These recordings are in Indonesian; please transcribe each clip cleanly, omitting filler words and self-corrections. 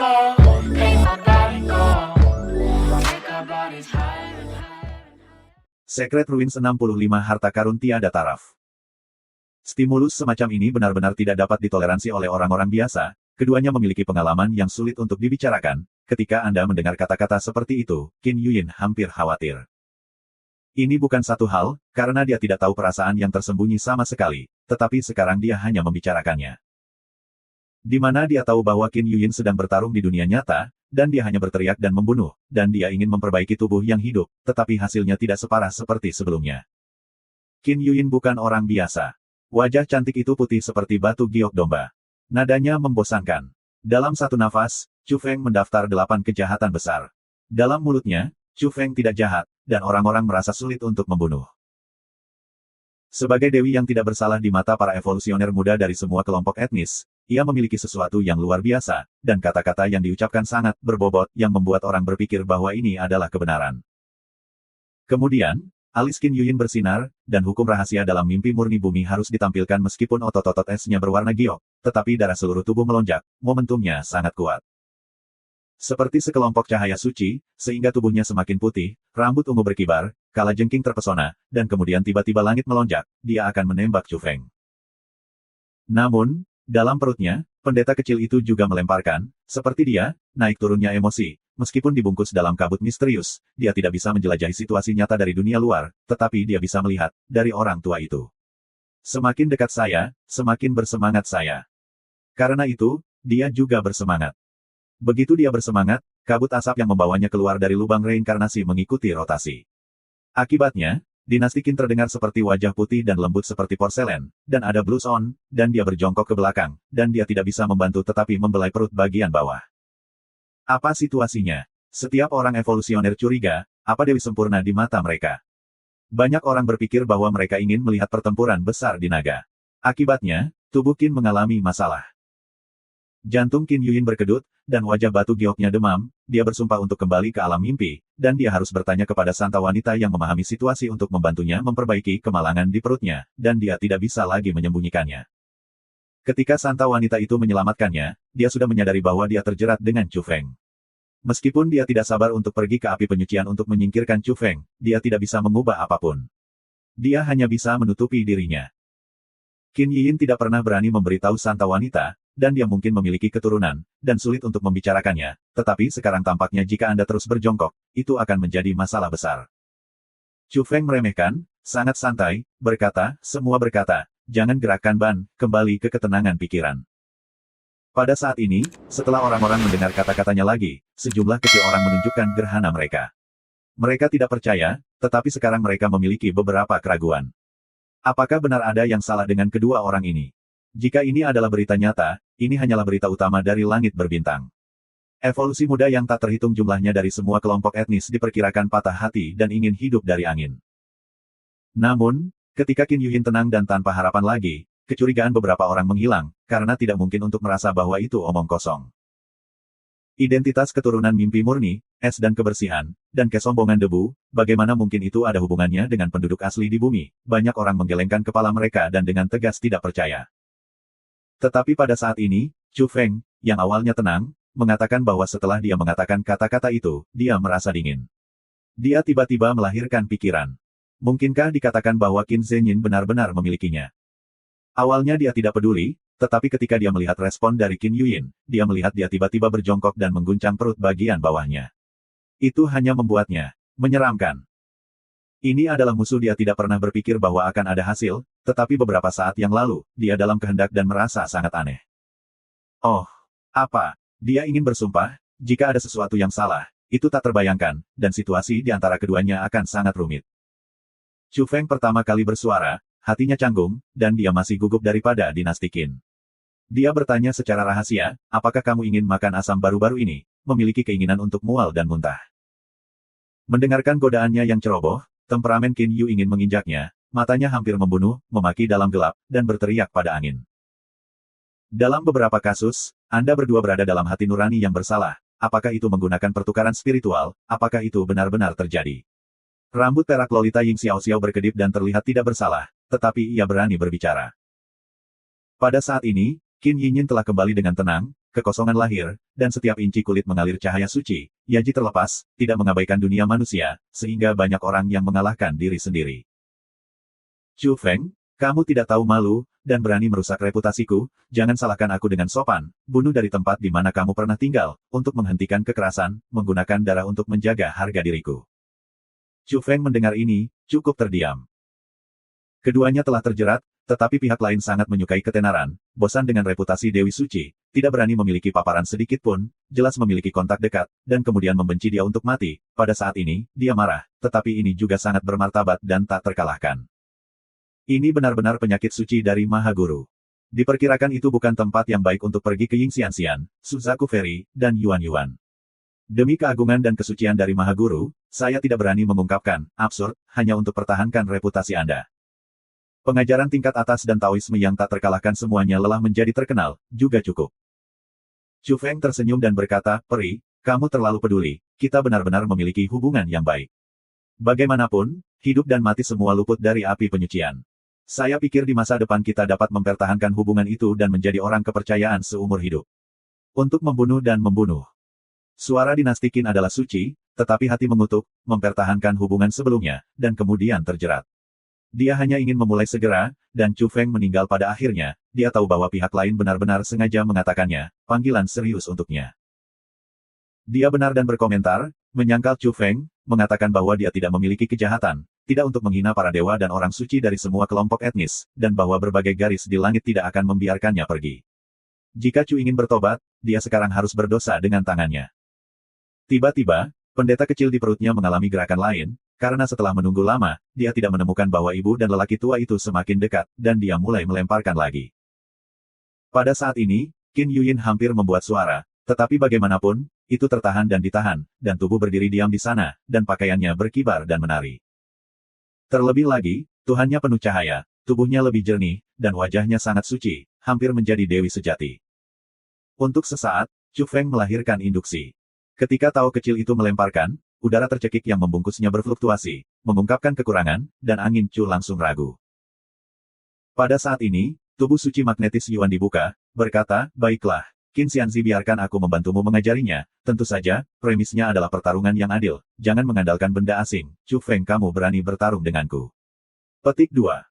go, make my body go. Make our bodies higher and higher. Secret Ruins 65 Harta Karun Tiada Taraf. Stimulus semacam ini benar-benar tidak dapat ditoleransi oleh orang-orang biasa. Keduanya memiliki pengalaman yang sulit untuk dibicarakan. Ketika Anda mendengar kata-kata seperti itu, Qin Yuyin hampir khawatir. Ini bukan satu hal, karena dia tidak tahu perasaan yang tersembunyi sama sekali, tetapi sekarang dia hanya membicarakannya. Di mana dia tahu bahwa Qin Yuyin sedang bertarung di dunia nyata, dan dia hanya berteriak dan membunuh, dan dia ingin memperbaiki tubuh yang hidup, tetapi hasilnya tidak separah seperti sebelumnya. Qin Yuyin bukan orang biasa. Wajah cantik itu putih seperti batu giok domba. Nadanya membosankan. Dalam satu nafas, Chu Feng mendaftar 8 kejahatan besar. Dalam mulutnya, Chu Feng tidak jahat, dan orang-orang merasa sulit untuk membunuh. Sebagai dewi yang tidak bersalah di mata para evolusioner muda dari semua kelompok etnis, ia memiliki sesuatu yang luar biasa, dan kata-kata yang diucapkan sangat berbobot yang membuat orang berpikir bahwa ini adalah kebenaran. Kemudian, alis Qin Yuyin bersinar, dan hukum rahasia dalam mimpi murni bumi harus ditampilkan meskipun otot-otot esnya berwarna giok, tetapi darah seluruh tubuh melonjak, momentumnya sangat kuat. Seperti sekelompok cahaya suci, sehingga tubuhnya semakin putih, rambut ungu berkibar, kalajengking terpesona, dan kemudian tiba-tiba langit melonjak, dia akan menembak Chu Feng. Namun, dalam perutnya, pendeta kecil itu juga melemparkan, seperti dia, naik turunnya emosi, meskipun dibungkus dalam kabut misterius, dia tidak bisa menjelajahi situasi nyata dari dunia luar, tetapi dia bisa melihat, dari orang tua itu. Semakin dekat saya, semakin bersemangat saya. Karena itu, dia juga bersemangat. Begitu dia bersemangat, kabut asap yang membawanya keluar dari lubang reinkarnasi mengikuti rotasi. Akibatnya, dinasti Qin terdengar seperti wajah putih dan lembut seperti porselen, dan ada blues on, dan dia berjongkok ke belakang, dan dia tidak bisa membantu tetapi membelai perut bagian bawah. Apa situasinya? Setiap orang evolusioner curiga, apa Dewi sempurna di mata mereka? Banyak orang berpikir bahwa mereka ingin melihat pertempuran besar di naga. Akibatnya, tubuh Qin mengalami masalah. Jantung Qin Yuyin berkedut, dan wajah batu gioknya demam, dia bersumpah untuk kembali ke alam mimpi, dan dia harus bertanya kepada santa wanita yang memahami situasi untuk membantunya memperbaiki kemalangan di perutnya, dan dia tidak bisa lagi menyembunyikannya. Ketika santa wanita itu menyelamatkannya, dia sudah menyadari bahwa dia terjerat dengan Chu Feng. Meskipun dia tidak sabar untuk pergi ke api penyucian untuk menyingkirkan Chu Feng, dia tidak bisa mengubah apapun. Dia hanya bisa menutupi dirinya. Qin Yuyin tidak pernah berani memberitahu santa wanita, dan dia mungkin memiliki keturunan, dan sulit untuk membicarakannya, tetapi sekarang tampaknya jika Anda terus berjongkok, itu akan menjadi masalah besar. Chu Feng meremehkan, sangat santai, berkata, semua berkata, jangan gerakkan ban, kembali ke ketenangan pikiran. Pada saat ini, setelah orang-orang mendengar kata-katanya lagi, sejumlah kecil orang menunjukkan gerhana mereka. Mereka tidak percaya, tetapi sekarang mereka memiliki beberapa keraguan. Apakah benar ada yang salah dengan kedua orang ini? Jika ini adalah berita nyata, ini hanyalah berita utama dari langit berbintang. Evolusi muda yang tak terhitung jumlahnya dari semua kelompok etnis diperkirakan patah hati dan ingin hidup dari angin. Namun, ketika Qin Yuyin tenang dan tanpa harapan lagi, kecurigaan beberapa orang menghilang, karena tidak mungkin untuk merasa bahwa itu omong kosong. Identitas keturunan mimpi murni, es dan kebersihan, dan kesombongan debu, bagaimana mungkin itu ada hubungannya dengan penduduk asli di bumi? Banyak orang menggelengkan kepala mereka dan dengan tegas tidak percaya. Tetapi pada saat ini, Chu Feng, yang awalnya tenang, mengatakan bahwa setelah dia mengatakan kata-kata itu, dia merasa dingin. Dia tiba-tiba melahirkan pikiran. Mungkinkah dikatakan bahwa Qin Zhenyin benar-benar memilikinya? Awalnya dia tidak peduli, tetapi ketika dia melihat respon dari Qin Yuyin, dia melihat dia tiba-tiba berjongkok dan mengguncang perut bagian bawahnya. Itu hanya membuatnya menyeramkan. Ini adalah musuh dia tidak pernah berpikir bahwa akan ada hasil, tetapi beberapa saat yang lalu, dia dalam kehendak dan merasa sangat aneh. Oh, apa? Dia ingin bersumpah, jika ada sesuatu yang salah, itu tak terbayangkan, dan situasi di antara keduanya akan sangat rumit. Chu Feng pertama kali bersuara, hatinya canggung, dan dia masih gugup daripada dinasti Qin. Dia bertanya secara rahasia, apakah kamu ingin makan asam baru-baru ini, memiliki keinginan untuk mual dan muntah. Mendengarkan godaannya yang ceroboh, temperamen Qin Yu ingin menginjaknya, matanya hampir membunuh, memaki dalam gelap, dan berteriak pada angin. Dalam beberapa kasus, Anda berdua berada dalam hati nurani yang bersalah, apakah itu menggunakan pertukaran spiritual, apakah itu benar-benar terjadi? Rambut perak Lolita Ying Xiao-Xiao berkedip dan terlihat tidak bersalah, tetapi ia berani berbicara. Pada saat ini, Qin Yinyin telah kembali dengan tenang, kekosongan lahir, dan setiap inci kulit mengalir cahaya suci. Yaji terlepas, tidak mengabaikan dunia manusia, sehingga banyak orang yang mengalahkan diri sendiri. Chu Feng, kamu tidak tahu malu, dan berani merusak reputasiku, jangan salahkan aku dengan sopan, bunuh dari tempat di mana kamu pernah tinggal, untuk menghentikan kekerasan, menggunakan darah untuk menjaga harga diriku. Chu Feng mendengar ini, cukup terdiam. Keduanya telah terjerat, tetapi pihak lain sangat menyukai ketenaran, bosan dengan reputasi Dewi Suci, tidak berani memiliki paparan sedikit pun, jelas memiliki kontak dekat, dan kemudian membenci dia untuk mati. Pada saat ini, dia marah, tetapi ini juga sangat bermartabat dan tak terkalahkan. Ini benar-benar penyakit suci dari Maha Guru. Diperkirakan itu bukan tempat yang baik untuk pergi ke Yingxianxian, Suzaku Ferry, dan Yuan Yuan. Demi keagungan dan kesucian dari Maha Guru, saya tidak berani mengungkapkan, absurd, hanya untuk pertahankan reputasi Anda. Pengajaran tingkat atas dan Taoisme yang tak terkalahkan semuanya lelah menjadi terkenal, juga cukup. Chu Feng tersenyum dan berkata, Peri, kamu terlalu peduli, kita benar-benar memiliki hubungan yang baik. Bagaimanapun, hidup dan mati semua luput dari api penyucian. Saya pikir di masa depan kita dapat mempertahankan hubungan itu dan menjadi orang kepercayaan seumur hidup. Untuk membunuh dan membunuh. Suara dinasti Qin adalah suci, tetapi hati mengutuk, mempertahankan hubungan sebelumnya, dan kemudian terjerat. Dia hanya ingin memulai segera, dan Chu Feng meninggal pada akhirnya, dia tahu bahwa pihak lain benar-benar sengaja mengatakannya, panggilan serius untuknya. Dia benar dan berkomentar, menyangkal Chu Feng, mengatakan bahwa dia tidak memiliki kejahatan, tidak untuk menghina para dewa dan orang suci dari semua kelompok etnis, dan bahwa berbagai garis di langit tidak akan membiarkannya pergi. Jika Chu ingin bertobat, dia sekarang harus berdosa dengan tangannya. Tiba-tiba, pendeta kecil di perutnya mengalami gerakan lain, karena setelah menunggu lama, dia tidak menemukan bahwa ibu dan lelaki tua itu semakin dekat, dan dia mulai melemparkan lagi. Pada saat ini, Qin Yuyin hampir membuat suara, tetapi bagaimanapun, itu tertahan dan ditahan, dan tubuh berdiri diam di sana, dan pakaiannya berkibar dan menari. Terlebih lagi, Tuhannya penuh cahaya, tubuhnya lebih jernih, dan wajahnya sangat suci, hampir menjadi dewi sejati. Untuk sesaat, Chu Feng melahirkan induksi. Ketika tahu kecil itu melemparkan, udara tercekik yang membungkusnya berfluktuasi, mengungkapkan kekurangan, dan angin Chu langsung ragu. Pada saat ini, tubuh suci magnetis Yuan dibuka, berkata, baiklah, Qin Xianzi biarkan aku membantumu mengajarinya, tentu saja, premisnya adalah pertarungan yang adil, jangan mengandalkan benda asing, Chu Feng kamu berani bertarung denganku. Petik 2.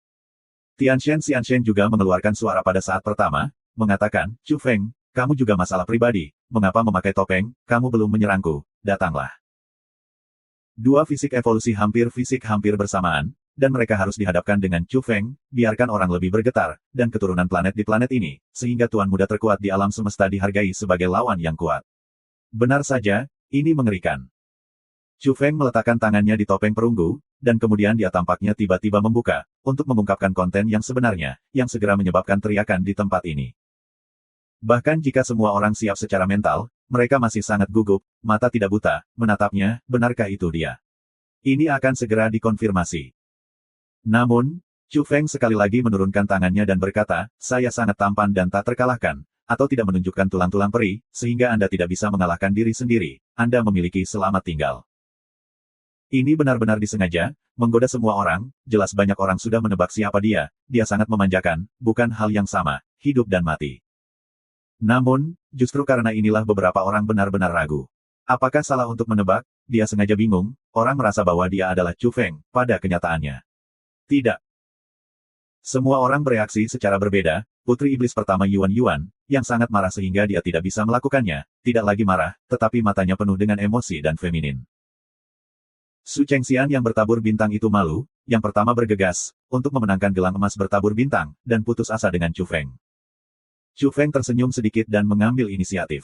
Tianxian Xianxian juga mengeluarkan suara pada saat pertama, mengatakan, Chu Feng, kamu juga masalah pribadi, mengapa memakai topeng, kamu belum menyerangku, datanglah. Dua fisik evolusi hampir bersamaan, dan mereka harus dihadapkan dengan Chu Feng, biarkan orang lebih bergetar, dan keturunan planet di planet ini, sehingga tuan muda terkuat di alam semesta dihargai sebagai lawan yang kuat. Benar saja, ini mengerikan. Chu Feng meletakkan tangannya di topeng perunggu, dan kemudian dia tampaknya tiba-tiba membuka, untuk mengungkapkan konten yang sebenarnya, yang segera menyebabkan teriakan di tempat ini. Bahkan jika semua orang siap secara mental, mereka masih sangat gugup, mata tidak buta, menatapnya, benarkah itu dia? Ini akan segera dikonfirmasi. Namun, Chu Feng sekali lagi menurunkan tangannya dan berkata, saya sangat tampan dan tak terkalahkan, atau tidak menunjukkan tulang-tulang peri, sehingga Anda tidak bisa mengalahkan diri sendiri, Anda memiliki selamat tinggal. Ini benar-benar disengaja, menggoda semua orang, jelas banyak orang sudah menebak siapa dia sangat memanjakan, bukan hal yang sama, hidup dan mati. Namun, justru karena inilah beberapa orang benar-benar ragu. Apakah salah untuk menebak? Dia sengaja bingung, orang merasa bahwa dia adalah Chu Feng, pada kenyataannya. Tidak. Semua orang bereaksi secara berbeda, putri iblis pertama Yuan Yuan, yang sangat marah sehingga dia tidak bisa melakukannya, tidak lagi marah, tetapi matanya penuh dengan emosi dan feminin. Su Chengxian yang bertabur bintang itu malu, yang pertama bergegas, untuk memenangkan gelang emas bertabur bintang, dan putus asa dengan Chu Feng. Chu Feng tersenyum sedikit dan mengambil inisiatif.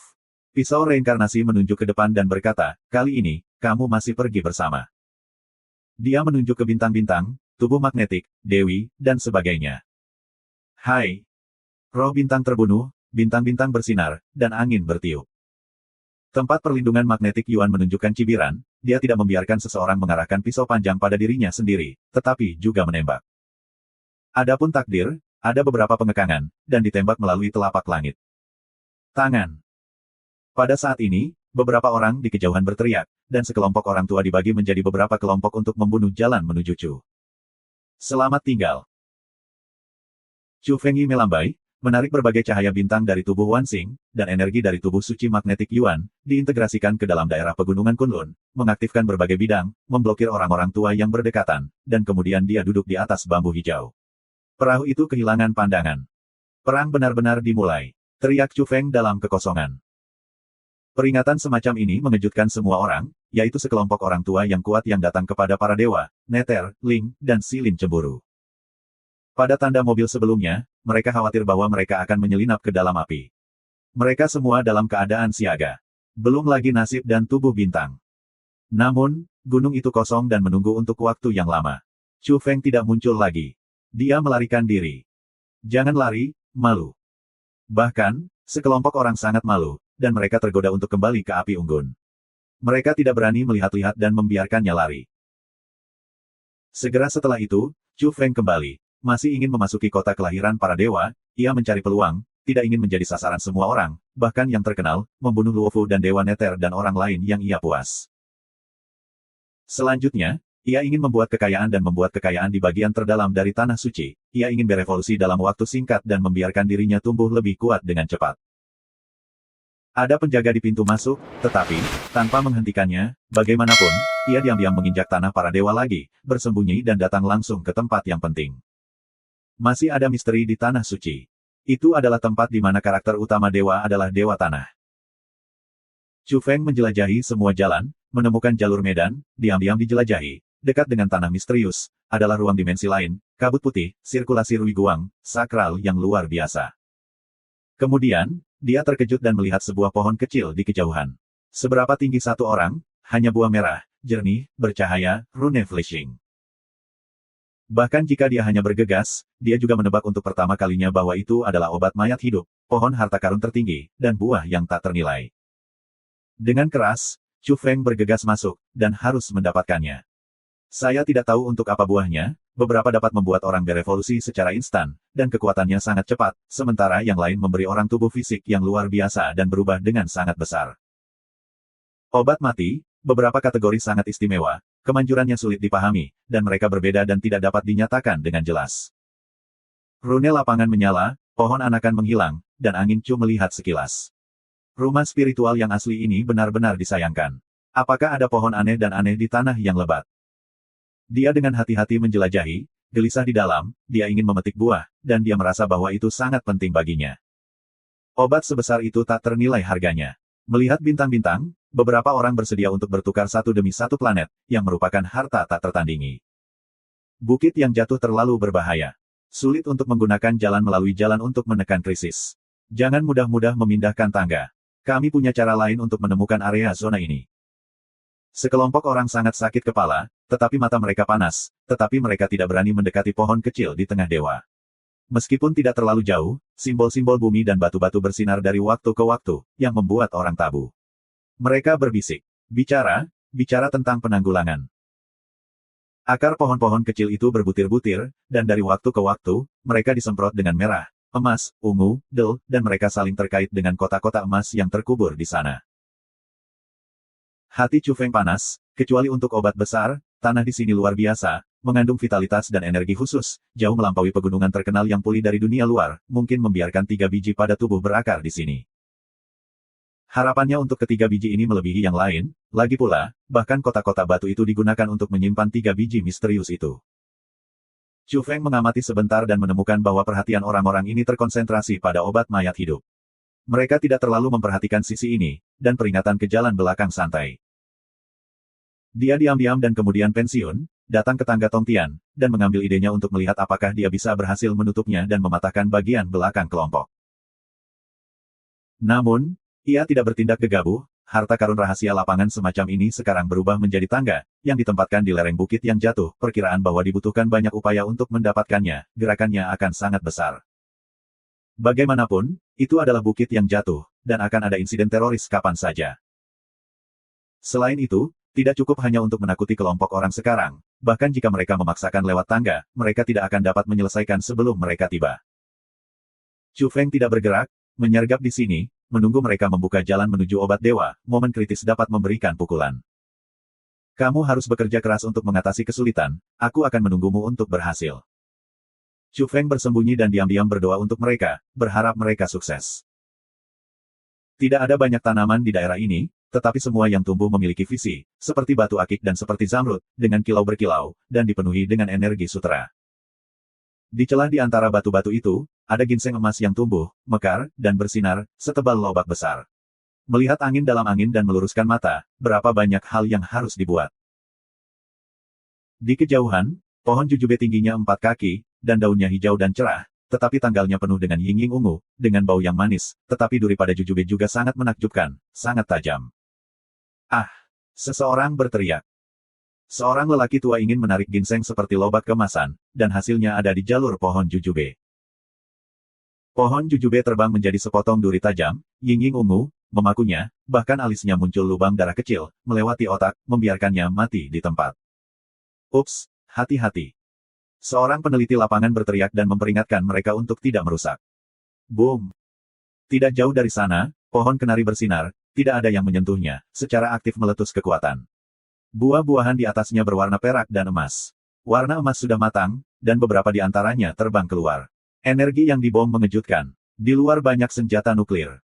Pisau reinkarnasi menunjuk ke depan dan berkata, kali ini, kamu masih pergi bersama. Dia menunjuk ke bintang-bintang, tubuh magnetik, dewi, dan sebagainya. Hai! Roh bintang terbunuh, bintang-bintang bersinar, dan angin bertiup. Tempat perlindungan magnetik Yuan menunjukkan cibiran, dia tidak membiarkan seseorang mengarahkan pisau panjang pada dirinya sendiri, tetapi juga menembak. Adapun takdir, ada beberapa pengekangan, dan ditembak melalui telapak langit. Tangan. Pada saat ini, beberapa orang di kejauhan berteriak, dan sekelompok orang tua dibagi menjadi beberapa kelompok untuk membunuh jalan menuju Chu. Selamat tinggal. Chu Fengyi melambai, menarik berbagai cahaya bintang dari tubuh Wan Xing, dan energi dari tubuh suci magnetik Yuan, diintegrasikan ke dalam daerah pegunungan Kunlun, mengaktifkan berbagai bidang, memblokir orang-orang tua yang berdekatan, dan kemudian dia duduk di atas bambu hijau. Perahu itu kehilangan pandangan. Perang benar-benar dimulai. Teriak Chu Feng dalam kekosongan. Peringatan semacam ini mengejutkan semua orang, yaitu sekelompok orang tua yang kuat yang datang kepada para dewa, Nether, Ling, dan Silin cemburu. Pada tanda mobil sebelumnya, mereka khawatir bahwa mereka akan menyelinap ke dalam api. Mereka semua dalam keadaan siaga. Belum lagi nasib dan tubuh bintang. Namun, gunung itu kosong dan menunggu untuk waktu yang lama. Chu Feng tidak muncul lagi. Dia melarikan diri. Jangan lari, malu. Bahkan, sekelompok orang sangat malu, dan mereka tergoda untuk kembali ke api unggun. Mereka tidak berani melihat-lihat dan membiarkannya lari. Segera setelah itu, Chu Feng kembali. Masih ingin memasuki kota kelahiran para dewa, ia mencari peluang, tidak ingin menjadi sasaran semua orang, bahkan yang terkenal, membunuh Luofu dan Dewa Nether dan orang lain yang ia puas. Selanjutnya, ia ingin membuat kekayaan dan membuat kekayaan di bagian terdalam dari Tanah Suci. Ia ingin berevolusi dalam waktu singkat dan membiarkan dirinya tumbuh lebih kuat dengan cepat. Ada penjaga di pintu masuk, tetapi, tanpa menghentikannya, bagaimanapun, ia diam-diam menginjak tanah para dewa lagi, bersembunyi dan datang langsung ke tempat yang penting. Masih ada misteri di Tanah Suci. Itu adalah tempat di mana karakter utama dewa adalah Dewa Tanah. Chu Feng menjelajahi semua jalan, menemukan jalur medan, diam-diam dijelajahi. Dekat dengan tanah misterius, adalah ruang dimensi lain, kabut putih, sirkulasi Rui Guang, sakral yang luar biasa. Kemudian, dia terkejut dan melihat sebuah pohon kecil di kejauhan. Seberapa tinggi satu orang, hanya buah merah, jernih, bercahaya, rune flashing. Bahkan jika dia hanya bergegas, dia juga menebak untuk pertama kalinya bahwa itu adalah obat mayat hidup, pohon harta karun tertinggi, dan buah yang tak ternilai. Dengan keras, Chu Feng bergegas masuk, dan harus mendapatkannya. Saya tidak tahu untuk apa buahnya, beberapa dapat membuat orang berevolusi secara instan, dan kekuatannya sangat cepat, sementara yang lain memberi orang tubuh fisik yang luar biasa dan berubah dengan sangat besar. Obat mati, beberapa kategori sangat istimewa, kemanjurannya sulit dipahami, dan mereka berbeda dan tidak dapat dinyatakan dengan jelas. Rune lapangan menyala, pohon anakan menghilang, dan angin Chu melihat sekilas. Rumah spiritual yang asli ini benar-benar disayangkan. Apakah ada pohon aneh dan aneh di tanah yang lebat? Dia dengan hati-hati menjelajahi, gelisah di dalam, dia ingin memetik buah, dan dia merasa bahwa itu sangat penting baginya. Obat sebesar itu tak ternilai harganya. Melihat bintang-bintang, beberapa orang bersedia untuk bertukar satu demi satu planet, yang merupakan harta tak tertandingi. Bukit yang jatuh terlalu berbahaya. Sulit untuk menggunakan jalan melalui jalan untuk menekan krisis. Jangan mudah-mudah memindahkan tangga. Kami punya cara lain untuk menemukan area zona ini. Sekelompok orang sangat sakit kepala, tetapi mata mereka panas, tetapi mereka tidak berani mendekati pohon kecil di tengah dewa. Meskipun tidak terlalu jauh, simbol-simbol bumi dan batu-batu bersinar dari waktu ke waktu, yang membuat orang tabu. Mereka berbisik. Bicara tentang penanggulangan. Akar pohon-pohon kecil itu berbutir-butir, dan dari waktu ke waktu, mereka disemprot dengan merah, emas, ungu, del, dan mereka saling terkait dengan kotak-kotak emas yang terkubur di sana. Hati Chu Feng panas, kecuali untuk obat besar, tanah di sini luar biasa, mengandung vitalitas dan energi khusus, jauh melampaui pegunungan terkenal yang pulih dari dunia luar, mungkin membiarkan 3 biji pada tubuh berakar di sini. Harapannya untuk ketiga biji ini melebihi yang lain, lagi pula, bahkan kotak-kotak batu itu digunakan untuk menyimpan 3 biji misterius itu. Chu Feng mengamati sebentar dan menemukan bahwa perhatian orang-orang ini terkonsentrasi pada obat mayat hidup. Mereka tidak terlalu memperhatikan sisi ini, dan peringatan ke jalan belakang santai. Dia diam-diam dan kemudian pensiun, datang ke tangga Tongtian, dan mengambil idenya untuk melihat apakah dia bisa berhasil menutupnya dan mematahkan bagian belakang kelompok. Namun, ia tidak bertindak gegabah, harta karun rahasia lapangan semacam ini sekarang berubah menjadi tangga, yang ditempatkan di lereng bukit yang jatuh, perkiraan bahwa dibutuhkan banyak upaya untuk mendapatkannya, gerakannya akan sangat besar. Bagaimanapun, itu adalah bukit yang jatuh, dan akan ada insiden teroris kapan saja. Selain itu, tidak cukup hanya untuk menakuti kelompok orang sekarang, bahkan jika mereka memaksakan lewat tangga, mereka tidak akan dapat menyelesaikan sebelum mereka tiba. Chu Feng tidak bergerak, menyergap di sini, menunggu mereka membuka jalan menuju obat dewa, momen kritis dapat memberikan pukulan. Kamu harus bekerja keras untuk mengatasi kesulitan, aku akan menunggumu untuk berhasil. Chu Feng bersembunyi dan diam-diam berdoa untuk mereka, berharap mereka sukses. Tidak ada banyak tanaman di daerah ini, tetapi semua yang tumbuh memiliki visi, seperti batu akik dan seperti zamrud, dengan kilau berkilau, dan dipenuhi dengan energi sutera. Di celah di antara batu-batu itu, ada ginseng emas yang tumbuh, mekar, dan bersinar, setebal lobak besar. Melihat angin dalam angin dan meluruskan mata, berapa banyak hal yang harus dibuat. Di kejauhan, pohon jujube tingginya 4 kaki, dan daunnya hijau dan cerah, tetapi tanggalnya penuh dengan yin-yin ungu, dengan bau yang manis, tetapi duri pada jujube juga sangat menakjubkan, sangat tajam. Ah! Seseorang berteriak. Seorang lelaki tua ingin menarik ginseng seperti lobak kemasan, dan hasilnya ada di jalur pohon jujube. Pohon jujube terbang menjadi sepotong duri tajam, yin-yin ungu, memakunya, bahkan alisnya muncul lubang darah kecil, melewati otak, membiarkannya mati di tempat. Ups, hati-hati. Seorang peneliti lapangan berteriak dan memperingatkan mereka untuk tidak merusak. Boom! Tidak jauh dari sana, pohon kenari bersinar, tidak ada yang menyentuhnya, secara aktif meletus kekuatan. Buah-buahan di atasnya berwarna perak dan emas. Warna emas sudah matang, dan beberapa di antaranya terbang keluar. Energi yang dibom mengejutkan. Di luar banyak senjata nuklir.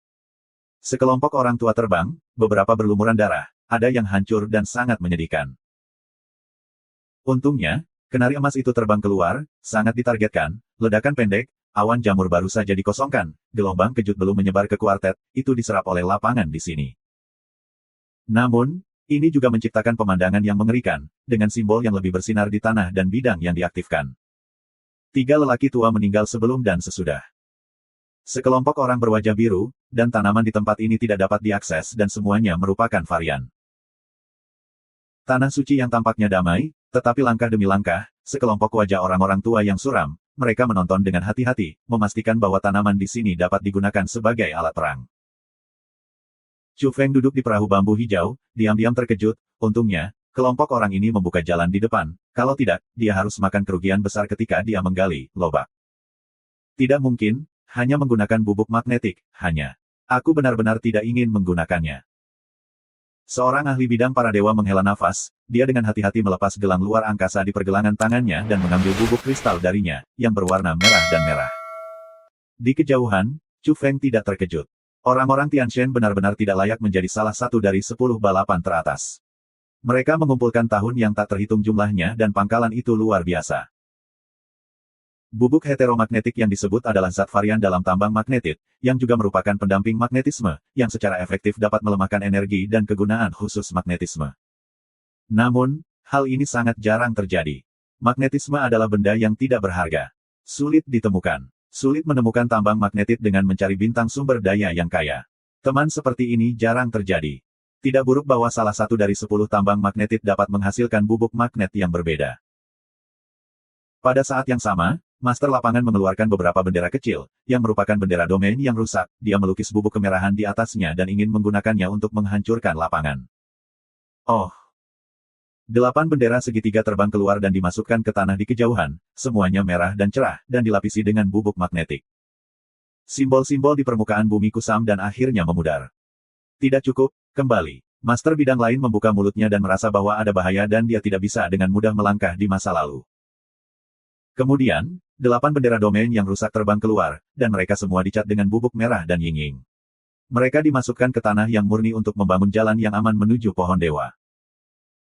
Sekelompok orang tua terbang, beberapa berlumuran darah, ada yang hancur dan sangat menyedihkan. Untungnya, kenari emas itu terbang keluar, sangat ditargetkan, ledakan pendek, awan jamur baru saja dikosongkan, gelombang kejut belum menyebar ke kuartet, itu diserap oleh lapangan di sini. Namun, ini juga menciptakan pemandangan yang mengerikan, dengan simbol yang lebih bersinar di tanah dan bidang yang diaktifkan. 3 lelaki tua meninggal sebelum dan sesudah. Sekelompok orang berwajah biru, dan tanaman di tempat ini tidak dapat diakses dan semuanya merupakan varian. Tanah suci yang tampaknya damai, tetapi langkah demi langkah, sekelompok wajah orang-orang tua yang suram, mereka menonton dengan hati-hati, memastikan bahwa tanaman di sini dapat digunakan sebagai alat perang. Chu Feng duduk di perahu bambu hijau, diam-diam terkejut, untungnya, kelompok orang ini membuka jalan di depan, kalau tidak, dia harus makan kerugian besar ketika dia menggali lobak. Tidak mungkin, hanya menggunakan bubuk magnetik, hanya. Aku benar-benar tidak ingin menggunakannya. Seorang ahli bidang para dewa menghela nafas, dia dengan hati-hati melepas gelang luar angkasa di pergelangan tangannya dan mengambil bubuk kristal darinya, yang berwarna merah dan merah. Di kejauhan, Chu Feng tidak terkejut. Orang-orang Tianshan benar-benar tidak layak menjadi salah satu dari 10 balapan teratas. Mereka mengumpulkan tahun yang tak terhitung jumlahnya dan pangkalan itu luar biasa. Bubuk heteromagnetik yang disebut adalah zat varian dalam tambang magnetit, yang juga merupakan pendamping magnetisme, yang secara efektif dapat melemahkan energi dan kegunaan khusus magnetisme. Namun, hal ini sangat jarang terjadi. Magnetisme adalah benda yang tidak berharga. Sulit ditemukan. Sulit menemukan tambang magnetit dengan mencari bintang sumber daya yang kaya. Teman seperti ini jarang terjadi. Tidak buruk bahwa salah satu dari 10 tambang magnetit dapat menghasilkan bubuk magnet yang berbeda. Pada saat yang sama, Master Lapangan mengeluarkan beberapa bendera kecil, yang merupakan bendera domain yang rusak, dia melukis bubuk kemerahan di atasnya dan ingin menggunakannya untuk menghancurkan lapangan. Oh! 8 bendera segitiga terbang keluar dan dimasukkan ke tanah di kejauhan, semuanya merah dan cerah, dan dilapisi dengan bubuk magnetik. Simbol-simbol di permukaan bumi kusam dan akhirnya memudar. Tidak cukup, kembali. Master bidang lain membuka mulutnya dan merasa bahwa ada bahaya dan dia tidak bisa dengan mudah melangkah di masa lalu. Kemudian, 8 bendera domain yang rusak terbang keluar, dan mereka semua dicat dengan bubuk merah dan yin-yin. Mereka dimasukkan ke tanah yang murni untuk membangun jalan yang aman menuju pohon dewa.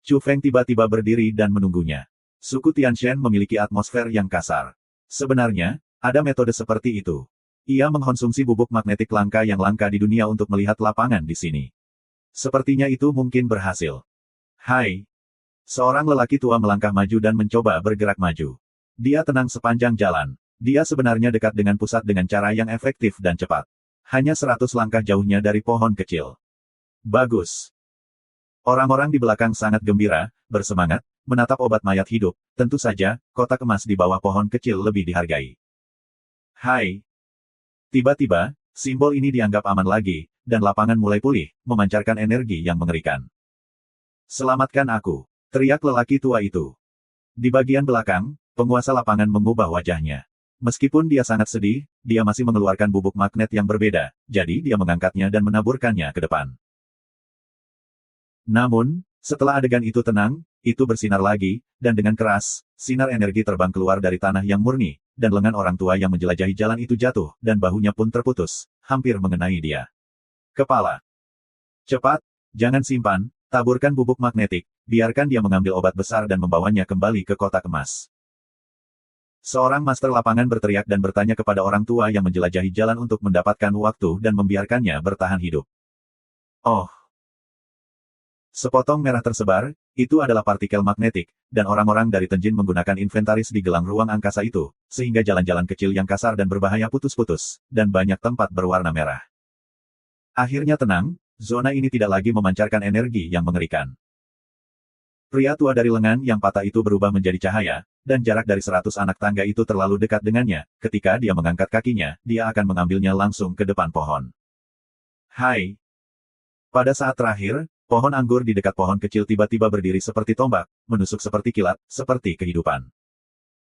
Chu Feng tiba-tiba berdiri dan menunggunya. Suku Tianshan memiliki atmosfer yang kasar. Sebenarnya, ada metode seperti itu. Ia mengkonsumsi bubuk magnetik langka yang langka di dunia untuk melihat lapangan di sini. Sepertinya itu mungkin berhasil. Hai! Seorang lelaki tua melangkah maju dan mencoba bergerak maju. Dia tenang sepanjang jalan. Dia sebenarnya dekat dengan pusat dengan cara yang efektif dan cepat. Hanya 100 langkah jauhnya dari pohon kecil. Bagus. Orang-orang di belakang sangat gembira, bersemangat, menatap obat mayat hidup. Tentu saja, kotak emas di bawah pohon kecil lebih dihargai. Hai. Tiba-tiba, simbol ini dianggap aman lagi, dan lapangan mulai pulih, memancarkan energi yang mengerikan. Selamatkan aku, teriak lelaki tua itu. Di bagian belakang, penguasa lapangan mengubah wajahnya. Meskipun dia sangat sedih, dia masih mengeluarkan bubuk magnet yang berbeda, jadi dia mengangkatnya dan menaburkannya ke depan. Namun, setelah adegan itu tenang, itu bersinar lagi, dan dengan keras, sinar energi terbang keluar dari tanah yang murni, dan lengan orang tua yang menjelajahi jalan itu jatuh, dan bahunya pun terputus, hampir mengenai dia. Kepala. Cepat, jangan simpan, taburkan bubuk magnetik, biarkan dia mengambil obat besar dan membawanya kembali ke kotak emas. Seorang master lapangan berteriak dan bertanya kepada orang tua yang menjelajahi jalan untuk mendapatkan waktu dan membiarkannya bertahan hidup. Oh. Sepotong merah tersebar, itu adalah partikel magnetik, dan orang-orang dari Tenjin menggunakan inventaris di gelang ruang angkasa itu, sehingga jalan-jalan kecil yang kasar dan berbahaya putus-putus, dan banyak tempat berwarna merah. Akhirnya tenang, zona ini tidak lagi memancarkan energi yang mengerikan. Pria tua dari lengan yang patah itu berubah menjadi cahaya, dan jarak dari 100 anak tangga itu terlalu dekat dengannya, ketika dia mengangkat kakinya, dia akan mengambilnya langsung ke depan pohon. Hai! Pada saat terakhir, pohon anggur di dekat pohon kecil tiba-tiba berdiri seperti tombak, menusuk seperti kilat, seperti kehidupan.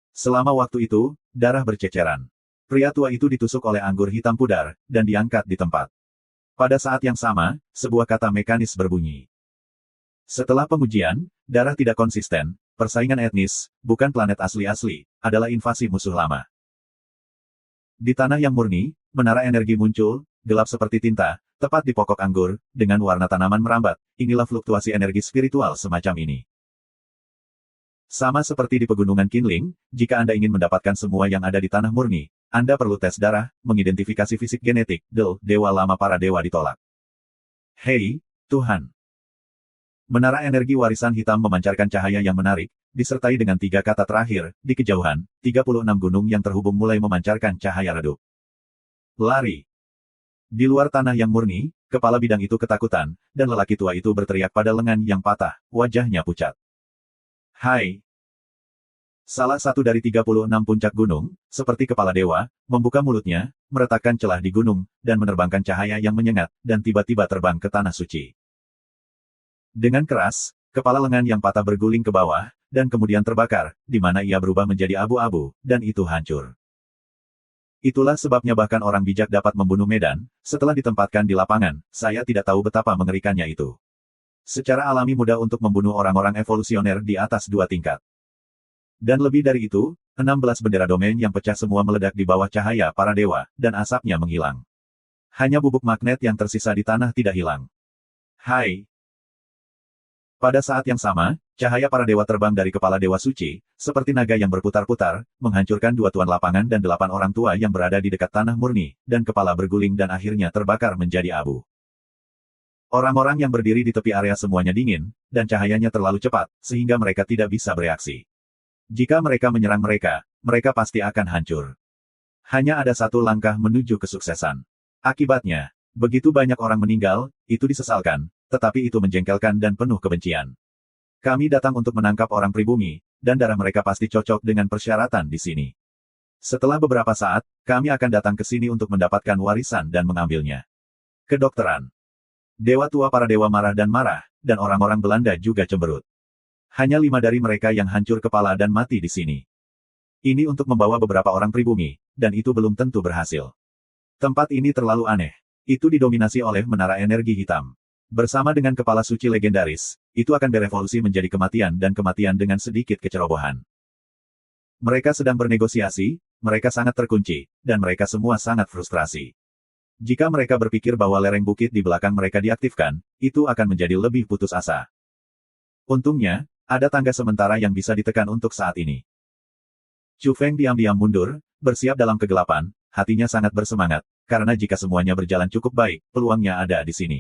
Selama waktu itu, darah berceceran. Pria tua itu ditusuk oleh anggur hitam pudar, dan diangkat di tempat. Pada saat yang sama, sebuah kata mekanis berbunyi. Setelah pengujian, darah tidak konsisten, persaingan etnis, bukan planet asli-asli, adalah invasi musuh lama. Di tanah yang murni, menara energi muncul, gelap seperti tinta, tepat di pokok anggur, dengan warna tanaman merambat, inilah fluktuasi energi spiritual semacam ini. Sama seperti di pegunungan Qinling, jika Anda ingin mendapatkan semua yang ada di tanah murni, Anda perlu tes darah, mengidentifikasi fisik genetik, dewa lama para dewa ditolak. Hei, Tuhan! Menara energi warisan hitam memancarkan cahaya yang menarik, disertai dengan 3 kata terakhir, di kejauhan, 36 gunung yang terhubung mulai memancarkan cahaya redup. Lari! Di luar tanah yang murni, kepala bidang itu ketakutan, dan lelaki tua itu berteriak pada lengan yang patah, wajahnya pucat. Hai! Salah satu dari 36 puncak gunung, seperti kepala dewa, membuka mulutnya, meretakkan celah di gunung, dan menerbangkan cahaya yang menyengat, dan tiba-tiba terbang ke tanah suci. Dengan keras, kepala lengan yang patah berguling ke bawah, dan kemudian terbakar, di mana ia berubah menjadi abu-abu, dan itu hancur. Itulah sebabnya bahkan orang bijak dapat membunuh Medan, setelah ditempatkan di lapangan, saya tidak tahu betapa mengerikannya itu. Secara alami mudah untuk membunuh orang-orang evolusioner di atas 2 tingkat. Dan lebih dari itu, 16 bendera domain yang pecah semua meledak di bawah cahaya para dewa, dan asapnya menghilang. Hanya bubuk magnet yang tersisa di tanah tidak hilang. Hai! Pada saat yang sama, cahaya para dewa terbang dari kepala dewa suci, seperti naga yang berputar-putar, menghancurkan 2 tuan lapangan dan 8 orang tua yang berada di dekat tanah murni, dan kepala berguling dan akhirnya terbakar menjadi abu. Orang-orang yang berdiri di tepi area semuanya dingin, dan cahayanya terlalu cepat, sehingga mereka tidak bisa bereaksi. Jika mereka menyerang mereka, mereka pasti akan hancur. Hanya ada satu langkah menuju kesuksesan. Akibatnya, begitu banyak orang meninggal, itu disesalkan, tetapi itu menjengkelkan dan penuh kebencian. Kami datang untuk menangkap orang pribumi, dan darah mereka pasti cocok dengan persyaratan di sini. Setelah beberapa saat, kami akan datang ke sini untuk mendapatkan warisan dan mengambilnya. Kedokteran. Dewa tua para dewa marah, dan orang-orang Belanda juga cemberut. Hanya 5 dari mereka yang hancur kepala dan mati di sini. Ini untuk membawa beberapa orang pribumi, dan itu belum tentu berhasil. Tempat ini terlalu aneh. Itu didominasi oleh menara energi hitam. Bersama dengan kepala suci legendaris, itu akan berevolusi menjadi kematian dan kematian dengan sedikit kecerobohan. Mereka sedang bernegosiasi, mereka sangat terkunci, dan mereka semua sangat frustrasi. Jika mereka berpikir bahwa lereng bukit di belakang mereka diaktifkan, itu akan menjadi lebih putus asa. Untungnya, ada tangga sementara yang bisa ditekan untuk saat ini. Chu Feng diam-diam mundur, bersiap dalam kegelapan, hatinya sangat bersemangat, karena jika semuanya berjalan cukup baik, peluangnya ada di sini.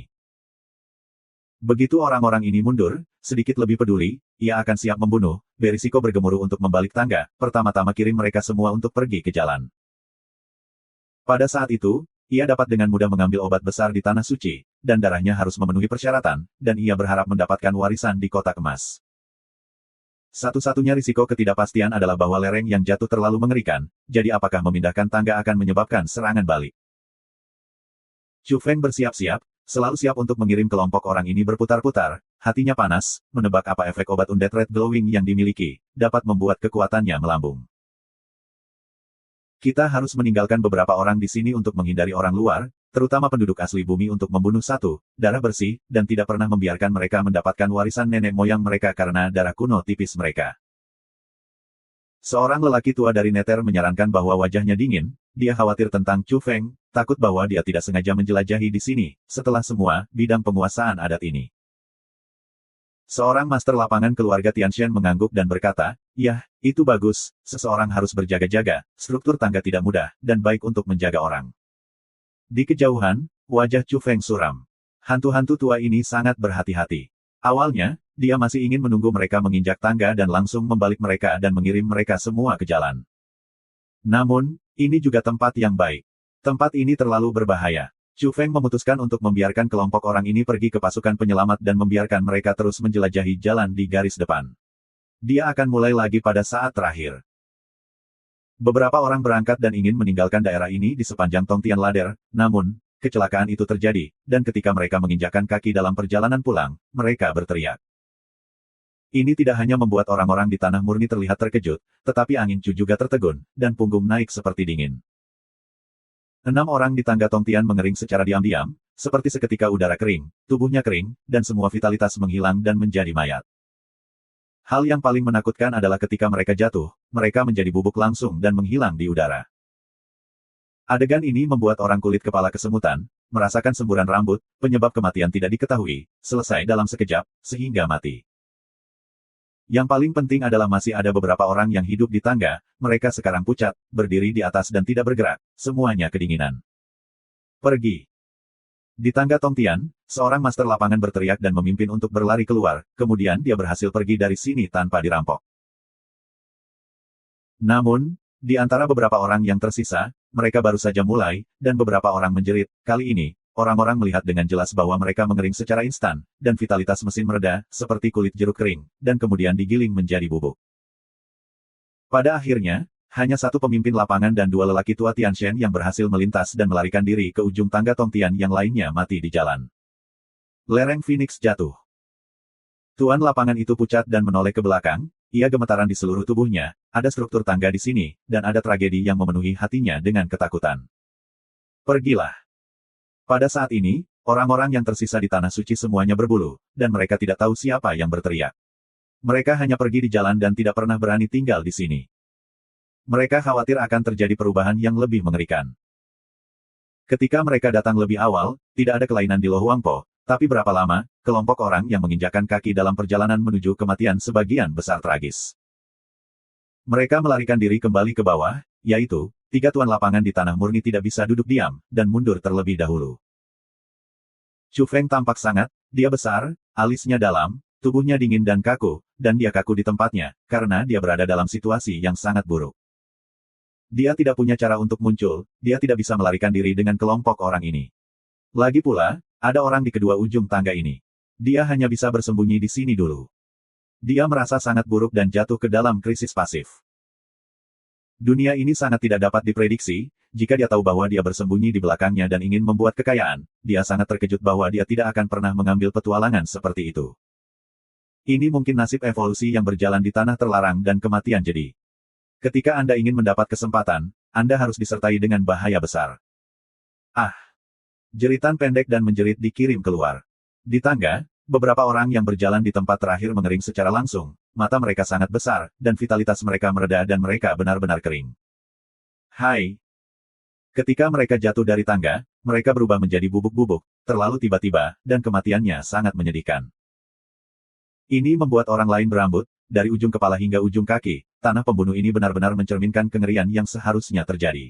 Begitu orang-orang ini mundur, sedikit lebih peduli, ia akan siap membunuh, berisiko bergemuruh untuk membalik tangga, pertama-tama kirim mereka semua untuk pergi ke jalan. Pada saat itu, ia dapat dengan mudah mengambil obat besar di tanah suci, dan darahnya harus memenuhi persyaratan, dan ia berharap mendapatkan warisan di kotak emas. Satu-satunya risiko ketidakpastian adalah bahwa lereng yang jatuh terlalu mengerikan, jadi apakah memindahkan tangga akan menyebabkan serangan balik. Chu Feng bersiap-siap, selalu siap untuk mengirim kelompok orang ini berputar-putar, hatinya panas, menebak apa efek obat Undead Red Glowing yang dimiliki, dapat membuat kekuatannya melambung. Kita harus meninggalkan beberapa orang di sini untuk menghindari orang luar, terutama penduduk asli bumi untuk membunuh satu, darah bersih, dan tidak pernah membiarkan mereka mendapatkan warisan nenek moyang mereka karena darah kuno tipis mereka. Seorang lelaki tua dari Nether menyarankan bahwa wajahnya dingin, dia khawatir tentang Chu Feng, takut bahwa dia tidak sengaja menjelajahi di sini, setelah semua, bidang penguasaan adat ini. Seorang master lapangan keluarga Tianshan mengangguk dan berkata, "Yah, itu bagus, seseorang harus berjaga-jaga, struktur tangga tidak mudah, dan baik untuk menjaga orang." Di kejauhan, wajah Chu Feng suram. Hantu-hantu tua ini sangat berhati-hati. Awalnya, dia masih ingin menunggu mereka menginjak tangga dan langsung membalik mereka dan mengirim mereka semua ke jalan. Namun, ini juga tempat yang baik. Tempat ini terlalu berbahaya. Chu Feng memutuskan untuk membiarkan kelompok orang ini pergi ke pasukan penyelamat dan membiarkan mereka terus menjelajahi jalan di garis depan. Dia akan mulai lagi pada saat terakhir. Beberapa orang berangkat dan ingin meninggalkan daerah ini di sepanjang Tongtian Ladder, namun, kecelakaan itu terjadi, dan ketika mereka menginjakkan kaki dalam perjalanan pulang, mereka berteriak. Ini tidak hanya membuat orang-orang di tanah murni terlihat terkejut, tetapi angin Chu juga tertegun, dan punggung naik seperti dingin. 6 orang di tangga Tongtian mengering secara diam-diam, seperti seketika udara kering, tubuhnya kering, dan semua vitalitas menghilang dan menjadi mayat. Hal yang paling menakutkan adalah ketika mereka jatuh, mereka menjadi bubuk langsung dan menghilang di udara. Adegan ini membuat orang kulit kepala kesemutan, merasakan semburan rambut, penyebab kematian tidak diketahui, selesai dalam sekejap, sehingga mati. Yang paling penting adalah masih ada beberapa orang yang hidup di tangga, mereka sekarang pucat, berdiri di atas dan tidak bergerak, semuanya kedinginan. Pergi. Di tangga Tongtian, seorang master lapangan berteriak dan memimpin untuk berlari keluar, kemudian dia berhasil pergi dari sini tanpa dirampok. Namun, di antara beberapa orang yang tersisa, mereka baru saja mulai, dan beberapa orang menjerit. Kali ini, orang-orang melihat dengan jelas bahwa mereka mengering secara instan, dan vitalitas mesin mereda, seperti kulit jeruk kering, dan kemudian digiling menjadi bubuk. Pada akhirnya, hanya satu pemimpin lapangan dan 2 lelaki tua Tianshan yang berhasil melintas dan melarikan diri ke ujung tangga Tongtian yang lainnya mati di jalan. Lereng Phoenix jatuh. Tuan lapangan itu pucat dan menoleh ke belakang, ia gemetaran di seluruh tubuhnya, ada struktur tangga di sini, dan ada tragedi yang memenuhi hatinya dengan ketakutan. Pergilah. Pada saat ini, orang-orang yang tersisa di Tanah Suci semuanya berbulu, dan mereka tidak tahu siapa yang berteriak. Mereka hanya pergi di jalan dan tidak pernah berani tinggal di sini. Mereka khawatir akan terjadi perubahan yang lebih mengerikan. Ketika mereka datang lebih awal, tidak ada kelainan di Lo Huangpo, tapi berapa lama, kelompok orang yang menginjakkan kaki dalam perjalanan menuju kematian sebagian besar tragis. Mereka melarikan diri kembali ke bawah, yaitu, 3 tuan lapangan di tanah murni tidak bisa duduk diam, dan mundur terlebih dahulu. Chu Feng tampak sangat, dia besar, alisnya dalam, tubuhnya dingin dan kaku, dan dia kaku di tempatnya, karena dia berada dalam situasi yang sangat buruk. Dia tidak punya cara untuk muncul, dia tidak bisa melarikan diri dengan kelompok orang ini. Lagi pula, ada orang di kedua ujung tangga ini. Dia hanya bisa bersembunyi di sini dulu. Dia merasa sangat buruk dan jatuh ke dalam krisis pasif. Dunia ini sangat tidak dapat diprediksi, jika dia tahu bahwa dia bersembunyi di belakangnya dan ingin membuat kekayaan, dia sangat terkejut bahwa dia tidak akan pernah mengambil petualangan seperti itu. Ini mungkin nasib evolusi yang berjalan di tanah terlarang dan kematian jadi. Ketika Anda ingin mendapat kesempatan, Anda harus disertai dengan bahaya besar. Ah! Jeritan pendek dan menjerit dikirim keluar. Di tangga, beberapa orang yang berjalan di tempat terakhir mengering secara langsung, mata mereka sangat besar, dan vitalitas mereka mereda dan mereka benar-benar kering. Hai! Ketika mereka jatuh dari tangga, mereka berubah menjadi bubuk-bubuk, terlalu tiba-tiba, dan kematiannya sangat menyedihkan. Ini membuat orang lain berambut, dari ujung kepala hingga ujung kaki, tanah pembunuh ini benar-benar mencerminkan kengerian yang seharusnya terjadi.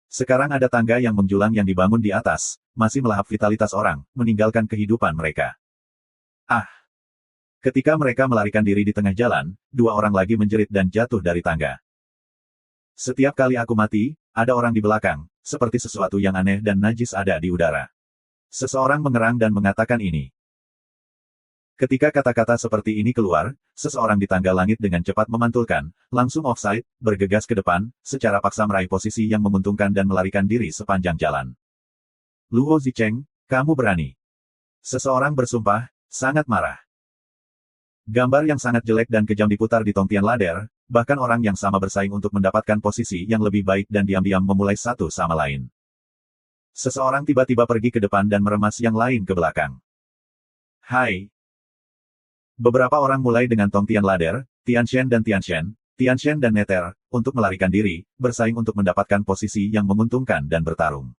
Sekarang ada tangga yang menjulang yang dibangun di atas, masih melahap vitalitas orang, meninggalkan kehidupan mereka. Ah! Ketika mereka melarikan diri di tengah jalan, 2 orang lagi menjerit dan jatuh dari tangga. Setiap kali aku mati, ada orang di belakang, seperti sesuatu yang aneh dan najis ada di udara. Seseorang mengerang dan mengatakan ini. Ketika kata-kata seperti ini keluar, seseorang di tangga langit dengan cepat memantulkan, langsung offside, bergegas ke depan, secara paksa meraih posisi yang menguntungkan dan melarikan diri sepanjang jalan. Luo Zicheng, kamu berani. Seseorang bersumpah, sangat marah. Gambar yang sangat jelek dan kejam diputar di Tongtian Ladder, bahkan orang yang sama bersaing untuk mendapatkan posisi yang lebih baik dan diam-diam memulai satu sama lain. Seseorang tiba-tiba pergi ke depan dan meremas yang lain ke belakang. Hai. Beberapa orang mulai dengan Tong Tianlader, Tianshen dan Tianshen dan Nether, untuk melarikan diri, bersaing untuk mendapatkan posisi yang menguntungkan dan bertarung.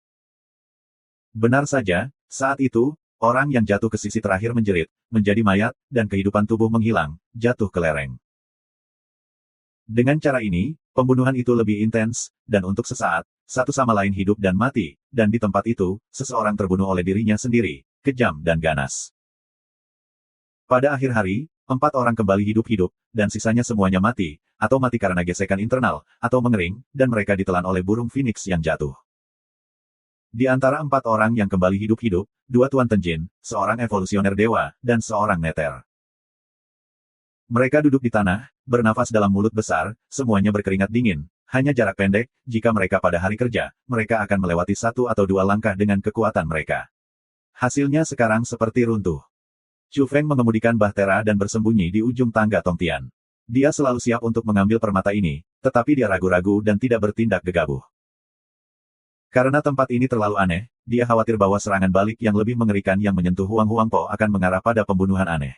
Benar saja, saat itu, orang yang jatuh ke sisi terakhir menjerit, menjadi mayat, dan kehidupan tubuh menghilang, jatuh ke lereng. Dengan cara ini, pembunuhan itu lebih intens, dan untuk sesaat, satu sama lain hidup dan mati, dan di tempat itu, seseorang terbunuh oleh dirinya sendiri, kejam dan ganas. Pada akhir hari, 4 orang kembali hidup-hidup, dan sisanya semuanya mati, atau mati karena gesekan internal, atau mengering, dan mereka ditelan oleh burung phoenix yang jatuh. Di antara 4 orang yang kembali hidup-hidup, 2 Tuan Tenjin, seorang evolusioner dewa, dan seorang Nether. Mereka duduk di tanah, bernafas dalam mulut besar, semuanya berkeringat dingin, hanya jarak pendek, jika mereka pada hari kerja, mereka akan melewati 1 atau 2 langkah dengan kekuatan mereka. Hasilnya sekarang seperti runtuh. Chu Feng mengemudikan bahtera dan bersembunyi di ujung tangga Tongtian. Dia selalu siap untuk mengambil permata ini, tetapi dia ragu-ragu dan tidak bertindak gegabah. Karena tempat ini terlalu aneh, dia khawatir bahwa serangan balik yang lebih mengerikan yang menyentuh Huang Huangpo akan mengarah pada pembunuhan aneh.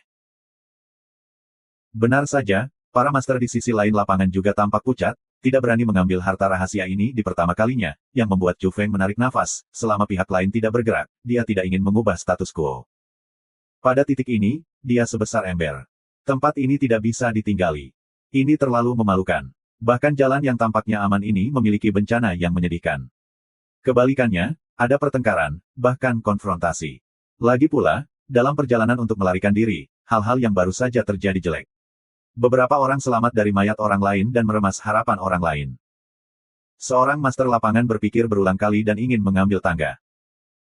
Benar saja, para master di sisi lain lapangan juga tampak pucat, tidak berani mengambil harta rahasia ini di pertama kalinya, yang membuat Chu Feng menarik nafas, selama pihak lain tidak bergerak, dia tidak ingin mengubah status quo. Pada titik ini, dia sebesar ember. Tempat ini tidak bisa ditinggali. Ini terlalu memalukan. Bahkan jalan yang tampaknya aman ini memiliki bencana yang menyedihkan. Kebalikannya, ada pertengkaran, bahkan konfrontasi. Lagi pula, dalam perjalanan untuk melarikan diri, hal-hal yang baru saja terjadi jelek. Beberapa orang selamat dari mayat orang lain dan meremas harapan orang lain. Seorang master lapangan berpikir berulang kali dan ingin mengambil tangga.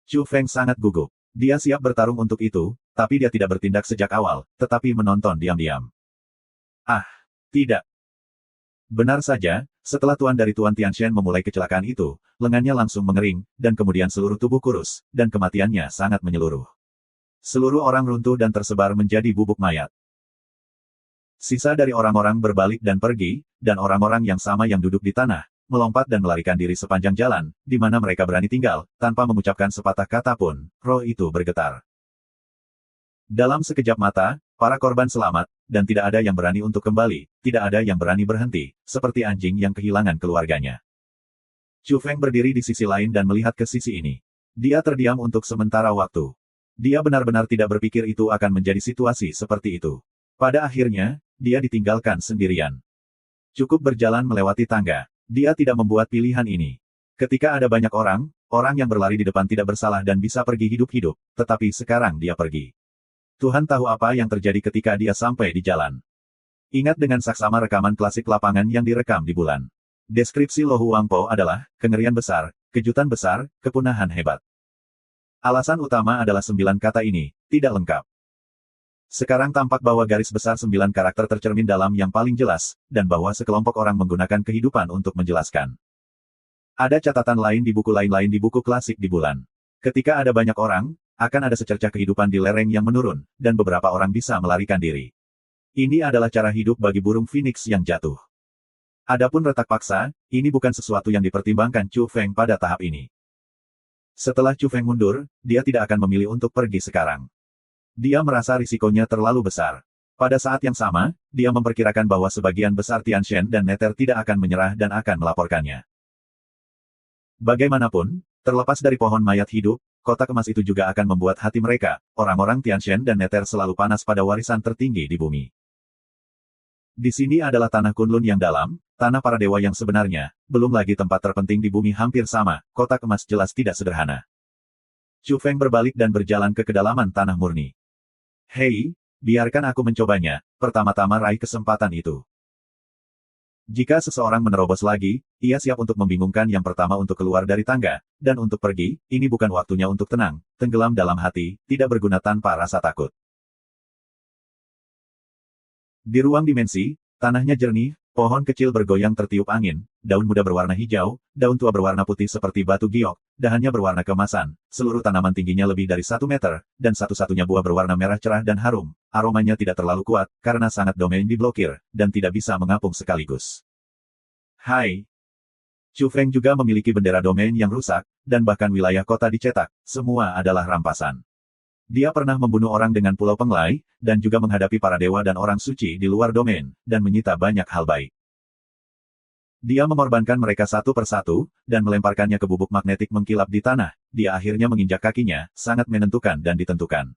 Chu Feng sangat gugup. Dia siap bertarung untuk itu, tapi dia tidak bertindak sejak awal, tetapi menonton diam-diam. Ah, tidak. Benar saja, setelah tuan dari Tuan Tianshen memulai kecelakaan itu, lengannya langsung mengering, dan kemudian seluruh tubuh kurus, dan kematiannya sangat menyeluruh. Seluruh orang runtuh dan tersebar menjadi bubuk mayat. Sisa dari orang-orang berbalik dan pergi, dan orang-orang yang sama yang duduk di tanah, melompat dan melarikan diri sepanjang jalan, di mana mereka berani tinggal, tanpa mengucapkan sepatah kata pun, roh itu bergetar. Dalam sekejap mata, para korban selamat, dan tidak ada yang berani untuk kembali, tidak ada yang berani berhenti, seperti anjing yang kehilangan keluarganya. Chu Feng berdiri di sisi lain dan melihat ke sisi ini. Dia terdiam untuk sementara waktu. Dia benar-benar tidak berpikir itu akan menjadi situasi seperti itu. Pada akhirnya, dia ditinggalkan sendirian. Cukup berjalan melewati tangga. Dia tidak membuat pilihan ini. Ketika ada banyak orang, orang yang berlari di depan tidak bersalah dan bisa pergi hidup-hidup, tetapi sekarang dia pergi. Tuhan tahu apa yang terjadi ketika dia sampai di jalan. Ingat dengan saksama rekaman klasik lapangan yang direkam di bulan. Deskripsi Lo Huangpo adalah, kengerian besar, kejutan besar, kepunahan hebat. Alasan utama adalah 9 kata ini, tidak lengkap. Sekarang tampak bahwa garis besar 9 karakter tercermin dalam yang paling jelas, dan bahwa sekelompok orang menggunakan kehidupan untuk menjelaskan. Ada catatan lain di buku lain-lain di buku klasik di bulan. Ketika ada banyak orang, akan ada secercah kehidupan di lereng yang menurun, dan beberapa orang bisa melarikan diri. Ini adalah cara hidup bagi burung phoenix yang jatuh. Adapun retak paksa, ini bukan sesuatu yang dipertimbangkan Chu Feng pada tahap ini. Setelah Chu Feng mundur, dia tidak akan memilih untuk pergi sekarang. Dia merasa risikonya terlalu besar. Pada saat yang sama, dia memperkirakan bahwa sebagian besar Tianshen dan Nether tidak akan menyerah dan akan melaporkannya. Bagaimanapun, terlepas dari pohon mayat hidup, kotak emas itu juga akan membuat hati mereka, orang-orang Tianshen dan Nether selalu panas pada warisan tertinggi di bumi. Di sini adalah tanah Kunlun yang dalam, tanah para dewa yang sebenarnya, belum lagi tempat terpenting di bumi hampir sama, kotak emas jelas tidak sederhana. Chu Feng berbalik dan berjalan ke kedalaman tanah murni. Hei, biarkan aku mencobanya, pertama-tama raih kesempatan itu. Jika seseorang menerobos lagi, ia siap untuk membingungkan yang pertama untuk keluar dari tangga, dan untuk pergi, ini bukan waktunya untuk tenang, tenggelam dalam hati, tidak berguna tanpa rasa takut. Di ruang dimensi, tanahnya jernih, pohon kecil bergoyang tertiup angin, daun muda berwarna hijau, daun tua berwarna putih seperti batu giok, dahannya berwarna keemasan, seluruh tanaman tingginya lebih dari 1 meter, dan satu-satunya buah berwarna merah cerah dan harum. Aromanya tidak terlalu kuat, karena sangat domain diblokir, dan tidak bisa mengapung sekaligus. Hai! Chu Feng juga memiliki bendera domain yang rusak, dan bahkan wilayah kota dicetak, semua adalah rampasan. Dia pernah membunuh orang dengan Pulau Penglai, dan juga menghadapi para dewa dan orang suci di luar domain, dan menyita banyak hal baik. Dia mengorbankan mereka satu persatu, dan melemparkannya ke bubuk magnetik mengkilap di tanah. Dia akhirnya menginjak kakinya, sangat menentukan dan ditentukan.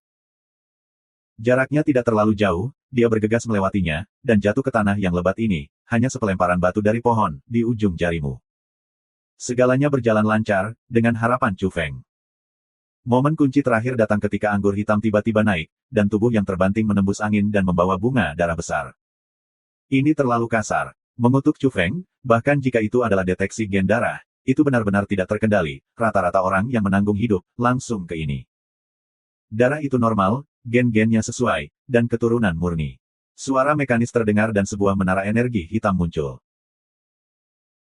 Jaraknya tidak terlalu jauh, dia bergegas melewatinya, dan jatuh ke tanah yang lebat ini, hanya sepelemparan batu dari pohon, di ujung jarimu. Segalanya berjalan lancar, dengan harapan Chu Feng. Momen kunci terakhir datang ketika anggur hitam tiba-tiba naik, dan tubuh yang terbanting menembus angin dan membawa bunga darah besar. Ini terlalu kasar. Mengutuk Chu Feng, bahkan jika itu adalah deteksi gen darah, itu benar-benar tidak terkendali, rata-rata orang yang menanggung hidup, langsung ke ini. Darah itu normal, gen-gennya sesuai, dan keturunan murni. Suara mekanis terdengar dan sebuah menara energi hitam muncul.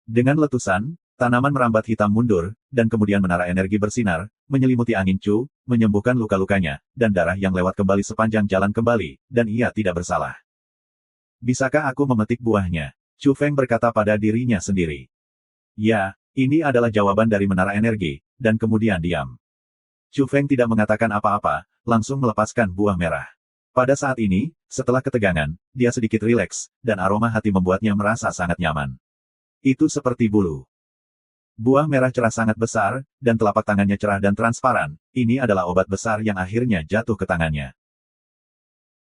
Dengan letusan, tanaman merambat hitam mundur, dan kemudian menara energi bersinar, menyelimuti angin Chu, menyembuhkan luka-lukanya, dan darah yang lewat kembali sepanjang jalan kembali, dan ia tidak bersalah. Bisakah aku memetik buahnya? Chu Feng berkata pada dirinya sendiri. Ya, ini adalah jawaban dari menara energi, dan kemudian diam. Chu Feng tidak mengatakan apa-apa, langsung melepaskan buah merah. Pada saat ini, setelah ketegangan, dia sedikit rileks, dan aroma hati membuatnya merasa sangat nyaman. Itu seperti bulu. Buah merah cerah sangat besar, dan telapak tangannya cerah dan transparan. Ini adalah obat besar yang akhirnya jatuh ke tangannya.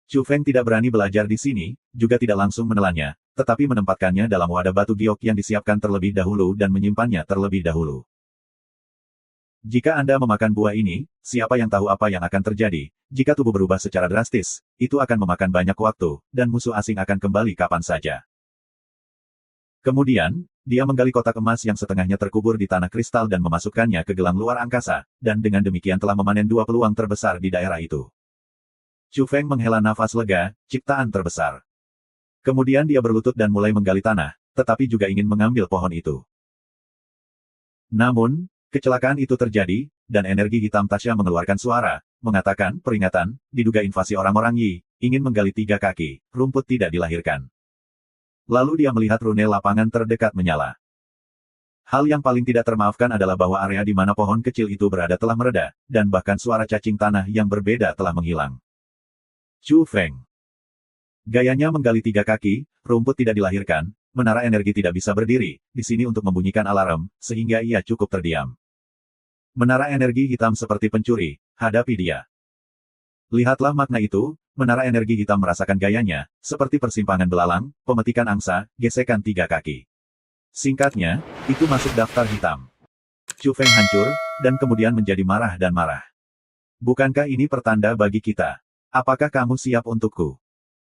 Chu Feng tidak berani belajar di sini, juga tidak langsung menelannya, tetapi menempatkannya dalam wadah batu giok yang disiapkan terlebih dahulu dan menyimpannya terlebih dahulu. Jika Anda memakan buah ini, siapa yang tahu apa yang akan terjadi? Jika tubuh berubah secara drastis, itu akan memakan banyak waktu, dan musuh asing akan kembali kapan saja. Kemudian, dia menggali kotak emas yang setengahnya terkubur di tanah kristal dan memasukkannya ke gelang luar angkasa, dan dengan demikian telah memanen dua peluang terbesar di daerah itu. Chu Feng menghela nafas lega, ciptaan terbesar. Kemudian dia berlutut dan mulai menggali tanah, tetapi juga ingin mengambil pohon itu. Namun, kecelakaan itu terjadi, dan energi hitam Tasya mengeluarkan suara, mengatakan, peringatan, diduga invasi orang-orang Yi, ingin menggali 3 kaki, rumput tidak dilahirkan. Lalu dia melihat rune lapangan terdekat menyala. Hal yang paling tidak termaafkan adalah bahwa area di mana pohon kecil itu berada telah mereda, dan bahkan suara cacing tanah yang berbeda telah menghilang. Chu Feng. Gayanya menggali 3 kaki, rumput tidak dilahirkan, menara energi tidak bisa berdiri, di sini untuk membunyikan alarm, sehingga ia cukup terdiam. Menara energi hitam seperti pencuri, hadapi dia. Lihatlah makna itu, menara energi hitam merasakan gayanya, seperti persimpangan belalang, pemetikan angsa, gesekan 3 kaki. Singkatnya, itu masuk daftar hitam. Chu Feng hancur, dan kemudian menjadi marah dan marah. Bukankah ini pertanda bagi kita? Apakah kamu siap untukku?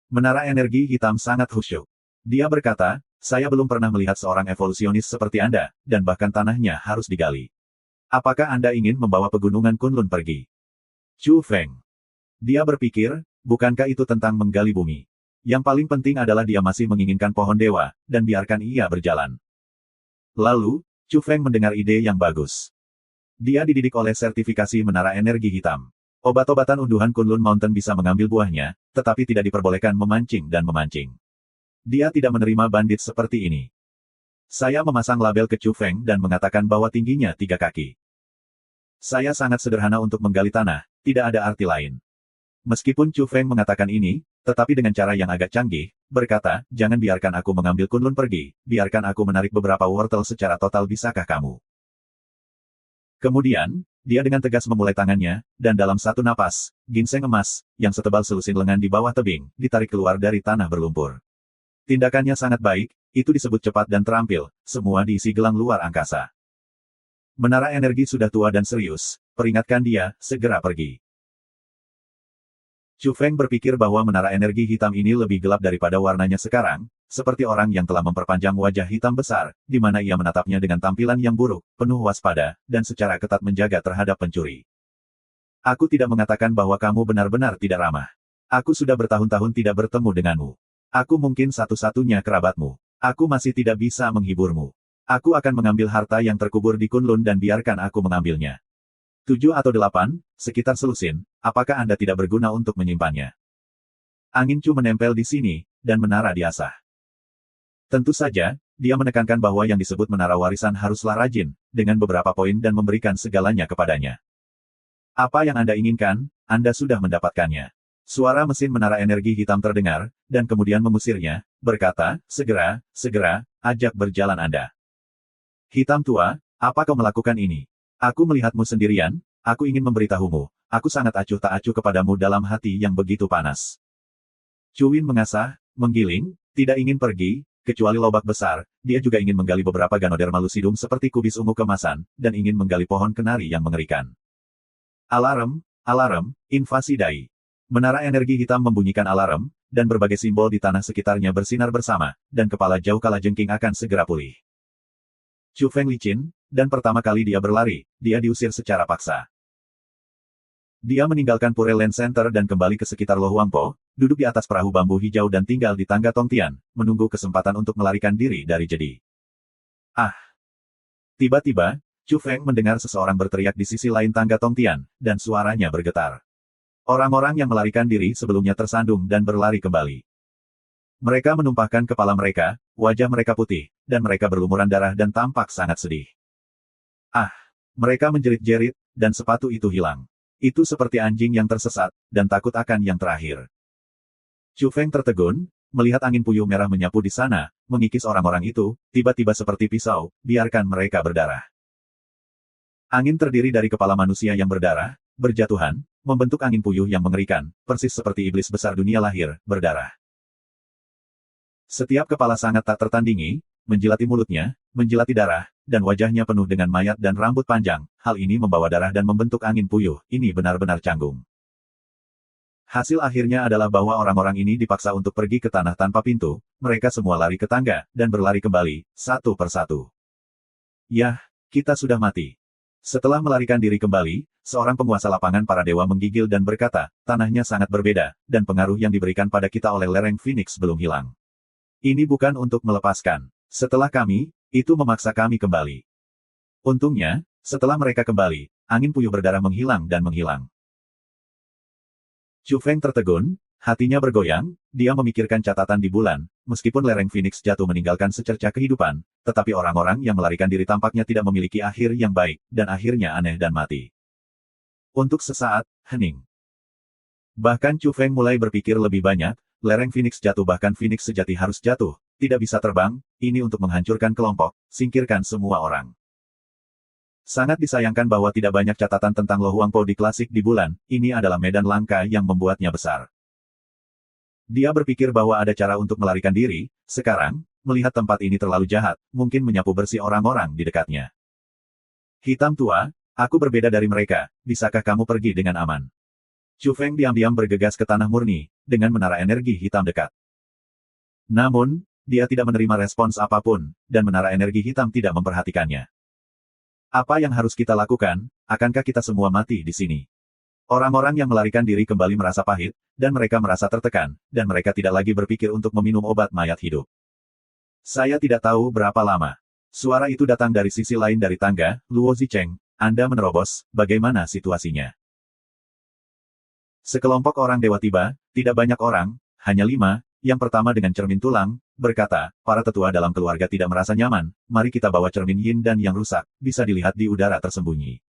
Menara energi hitam sangat khusyuk. Dia berkata, saya belum pernah melihat seorang evolusionis seperti Anda, dan bahkan tanahnya harus digali. Apakah Anda ingin membawa pegunungan Kunlun pergi? Chu Feng. Dia berpikir, bukankah itu tentang menggali bumi? Yang paling penting adalah dia masih menginginkan pohon dewa, dan biarkan ia berjalan. Lalu, Chu Feng mendengar ide yang bagus. Dia dididik oleh sertifikasi menara energi hitam. Obat-obatan unduhan Kunlun Mountain bisa mengambil buahnya, tetapi tidak diperbolehkan memancing dan memancing. Dia tidak menerima bandit seperti ini. Saya memasang label ke Chu Feng dan mengatakan bahwa tingginya 3 kaki. Saya sangat sederhana untuk menggali tanah, tidak ada arti lain. Meskipun Chu Feng mengatakan ini, tetapi dengan cara yang agak canggih, berkata, jangan biarkan aku mengambil Kunlun pergi, biarkan aku menarik beberapa wortel secara total, bisakah kamu? Kemudian, dia dengan tegas memulai tangannya, dan dalam satu napas, ginseng emas, yang setebal selusin lengan di bawah tebing, ditarik keluar dari tanah berlumpur. Tindakannya sangat baik, itu disebut cepat dan terampil, semua diisi gelang luar angkasa. Menara energi sudah tua dan serius, peringatkan dia, segera pergi. Chu Feng berpikir bahwa menara energi hitam ini lebih gelap daripada warnanya sekarang, seperti orang yang telah memperpanjang wajah hitam besar, di mana ia menatapnya dengan tampilan yang buruk, penuh waspada, dan secara ketat menjaga terhadap pencuri. Aku tidak mengatakan bahwa kamu benar-benar tidak ramah. Aku sudah bertahun-tahun tidak bertemu denganmu. Aku mungkin satu-satunya kerabatmu. Aku masih tidak bisa menghiburmu. Aku akan mengambil harta yang terkubur di Kunlun dan biarkan aku mengambilnya. 7 atau 8, sekitar selusin, apakah Anda tidak berguna untuk menyimpannya? Angin Chu menempel di sini, dan menara diasah. Tentu saja, dia menekankan bahwa yang disebut menara warisan haruslah rajin, dengan beberapa poin dan memberikan segalanya kepadanya. Apa yang Anda inginkan, Anda sudah mendapatkannya. Suara mesin menara energi hitam terdengar, dan kemudian mengusirnya, berkata, segera, ajak berjalan Anda. Hitam tua, apa kau melakukan ini? Aku melihatmu sendirian, aku ingin memberitahumu, aku sangat acuh tak acuh kepadamu dalam hati yang begitu panas. Cuin mengasah, menggiling, tidak ingin pergi, kecuali lobak besar, dia juga ingin menggali beberapa Ganoderma lucidum seperti kubis ungu kemasan, dan ingin menggali pohon kenari yang mengerikan. Alarm, invasi Dai. Menara energi hitam membunyikan alarm, dan berbagai simbol di tanah sekitarnya bersinar bersama, dan kepala jauh kalajengking akan segera pulih. Chu Feng licin, dan pertama kali dia berlari, dia diusir secara paksa. Dia meninggalkan Pure Land Center dan kembali ke sekitar Lo Huangpo, duduk di atas perahu bambu hijau dan tinggal di tangga Tongtian, menunggu kesempatan untuk melarikan diri dari jedi. Ah! Tiba-tiba, Chu Feng mendengar seseorang berteriak di sisi lain tangga Tongtian, dan suaranya bergetar. Orang-orang yang melarikan diri sebelumnya tersandung dan berlari kembali. Mereka menumpahkan kepala mereka, wajah mereka putih, dan mereka berlumuran darah dan tampak sangat sedih. Ah! Mereka menjerit-jerit, dan sepatu itu hilang. Itu seperti anjing yang tersesat, dan takut akan yang terakhir. Chu Feng tertegun, melihat angin puyuh merah menyapu di sana, mengikis orang-orang itu, tiba-tiba seperti pisau, biarkan mereka berdarah. Angin terdiri dari kepala manusia yang berdarah, berjatuhan, membentuk angin puyuh yang mengerikan, persis seperti iblis besar dunia lahir, berdarah. Setiap kepala sangat tak tertandingi, menjilati mulutnya, menjilati darah, dan wajahnya penuh dengan mayat dan rambut panjang, hal ini membawa darah dan membentuk angin puyuh, ini benar-benar canggung. Hasil akhirnya adalah bahwa orang-orang ini dipaksa untuk pergi ke tanah tanpa pintu, mereka semua lari ke tangga, dan berlari kembali, satu persatu. Yah, kita sudah mati. Setelah melarikan diri kembali, seorang penguasa lapangan para dewa menggigil dan berkata, tanahnya sangat berbeda, dan pengaruh yang diberikan pada kita oleh lereng Phoenix belum hilang. Ini bukan untuk melepaskan. Setelah kami, itu memaksa kami kembali. Untungnya, setelah mereka kembali, angin puyuh berdarah menghilang dan menghilang. Chu Feng tertegun, hatinya bergoyang, dia memikirkan catatan di bulan, meskipun lereng Phoenix jatuh meninggalkan secercah kehidupan, tetapi orang-orang yang melarikan diri tampaknya tidak memiliki akhir yang baik, dan akhirnya aneh dan mati. Untuk sesaat, hening. Bahkan Chu Feng mulai berpikir lebih banyak, lereng Phoenix jatuh bahkan Phoenix sejati harus jatuh, tidak bisa terbang, ini untuk menghancurkan kelompok, singkirkan semua orang. Sangat disayangkan bahwa tidak banyak catatan tentang Lo Huangpo di klasik di bulan, ini adalah medan langka yang membuatnya besar. Dia berpikir bahwa ada cara untuk melarikan diri, sekarang, melihat tempat ini terlalu jahat, mungkin menyapu bersih orang-orang di dekatnya. Hitam tua, aku berbeda dari mereka, bisakah kamu pergi dengan aman? Chu Feng diam-diam bergegas ke tanah murni, dengan menara energi hitam dekat. Namun, dia tidak menerima respons apapun, dan menara energi hitam tidak memperhatikannya. Apa yang harus kita lakukan? Akankah kita semua mati di sini? Orang-orang yang melarikan diri kembali merasa pahit, dan mereka merasa tertekan, dan mereka tidak lagi berpikir untuk meminum obat mayat hidup. Saya tidak tahu berapa lama. Suara itu datang dari sisi lain dari tangga, Luo Zicheng, Anda menerobos, bagaimana situasinya? Sekelompok orang dewa tiba, tidak banyak orang, hanya 5, yang pertama dengan cermin tulang, berkata, para tetua dalam keluarga tidak merasa nyaman, mari kita bawa cermin yin dan yang rusak, bisa dilihat di udara tersembunyi.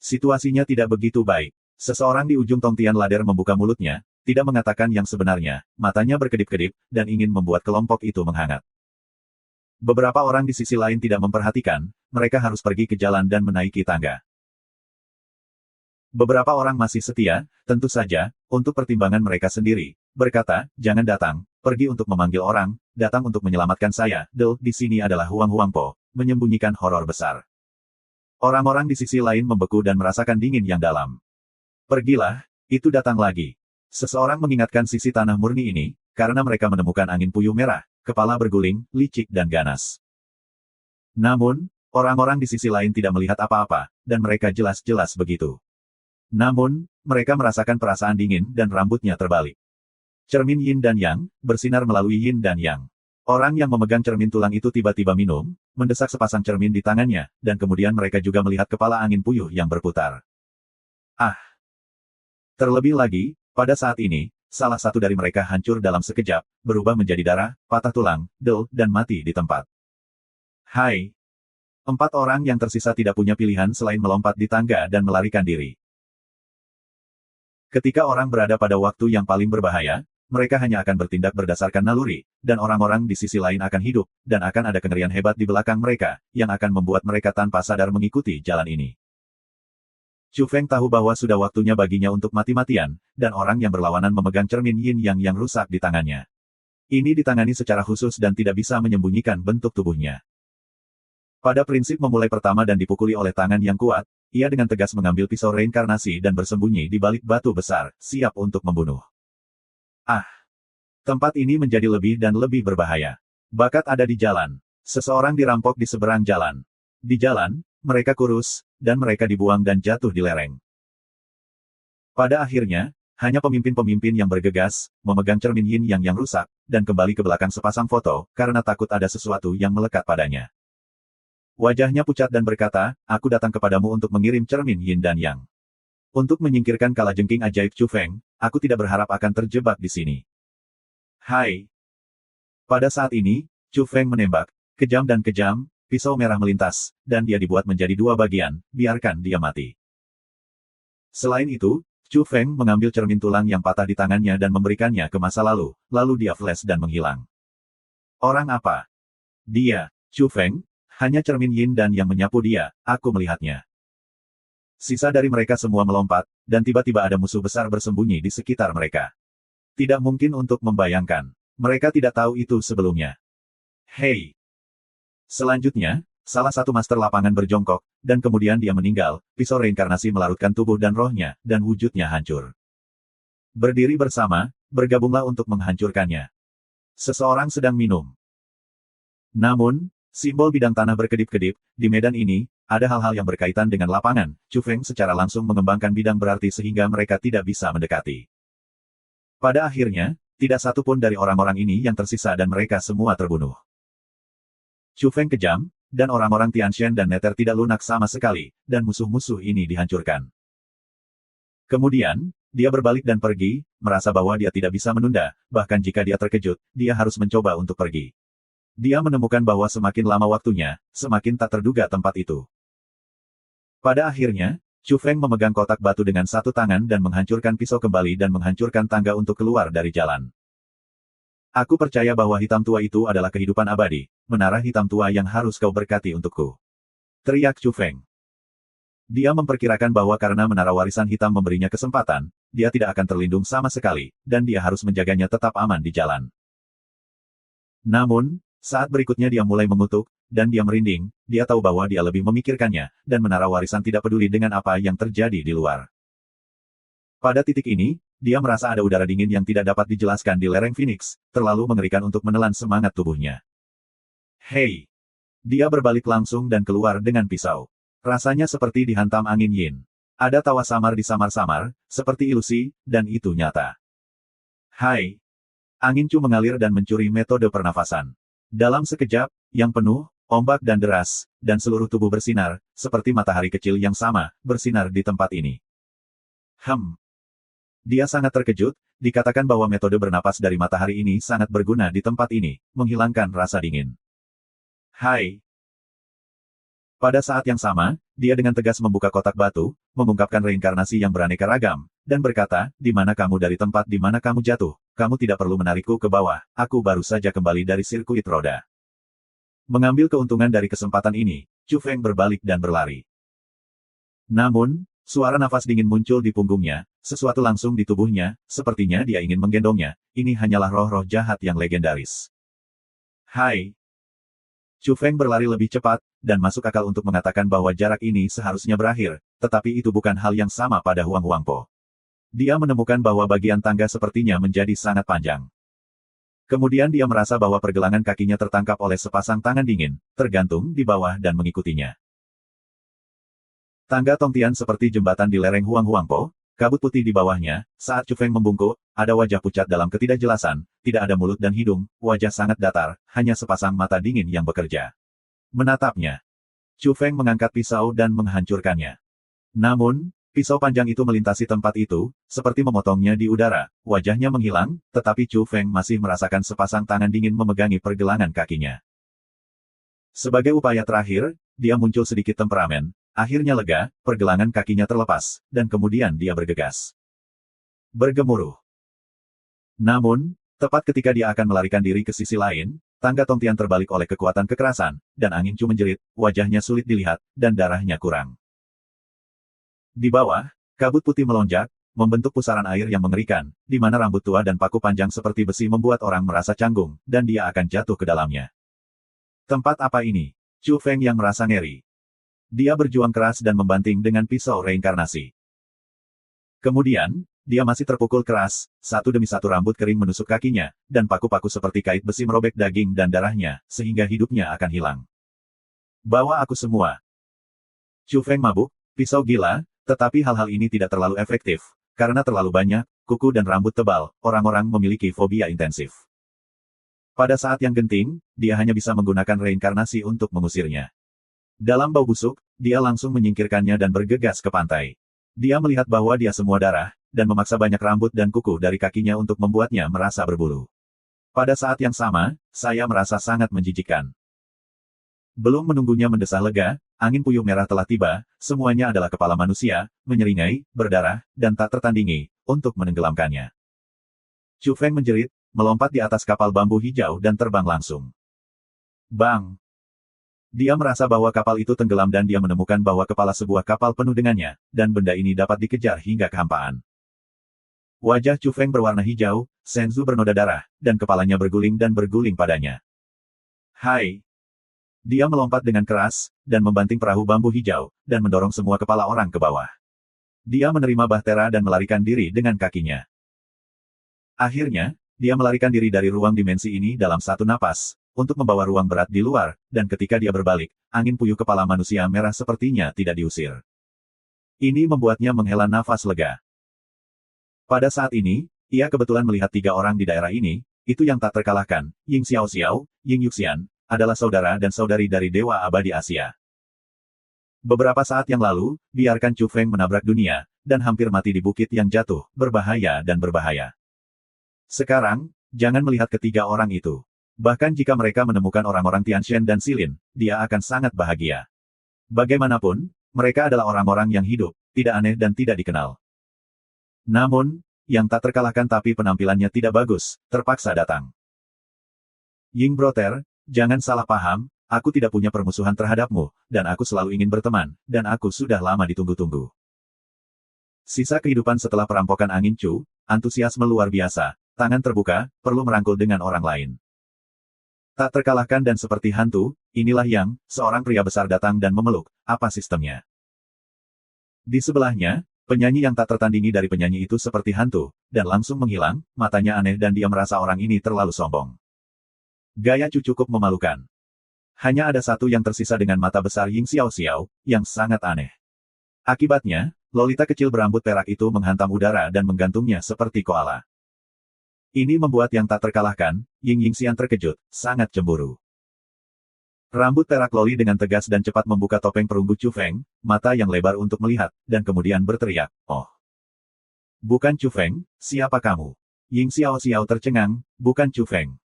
Situasinya tidak begitu baik. Seseorang di ujung Tongtian Ladder membuka mulutnya, tidak mengatakan yang sebenarnya, matanya berkedip-kedip, dan ingin membuat kelompok itu menghangat. Beberapa orang di sisi lain tidak memperhatikan, mereka harus pergi ke jalan dan menaiki tangga. Beberapa orang masih setia, tentu saja, untuk pertimbangan mereka sendiri, berkata, jangan datang, pergi untuk memanggil orang, datang untuk menyelamatkan saya, di sini adalah Huang Huangpo, menyembunyikan horor besar. Orang-orang di sisi lain membeku dan merasakan dingin yang dalam. Pergilah, itu datang lagi. Seseorang mengingatkan sisi tanah murni ini, karena mereka menemukan angin puyuh merah, kepala berguling, licik dan ganas. Namun, orang-orang di sisi lain tidak melihat apa-apa, dan mereka jelas-jelas begitu. Namun, mereka merasakan perasaan dingin dan rambutnya terbalik. Cermin yin dan yang, bersinar melalui yin dan yang. Orang yang memegang cermin tulang itu tiba-tiba minum, mendesak sepasang cermin di tangannya, dan kemudian mereka juga melihat kepala angin puyuh yang berputar. Ah! Terlebih lagi, pada saat ini, salah satu dari mereka hancur dalam sekejap, berubah menjadi darah, patah tulang, dan mati di tempat. Hai! 4 orang yang tersisa tidak punya pilihan selain melompat di tangga dan melarikan diri. Ketika orang berada pada waktu yang paling berbahaya, mereka hanya akan bertindak berdasarkan naluri, dan orang-orang di sisi lain akan hidup, dan akan ada kengerian hebat di belakang mereka, yang akan membuat mereka tanpa sadar mengikuti jalan ini. Chu Feng tahu bahwa sudah waktunya baginya untuk mati-matian, dan orang yang berlawanan memegang cermin yin yang rusak di tangannya. Ini ditangani secara khusus dan tidak bisa menyembunyikan bentuk tubuhnya. Pada prinsip memulai pertama dan dipukuli oleh tangan yang kuat, ia dengan tegas mengambil pisau reinkarnasi dan bersembunyi di balik batu besar, siap untuk membunuh. Tempat ini menjadi lebih dan lebih berbahaya. Bakat ada di jalan. Seseorang dirampok di seberang jalan. Di jalan, mereka kurus, dan mereka dibuang dan jatuh di lereng. Pada akhirnya, hanya pemimpin-pemimpin yang bergegas, memegang cermin yin yang rusak, dan kembali ke belakang sepasang foto, karena takut ada sesuatu yang melekat padanya. Wajahnya pucat dan berkata, aku datang kepadamu untuk mengirim cermin yin dan yang. Untuk menyingkirkan kalajengking ajaib Chu Feng, aku tidak berharap akan terjebak di sini. Hai! Pada saat ini, Chu Feng menembak, kejam dan kejam, pisau merah melintas, dan dia dibuat menjadi 2 bagian, biarkan dia mati. Selain itu, Chu Feng mengambil cermin tulang yang patah di tangannya dan memberikannya ke masa lalu dia flash dan menghilang. Orang apa? Dia, Chu Feng, hanya cermin yin dan yang menyapu dia, aku melihatnya. Sisa dari mereka semua melompat, dan tiba-tiba ada musuh besar bersembunyi di sekitar mereka. Tidak mungkin untuk membayangkan. Mereka tidak tahu itu sebelumnya. Hei! Selanjutnya, salah satu master lapangan berjongkok, dan kemudian dia meninggal, pisau reinkarnasi melarutkan tubuh dan rohnya, dan wujudnya hancur. Berdiri bersama, bergabunglah untuk menghancurkannya. Seseorang sedang minum. Namun, simbol bidang tanah berkedip-kedip, di medan ini, ada hal-hal yang berkaitan dengan lapangan. Chu Feng secara langsung mengembangkan bidang berarti sehingga mereka tidak bisa mendekati. Pada akhirnya, tidak satu pun dari orang-orang ini yang tersisa dan mereka semua terbunuh. Chu Feng kejam, dan orang-orang Tianxian dan Nether tidak lunak sama sekali, dan musuh-musuh ini dihancurkan. Kemudian, dia berbalik dan pergi, merasa bahwa dia tidak bisa menunda, bahkan jika dia terkejut, dia harus mencoba untuk pergi. Dia menemukan bahwa semakin lama waktunya, semakin tak terduga tempat itu. Pada akhirnya, Chu Feng memegang kotak batu dengan satu tangan dan menghancurkan pisau kembali dan menghancurkan tangga untuk keluar dari jalan. Aku percaya bahwa hitam tua itu adalah kehidupan abadi, menara hitam tua yang harus kau berkati untukku. Teriak Chu Feng. Dia memperkirakan bahwa karena menara warisan hitam memberinya kesempatan, dia tidak akan terlindung sama sekali, dan dia harus menjaganya tetap aman di jalan. Namun, saat berikutnya dia mulai mengutuk, dan dia merinding, dia tahu bahwa dia lebih memikirkannya, dan menara warisan tidak peduli dengan apa yang terjadi di luar. Pada titik ini, dia merasa ada udara dingin yang tidak dapat dijelaskan di lereng Phoenix, terlalu mengerikan untuk menelan semangat tubuhnya. Hei! Dia berbalik langsung dan keluar dengan pisau. Rasanya seperti dihantam angin yin. Ada tawa samar di samar-samar, seperti ilusi, dan itu nyata. Hai! Angin Chu mengalir dan mencuri metode pernafasan. Dalam sekejap, yang penuh, ombak dan deras, dan seluruh tubuh bersinar, seperti matahari kecil yang sama, bersinar di tempat ini. Dia sangat terkejut, dikatakan bahwa metode bernapas dari matahari ini sangat berguna di tempat ini, menghilangkan rasa dingin. Hai! Pada saat yang sama, dia dengan tegas membuka kotak batu, mengungkapkan reinkarnasi yang beraneka ragam, dan berkata, di mana kamu dari tempat di mana kamu jatuh, kamu tidak perlu menarikku ke bawah, aku baru saja kembali dari sirkuit roda. Mengambil keuntungan dari kesempatan ini, Chu Feng berbalik dan berlari. Namun, suara nafas dingin muncul di punggungnya, sesuatu langsung di tubuhnya, sepertinya dia ingin menggendongnya, ini hanyalah roh-roh jahat yang legendaris. Hai! Chu Feng berlari lebih cepat, dan masuk akal untuk mengatakan bahwa jarak ini seharusnya berakhir, tetapi itu bukan hal yang sama pada Huang Huangpo. Dia menemukan bahwa bagian tangga sepertinya menjadi sangat panjang. Kemudian dia merasa bahwa pergelangan kakinya tertangkap oleh sepasang tangan dingin, tergantung di bawah dan mengikutinya. Tangga Tongtian seperti jembatan di lereng Huang Huangpo, kabut putih di bawahnya, saat Chu Feng membungkuk, ada wajah pucat dalam ketidakjelasan, tidak ada mulut dan hidung, wajah sangat datar, hanya sepasang mata dingin yang bekerja. Menatapnya. Chu Feng mengangkat pisau dan menghancurkannya. Namun, Pisau panjang itu melintasi tempat itu, seperti memotongnya di udara. Wajahnya menghilang, tetapi Chu Feng masih merasakan sepasang tangan dingin memegangi pergelangan kakinya. Sebagai upaya terakhir, dia muncul sedikit temperamen. Akhirnya lega, pergelangan kakinya terlepas, dan kemudian dia bergegas. Bergemuruh. Namun, tepat ketika dia akan melarikan diri ke sisi lain, tangga Tongtian terbalik oleh kekuatan kekerasan, dan angin Chu menjerit, wajahnya sulit dilihat, dan darahnya kurang. Di bawah, kabut putih melonjak, membentuk pusaran air yang mengerikan, di mana rambut tua dan paku panjang seperti besi membuat orang merasa canggung, dan dia akan jatuh ke dalamnya. Tempat apa ini? Chu Feng yang merasa ngeri. Dia berjuang keras dan membanting dengan pisau reinkarnasi. Kemudian, dia masih terpukul keras, satu demi satu rambut kering menusuk kakinya, dan paku-paku seperti kait besi merobek daging dan darahnya, sehingga hidupnya akan hilang. Bawa aku semua. Chu Feng mabuk, pisau gila, tetapi hal-hal ini tidak terlalu efektif. Karena terlalu banyak, kuku dan rambut tebal, orang-orang memiliki fobia intensif. Pada saat yang genting, dia hanya bisa menggunakan reinkarnasi untuk mengusirnya. Dalam bau busuk, dia langsung menyingkirkannya dan bergegas ke pantai. Dia melihat bahwa dia semua darah, dan memaksa banyak rambut dan kuku dari kakinya untuk membuatnya merasa berbulu. Pada saat yang sama, saya merasa sangat menjijikkan. Belum menunggunya mendesah lega, angin puyuh merah telah tiba, semuanya adalah kepala manusia, menyeringai, berdarah, dan tak tertandingi, untuk menenggelamkannya. Chu Feng menjerit, melompat di atas kapal bambu hijau dan terbang langsung. Bang! Dia merasa bahwa kapal itu tenggelam dan dia menemukan bahwa kepala sebuah kapal penuh dengannya, dan benda ini dapat dikejar hingga kehampaan. Wajah Chu Feng berwarna hijau, senzu bernoda darah, dan kepalanya berguling dan berguling padanya. Hai! Dia melompat dengan keras, dan membanting perahu bambu hijau, dan mendorong semua kepala orang ke bawah. Dia menerima bahtera dan melarikan diri dengan kakinya. Akhirnya, dia melarikan diri dari ruang dimensi ini dalam satu napas, untuk membawa ruang berat di luar, dan ketika dia berbalik, angin puyuh kepala manusia merah sepertinya tidak diusir. Ini membuatnya menghela nafas lega. Pada saat ini, ia kebetulan melihat 3 orang di daerah ini, itu yang tak terkalahkan, Ying Xiaoxiao, Ying Yuxian, adalah saudara dan saudari dari Dewa Abadi Asia. Beberapa saat yang lalu, biarkan Chu Feng menabrak dunia, dan hampir mati di bukit yang jatuh, berbahaya dan berbahaya. Sekarang, jangan melihat ketiga orang itu. Bahkan jika mereka menemukan orang-orang Tianshan dan Silin, dia akan sangat bahagia. Bagaimanapun, mereka adalah orang-orang yang hidup, tidak aneh dan tidak dikenal. Namun, yang tak terkalahkan tapi penampilannya tidak bagus, terpaksa datang. Ying Broter, jangan salah paham, aku tidak punya permusuhan terhadapmu, dan aku selalu ingin berteman, dan aku sudah lama ditunggu-tunggu. Sisa kehidupan setelah perampokan angin Chu, antusiasme luar biasa, tangan terbuka, perlu merangkul dengan orang lain. Tak terkalahkan dan seperti hantu, inilah yang, seorang pria besar datang dan memeluk, apa sistemnya. Di sebelahnya, penyanyi yang tak tertandingi dari penyanyi itu seperti hantu, dan langsung menghilang, matanya aneh dan dia merasa orang ini terlalu sombong. Gaya Chu cukup memalukan. Hanya ada satu yang tersisa dengan mata besar Ying Xiaoxiao, yang sangat aneh. Akibatnya, lolita kecil berambut perak itu menghantam udara dan menggantungnya seperti koala. Ini membuat yang tak terkalahkan, Ying Yingxian terkejut, sangat cemburu. Rambut perak loli dengan tegas dan cepat membuka topeng perunggu Chu Feng, mata yang lebar untuk melihat, dan kemudian berteriak, "Oh! Bukan Chu Feng, siapa kamu?" Ying Xiaoxiao tercengang, bukan Chu Feng.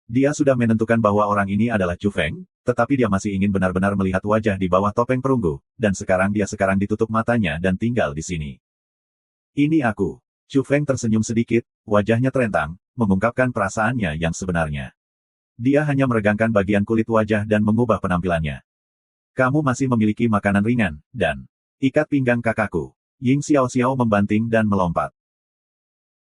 Dia sudah menentukan bahwa orang ini adalah Chu Feng, tetapi dia masih ingin benar-benar melihat wajah di bawah topeng perunggu, dan sekarang dia ditutup matanya dan tinggal di sini. Ini aku. Chu Feng tersenyum sedikit, wajahnya terentang, mengungkapkan perasaannya yang sebenarnya. Dia hanya meregangkan bagian kulit wajah dan mengubah penampilannya. Kamu masih memiliki makanan ringan, dan ikat pinggang kakakku. Ying Xiaoxiao membanting dan melompat.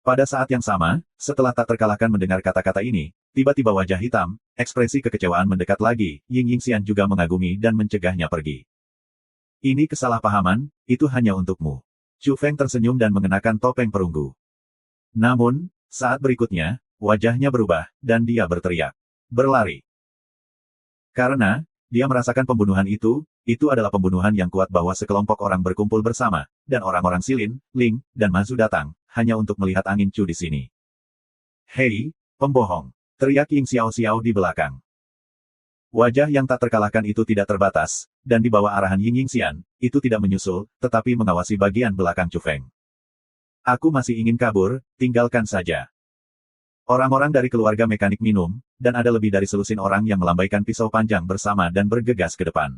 Pada saat yang sama, setelah tak terkalahkan mendengar kata-kata ini, tiba-tiba wajah hitam, ekspresi kekecewaan mendekat lagi, Ying Yingxian juga mengagumi dan mencegahnya pergi. Ini kesalahpahaman, itu hanya untukmu. Chu Feng tersenyum dan mengenakan topeng perunggu. Namun, saat berikutnya, wajahnya berubah, dan dia berteriak. Berlari. Karena, dia merasakan pembunuhan itu adalah pembunuhan yang kuat bahwa sekelompok orang berkumpul bersama, dan orang-orang Silin, Ling, dan Mazu datang, hanya untuk melihat angin Chu di sini. Hei, pembohong! Teriak Ying Xiaoxiao di belakang. Wajah yang tak terkalahkan itu tidak terbatas, dan di bawah arahan Ying Yingxian, itu tidak menyusul, tetapi mengawasi bagian belakang Chu Feng. Aku masih ingin kabur, tinggalkan saja. Orang-orang dari keluarga mekanik minum, dan ada lebih dari selusin orang yang melambaikan pisau panjang bersama dan bergegas ke depan.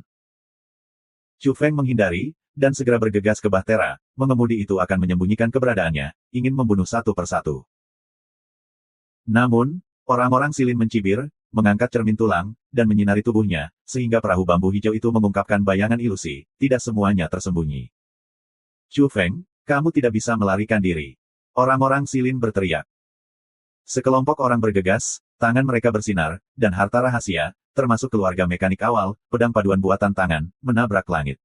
Chu Feng menghindari, dan segera bergegas ke bahtera, mengemudi itu akan menyembunyikan keberadaannya, ingin membunuh satu persatu. Namun, orang-orang silin mencibir, mengangkat cermin tulang, dan menyinari tubuhnya, sehingga perahu bambu hijau itu mengungkapkan bayangan ilusi, tidak semuanya tersembunyi. Chu Feng, kamu tidak bisa melarikan diri. Orang-orang silin berteriak. Sekelompok orang bergegas, tangan mereka bersinar, dan harta rahasia, termasuk keluarga mekanik awal, pedang paduan buatan tangan, menabrak langit.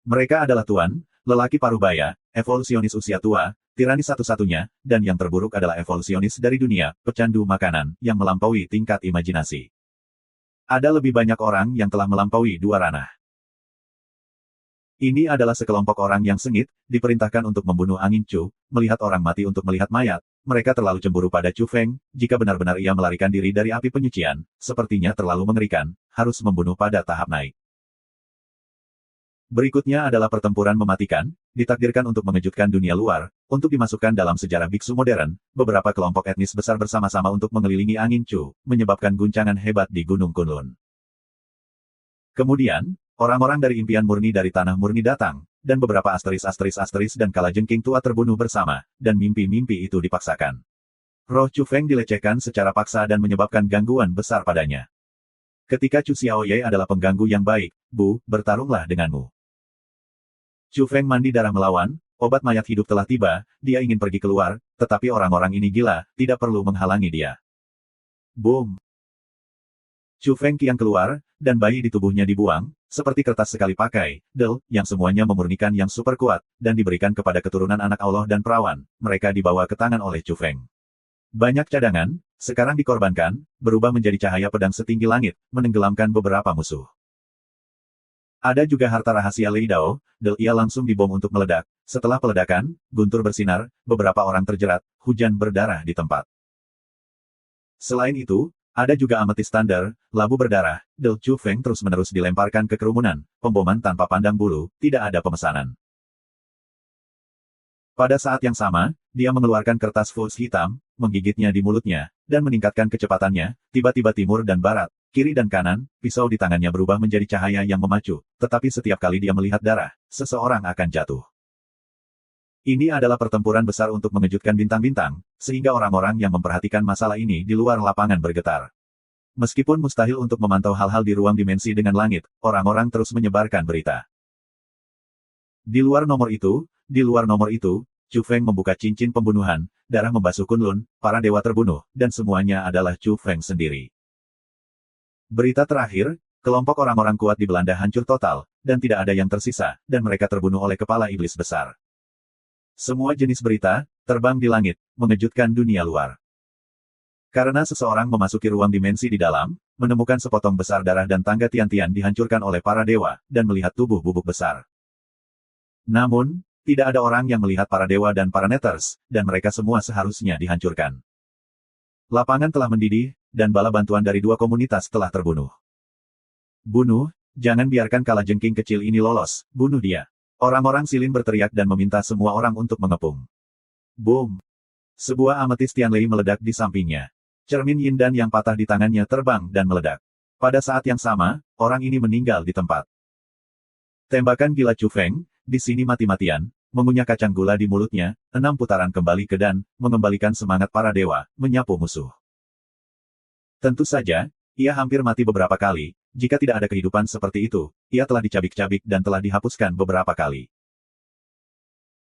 Mereka adalah Tuan, lelaki parubaya, evolusionis usia tua, tirani satu-satunya, dan yang terburuk adalah evolusionis dari dunia, pecandu makanan, yang melampaui tingkat imajinasi. Ada lebih banyak orang yang telah melampaui dua ranah. Ini adalah sekelompok orang yang sengit, diperintahkan untuk membunuh angin Chu, melihat orang mati untuk melihat mayat. Mereka terlalu cemburu pada Chu Feng, jika benar-benar ia melarikan diri dari api penyucian, sepertinya terlalu mengerikan, harus membunuh pada tahap naik. Berikutnya adalah pertempuran mematikan, ditakdirkan untuk mengejutkan dunia luar, untuk dimasukkan dalam sejarah biksu modern, beberapa kelompok etnis besar bersama-sama untuk mengelilingi angin Chu, menyebabkan guncangan hebat di Gunung Kunlun. Kemudian, orang-orang dari impian murni dari tanah murni datang, dan beberapa asteris dan kalajengking tua terbunuh bersama, dan mimpi-mimpi itu dipaksakan. Roh Chu Feng dilecehkan secara paksa dan menyebabkan gangguan besar padanya. Ketika Chu Xiaoye adalah pengganggu yang baik, Bu, bertarunglah denganmu. Chu Feng mandi darah melawan, obat mayat hidup telah tiba, dia ingin pergi keluar, tetapi orang-orang ini gila, tidak perlu menghalangi dia. Boom! Chu Feng kian keluar, dan bayi di tubuhnya dibuang, seperti kertas sekali pakai, yang semuanya memurnikan yang super kuat, dan diberikan kepada keturunan anak Allah dan perawan, mereka dibawa ke tangan oleh Chu Feng. Banyak cadangan, sekarang dikorbankan, berubah menjadi cahaya pedang setinggi langit, menenggelamkan beberapa musuh. Ada juga harta rahasia Lei Dao, ia langsung dibom untuk meledak, setelah peledakan, guntur bersinar, beberapa orang terjerat, hujan berdarah di tempat. Selain itu, ada juga ametis standar, labu berdarah, Chu Feng terus-menerus dilemparkan ke kerumunan, pemboman tanpa pandang bulu, tidak ada pemesanan. Pada saat yang sama, dia mengeluarkan kertas fuzz hitam, menggigitnya di mulutnya, dan meningkatkan kecepatannya, tiba-tiba timur dan barat, kiri dan kanan, pisau di tangannya berubah menjadi cahaya yang memacu, tetapi setiap kali dia melihat darah, seseorang akan jatuh. Ini adalah pertempuran besar untuk mengejutkan bintang-bintang, sehingga orang-orang yang memperhatikan masalah ini di luar lapangan bergetar. Meskipun mustahil untuk memantau hal-hal di ruang dimensi dengan langit, orang-orang terus menyebarkan berita. Di luar nomor itu, Chu Feng membuka cincin pembunuhan, darah membasuh Kunlun, para dewa terbunuh, dan semuanya adalah Chu Feng sendiri. Berita terakhir, kelompok orang-orang kuat di Belanda hancur total, dan tidak ada yang tersisa, dan mereka terbunuh oleh kepala iblis besar. Semua jenis berita, terbang di langit, mengejutkan dunia luar. Karena seseorang memasuki ruang dimensi di dalam, menemukan sepotong besar darah dan tangga tian-tian dihancurkan oleh para dewa, dan melihat tubuh bubuk besar. Namun, tidak ada orang yang melihat para dewa dan para netters, dan mereka semua seharusnya dihancurkan. Lapangan telah mendidih, dan bala bantuan dari dua komunitas telah terbunuh. Bunuh, jangan biarkan kalajengking kecil ini lolos, bunuh dia. Orang-orang silin berteriak dan meminta semua orang untuk mengepung. Boom! Sebuah ametis Tianlei meledak di sampingnya. Cermin Yindan yang patah di tangannya terbang dan meledak. Pada saat yang sama, orang ini meninggal di tempat. Tembakan gila Chu Feng, di sini mati-matian, mengunyah kacang gula di mulutnya, 6 putaran kembali ke dan, mengembalikan semangat para dewa, menyapu musuh. Tentu saja, ia hampir mati beberapa kali, jika tidak ada kehidupan seperti itu, ia telah dicabik-cabik dan telah dihapuskan beberapa kali.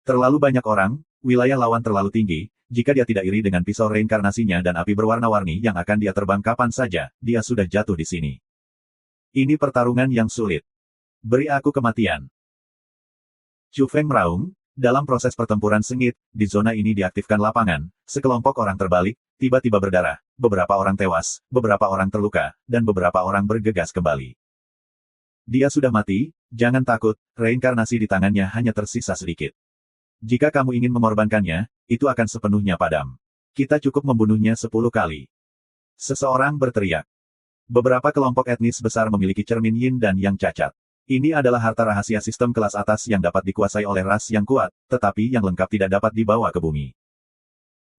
Terlalu banyak orang, wilayah lawan terlalu tinggi, jika dia tidak iri dengan pisau reinkarnasinya dan api berwarna-warni yang akan dia terbang kapan saja, dia sudah jatuh di sini. Ini pertarungan yang sulit. Beri aku kematian. Chu Feng meraung, dalam proses pertempuran sengit, di zona ini diaktifkan lapangan, sekelompok orang terbalik, tiba-tiba berdarah, beberapa orang tewas, beberapa orang terluka, dan beberapa orang bergegas kembali. Dia sudah mati, jangan takut, reinkarnasi di tangannya hanya tersisa sedikit. Jika kamu ingin mengorbankannya, itu akan sepenuhnya padam. Kita cukup membunuhnya 10 kali. Seseorang berteriak. Beberapa kelompok etnis besar memiliki cermin yin dan yang cacat. Ini adalah harta rahasia sistem kelas atas yang dapat dikuasai oleh ras yang kuat, tetapi yang lengkap tidak dapat dibawa ke bumi.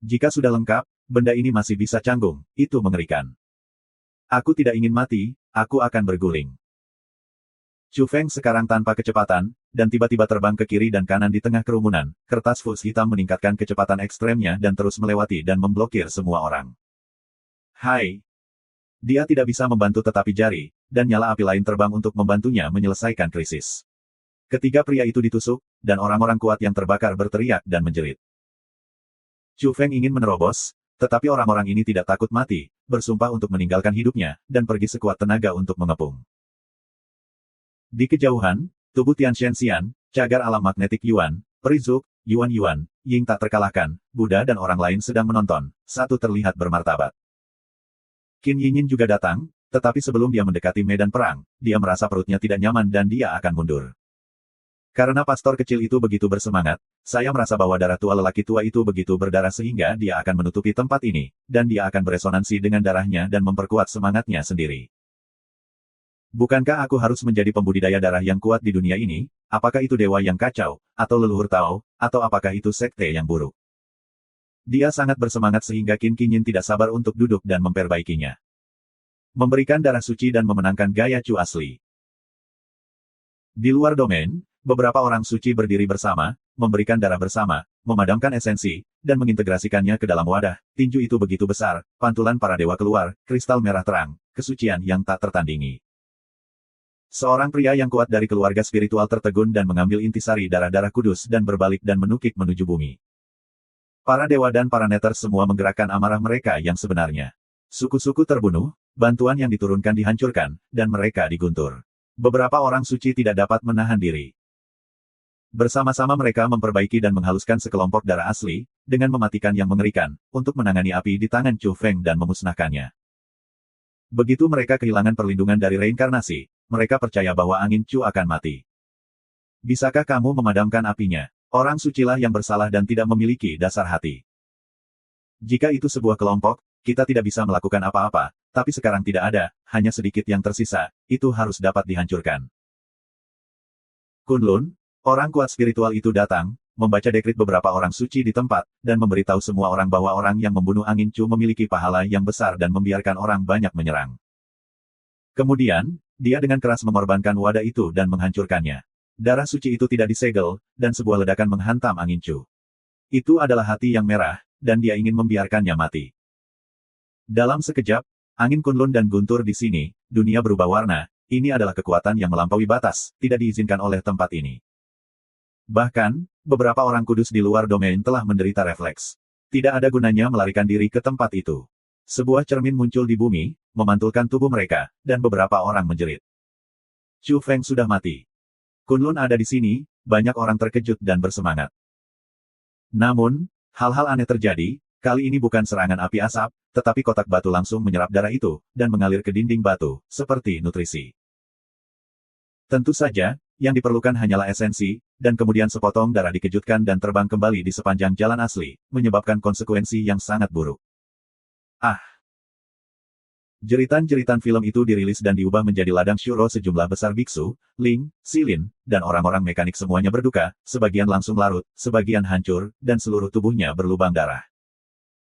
Jika sudah lengkap, benda ini masih bisa canggung, itu mengerikan. Aku tidak ingin mati, aku akan berguling. Chu Feng sekarang tanpa kecepatan, dan tiba-tiba terbang ke kiri dan kanan di tengah kerumunan. Kertas fus hitam meningkatkan kecepatan ekstremnya dan terus melewati dan memblokir semua orang. Hai! Dia tidak bisa membantu tetapi jari, dan nyala api lain terbang untuk membantunya menyelesaikan krisis. Ketiga pria itu ditusuk, dan orang-orang kuat yang terbakar berteriak dan menjerit. Chu Feng ingin menerobos, tetapi orang-orang ini tidak takut mati, bersumpah untuk meninggalkan hidupnya, dan pergi sekuat tenaga untuk mengepung. Di kejauhan, tubuh Tian Shenxian, cagar alam magnetik Yuan, Perizuk, Yuan, Ying tak terkalahkan, Buddha dan orang lain sedang menonton, satu terlihat bermartabat. Qin Yinyin juga datang, tetapi sebelum dia mendekati medan perang, dia merasa perutnya tidak nyaman dan dia akan mundur. Karena pastor kecil itu begitu bersemangat, saya merasa bahwa darah tua lelaki tua itu begitu berdarah sehingga dia akan menutupi tempat ini, dan dia akan beresonansi dengan darahnya dan memperkuat semangatnya sendiri. Bukankah aku harus menjadi pembudidaya darah yang kuat di dunia ini? Apakah itu dewa yang kacau, atau leluhur Tao, atau apakah itu sekte yang buruk? Dia sangat bersemangat sehingga Qin Yinyin tidak sabar untuk duduk dan memperbaikinya. Memberikan darah suci dan memenangkan gaya Chu asli. Di luar domain, beberapa orang suci berdiri bersama, memberikan darah bersama, memadamkan esensi, dan mengintegrasikannya ke dalam wadah. Tinju itu begitu besar, pantulan para dewa keluar, kristal merah terang, kesucian yang tak tertandingi. Seorang pria yang kuat dari keluarga spiritual tertegun dan mengambil intisari darah-darah kudus dan berbalik dan menukik menuju bumi. Para dewa dan para neter semua menggerakkan amarah mereka yang sebenarnya. Suku-suku terbunuh, bantuan yang diturunkan dihancurkan, dan mereka diguntur. Beberapa orang suci tidak dapat menahan diri. Bersama-sama mereka memperbaiki dan menghaluskan sekelompok darah asli, dengan mematikan yang mengerikan, untuk menangani api di tangan Chu Feng dan memusnahkannya. Begitu mereka kehilangan perlindungan dari reinkarnasi, mereka percaya bahwa angin Chu akan mati. Bisakah kamu memadamkan apinya? Orang sucilah yang bersalah dan tidak memiliki dasar hati. Jika itu sebuah kelompok, kita tidak bisa melakukan apa-apa, tapi sekarang tidak ada, hanya sedikit yang tersisa, itu harus dapat dihancurkan. Kunlun, orang kuat spiritual itu datang, membaca dekrit beberapa orang suci di tempat, dan memberitahu semua orang bahwa orang yang membunuh angin Chu memiliki pahala yang besar dan membiarkan orang banyak menyerang. Kemudian, dia dengan keras mengorbankan wadah itu dan menghancurkannya. Darah suci itu tidak disegel, dan sebuah ledakan menghantam angin Chu. Itu adalah hati yang merah, dan dia ingin membiarkannya mati. Dalam sekejap, angin Kunlun dan guntur di sini, dunia berubah warna, ini adalah kekuatan yang melampaui batas, tidak diizinkan oleh tempat ini. Bahkan, beberapa orang kudus di luar domain telah menderita refleks. Tidak ada gunanya melarikan diri ke tempat itu. Sebuah cermin muncul di bumi, memantulkan tubuh mereka, dan beberapa orang menjerit. Chu Feng sudah mati. Kunlun ada di sini, banyak orang terkejut dan bersemangat. Namun, hal-hal aneh terjadi, kali ini bukan serangan api asap, tetapi kotak batu langsung menyerap darah itu, dan mengalir ke dinding batu, seperti nutrisi. Tentu saja, yang diperlukan hanyalah esensi, dan kemudian sepotong darah dikejutkan dan terbang kembali di sepanjang jalan asli, menyebabkan konsekuensi yang sangat buruk. Ah! Jeritan-jeritan film itu dirilis dan diubah menjadi ladang syuro sejumlah besar biksu, Ling, Silin, dan orang-orang mekanik semuanya berduka, sebagian langsung larut, sebagian hancur, dan seluruh tubuhnya berlubang darah.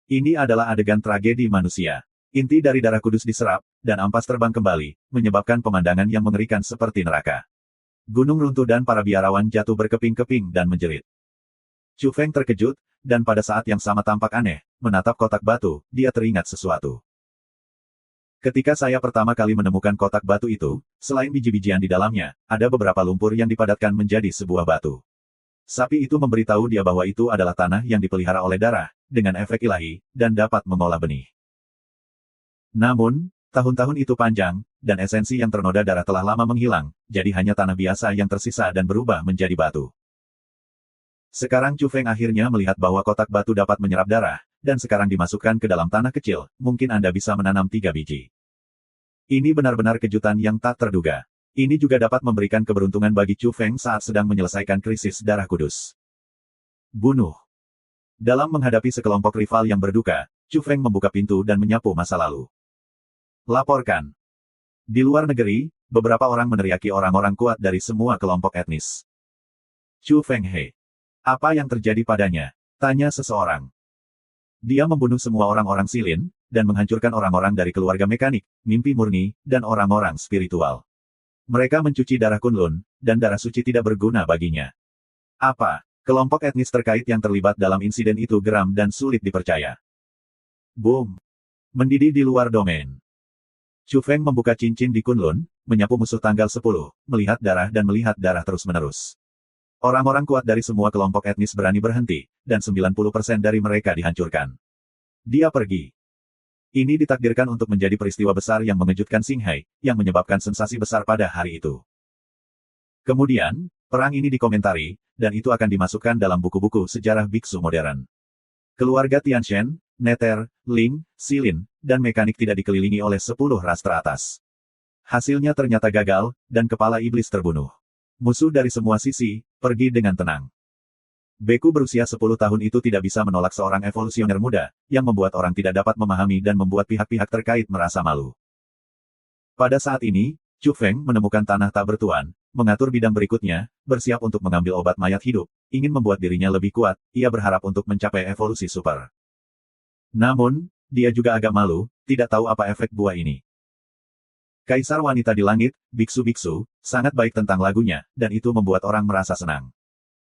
Ini adalah adegan tragedi manusia. Inti dari darah kudus diserap, dan ampas terbang kembali, menyebabkan pemandangan yang mengerikan seperti neraka. Gunung runtuh dan para biarawan jatuh berkeping-keping dan menjerit. Chu Feng terkejut, dan pada saat yang sama tampak aneh, menatap kotak batu, dia teringat sesuatu. Ketika saya pertama kali menemukan kotak batu itu, selain biji-bijian di dalamnya, ada beberapa lumpur yang dipadatkan menjadi sebuah batu. Sapi itu memberitahu dia bahwa itu adalah tanah yang dipelihara oleh darah, dengan efek ilahi, dan dapat mengolah benih. Namun, tahun-tahun itu panjang, dan esensi yang ternoda darah telah lama menghilang, jadi hanya tanah biasa yang tersisa dan berubah menjadi batu. Sekarang Chu Feng akhirnya melihat bahwa kotak batu dapat menyerap darah, dan sekarang dimasukkan ke dalam tanah kecil, mungkin Anda bisa menanam 3 biji. Ini benar-benar kejutan yang tak terduga. Ini juga dapat memberikan keberuntungan bagi Chu Feng saat sedang menyelesaikan krisis darah kudus. Bunuh. Dalam menghadapi sekelompok rival yang berduka, Chu Feng membuka pintu dan menyapu masa lalu. Laporkan. Di luar negeri, beberapa orang meneriaki orang-orang kuat dari semua kelompok etnis. Chu Fenghe. Apa yang terjadi padanya? Tanya seseorang. Dia membunuh semua orang-orang Silin, dan menghancurkan orang-orang dari keluarga mekanik, mimpi murni, dan orang-orang spiritual. Mereka mencuci darah Kunlun, dan darah suci tidak berguna baginya. Apa? Kelompok etnis terkait yang terlibat dalam insiden itu geram dan sulit dipercaya. Boom! Mendidih di luar domain. Chu Feng membuka cincin di Kunlun, menyapu musuh tanggal 10, melihat darah terus-menerus. Orang-orang kuat dari semua kelompok etnis berani berhenti, dan 90% dari mereka dihancurkan. Dia pergi. Ini ditakdirkan untuk menjadi peristiwa besar yang mengejutkan Xinghai, yang menyebabkan sensasi besar pada hari itu. Kemudian, perang ini dikomentari, dan itu akan dimasukkan dalam buku-buku sejarah biksu modern. Keluarga Tianshen, Neter, Ling, Silin, dan mekanik tidak dikelilingi oleh 10 ras teratas. Hasilnya ternyata gagal, dan kepala iblis terbunuh. Musuh dari semua sisi, pergi dengan tenang. Beku berusia 10 tahun itu tidak bisa menolak seorang evolusioner muda, yang membuat orang tidak dapat memahami dan membuat pihak-pihak terkait merasa malu. Pada saat ini, Chu Feng menemukan tanah tak bertuan, mengatur bidang berikutnya, bersiap untuk mengambil obat mayat hidup, ingin membuat dirinya lebih kuat, ia berharap untuk mencapai evolusi super. Namun, dia juga agak malu, tidak tahu apa efek buah ini. Kaisar Wanita di Langit, Biksu-Biksu, sangat baik tentang lagunya, dan itu membuat orang merasa senang.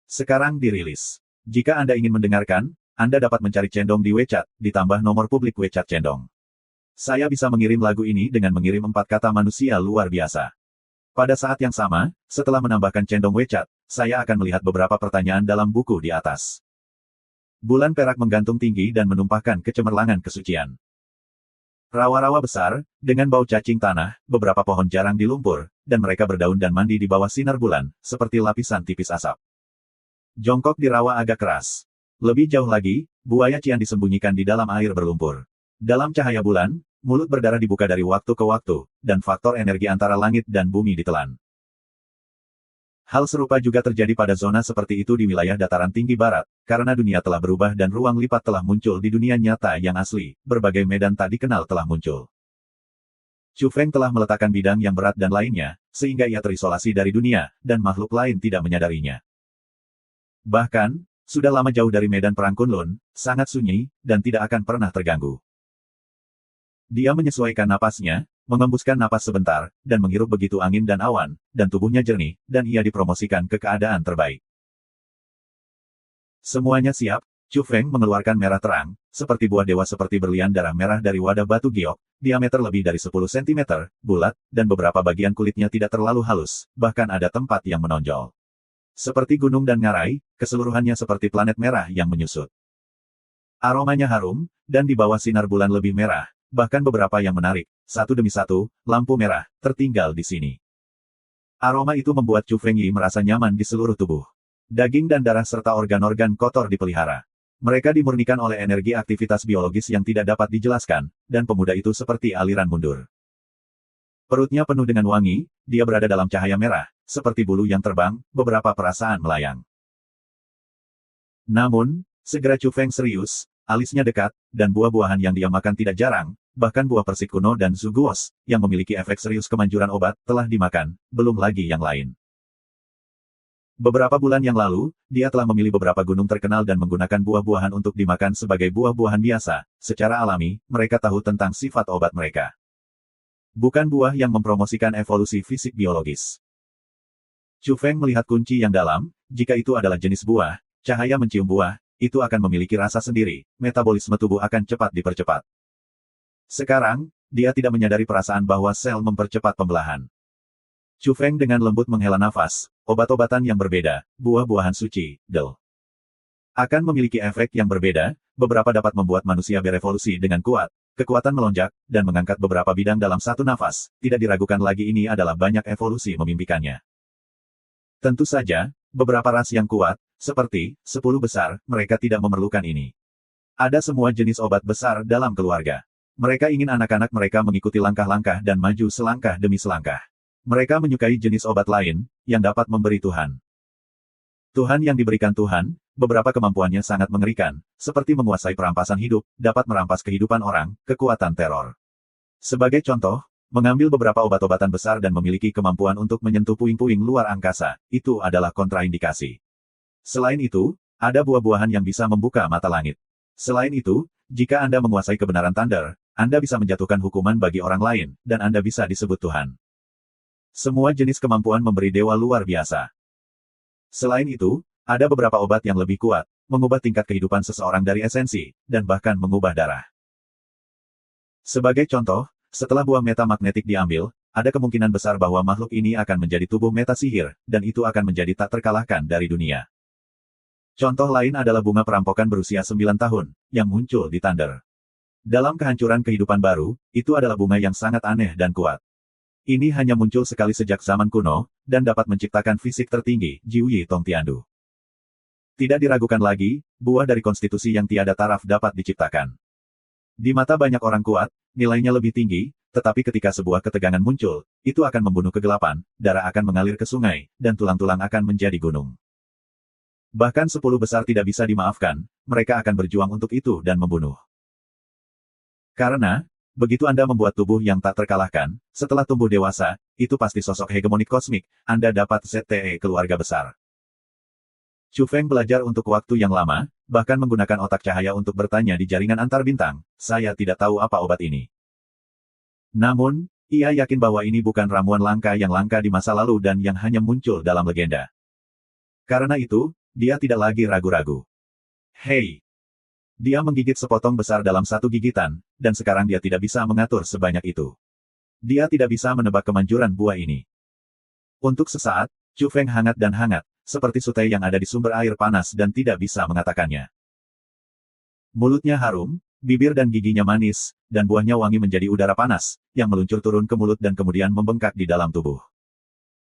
Sekarang dirilis. Jika Anda ingin mendengarkan, Anda dapat mencari Cendong di WeChat, ditambah nomor publik WeChat Cendong. Saya bisa mengirim lagu ini dengan mengirim 4 kata manusia luar biasa. Pada saat yang sama, setelah menambahkan Cendong WeChat, saya akan melihat beberapa pertanyaan dalam buku di atas. Bulan perak menggantung tinggi dan menumpahkan kecemerlangan kesucian. Rawa-rawa besar, dengan bau cacing tanah, beberapa pohon jarang di lumpur, dan mereka berdaun dan mandi di bawah sinar bulan, seperti lapisan tipis asap. Jongkok di rawa agak keras. Lebih jauh lagi, buaya cian disembunyikan di dalam air berlumpur. Dalam cahaya bulan, mulut berdarah dibuka dari waktu ke waktu, dan faktor energi antara langit dan bumi ditelan. Hal serupa juga terjadi pada zona seperti itu di wilayah dataran tinggi barat, karena dunia telah berubah dan ruang lipat telah muncul di dunia nyata yang asli, berbagai medan tak dikenal telah muncul. Chu Feng telah meletakkan bidang yang berat dan lainnya, sehingga ia terisolasi dari dunia, dan makhluk lain tidak menyadarinya. Bahkan, sudah lama jauh dari medan perang Kunlun, sangat sunyi, dan tidak akan pernah terganggu. Dia menyesuaikan napasnya, mengembuskan napas sebentar, dan menghirup begitu angin dan awan, dan tubuhnya jernih, dan ia dipromosikan ke keadaan terbaik. Semuanya siap, Chu Feng mengeluarkan merah terang, seperti buah dewa seperti berlian darah merah dari wadah batu giok, diameter lebih dari 10 cm, bulat, dan beberapa bagian kulitnya tidak terlalu halus, bahkan ada tempat yang menonjol. Seperti gunung dan ngarai, keseluruhannya seperti planet merah yang menyusut. Aromanya harum, dan di bawah sinar bulan lebih merah, bahkan beberapa yang menarik, satu demi satu, lampu merah, tertinggal di sini. Aroma itu membuat Chu Fengyi merasa nyaman di seluruh tubuh. Daging dan darah serta organ-organ kotor dipelihara. Mereka dimurnikan oleh energi aktivitas biologis yang tidak dapat dijelaskan, dan pemuda itu seperti aliran mundur. Perutnya penuh dengan wangi, dia berada dalam cahaya merah, seperti bulu yang terbang, beberapa perasaan melayang. Namun, segera Chu Feng serius, alisnya dekat, dan buah-buahan yang dia makan tidak jarang, bahkan buah persik kuno dan zuguos, yang memiliki efek serius kemanjuran obat, telah dimakan, belum lagi yang lain. Beberapa bulan yang lalu, dia telah memilih beberapa gunung terkenal dan menggunakan buah-buahan untuk dimakan sebagai buah-buahan biasa. Secara alami, mereka tahu tentang sifat obat mereka. Bukan buah yang mempromosikan evolusi fisik biologis. Chu Feng melihat kunci yang dalam, jika itu adalah jenis buah, cahaya mencium buah, itu akan memiliki rasa sendiri, metabolisme tubuh akan cepat dipercepat. Sekarang, dia tidak menyadari perasaan bahwa sel mempercepat pembelahan. Chu Feng dengan lembut menghela nafas, obat-obatan yang berbeda, buah-buahan suci, akan memiliki efek yang berbeda, beberapa dapat membuat manusia berevolusi dengan kuat, kekuatan melonjak, dan mengangkat beberapa bidang dalam satu nafas, tidak diragukan lagi ini adalah banyak evolusi memimpikannya. Tentu saja, beberapa ras yang kuat, seperti 10 besar, mereka tidak memerlukan ini. Ada semua jenis obat besar dalam keluarga. Mereka ingin anak-anak mereka mengikuti langkah-langkah dan maju selangkah demi selangkah. Mereka menyukai jenis obat lain, yang dapat memberi Tuhan. Tuhan yang diberikan Tuhan, beberapa kemampuannya sangat mengerikan, seperti menguasai perampasan hidup, dapat merampas kehidupan orang, kekuatan teror. Sebagai contoh, Mengambil beberapa obat-obatan besar dan memiliki kemampuan untuk menyentuh puing-puing luar angkasa, itu adalah kontraindikasi. Selain itu, ada buah-buahan yang bisa membuka mata langit. Selain itu, jika Anda menguasai kebenaran Thunder, Anda bisa menjatuhkan hukuman bagi orang lain, dan Anda bisa disebut Tuhan. Semua jenis kemampuan memberi dewa luar biasa. Selain itu, ada beberapa obat yang lebih kuat, mengubah tingkat kehidupan seseorang dari esensi, dan bahkan mengubah darah. Sebagai contoh, setelah buah metamagnetik diambil, ada kemungkinan besar bahwa makhluk ini akan menjadi tubuh meta sihir, dan itu akan menjadi tak terkalahkan dari dunia. Contoh lain adalah bunga perampokan berusia 9 tahun, yang muncul di Thunder. Dalam kehancuran kehidupan baru, itu adalah bunga yang sangat aneh dan kuat. Ini hanya muncul sekali sejak zaman kuno, dan dapat menciptakan fisik tertinggi, Jiuyi Tongtiandu. Tidak diragukan lagi, buah dari konstitusi yang tiada taraf dapat diciptakan. Di mata banyak orang kuat, nilainya lebih tinggi, tetapi ketika sebuah ketegangan muncul, itu akan membunuh kegelapan, darah akan mengalir ke sungai, dan tulang-tulang akan menjadi gunung. Bahkan 10 besar tidak bisa dimaafkan, mereka akan berjuang untuk itu dan membunuh. Karena, begitu Anda membuat tubuh yang tak terkalahkan, setelah tumbuh dewasa, itu pasti sosok hegemonik kosmik, Anda dapat ZTE keluarga besar. Chu Feng belajar untuk waktu yang lama, bahkan menggunakan otak cahaya untuk bertanya di jaringan antar bintang, saya tidak tahu apa obat ini. Namun, ia yakin bahwa ini bukan ramuan langka yang langka di masa lalu dan yang hanya muncul dalam legenda. Karena itu, dia tidak lagi ragu-ragu. Hei! Dia menggigit sepotong besar dalam satu gigitan, dan sekarang dia tidak bisa mengatur sebanyak itu. Dia tidak bisa menebak kemanjuran buah ini. Untuk sesaat, Chu Feng hangat dan hangat, seperti sutai yang ada di sumber air panas dan tidak bisa mengatakannya. Mulutnya harum, bibir dan giginya manis, dan buahnya wangi menjadi udara panas, yang meluncur turun ke mulut dan kemudian membengkak di dalam tubuh.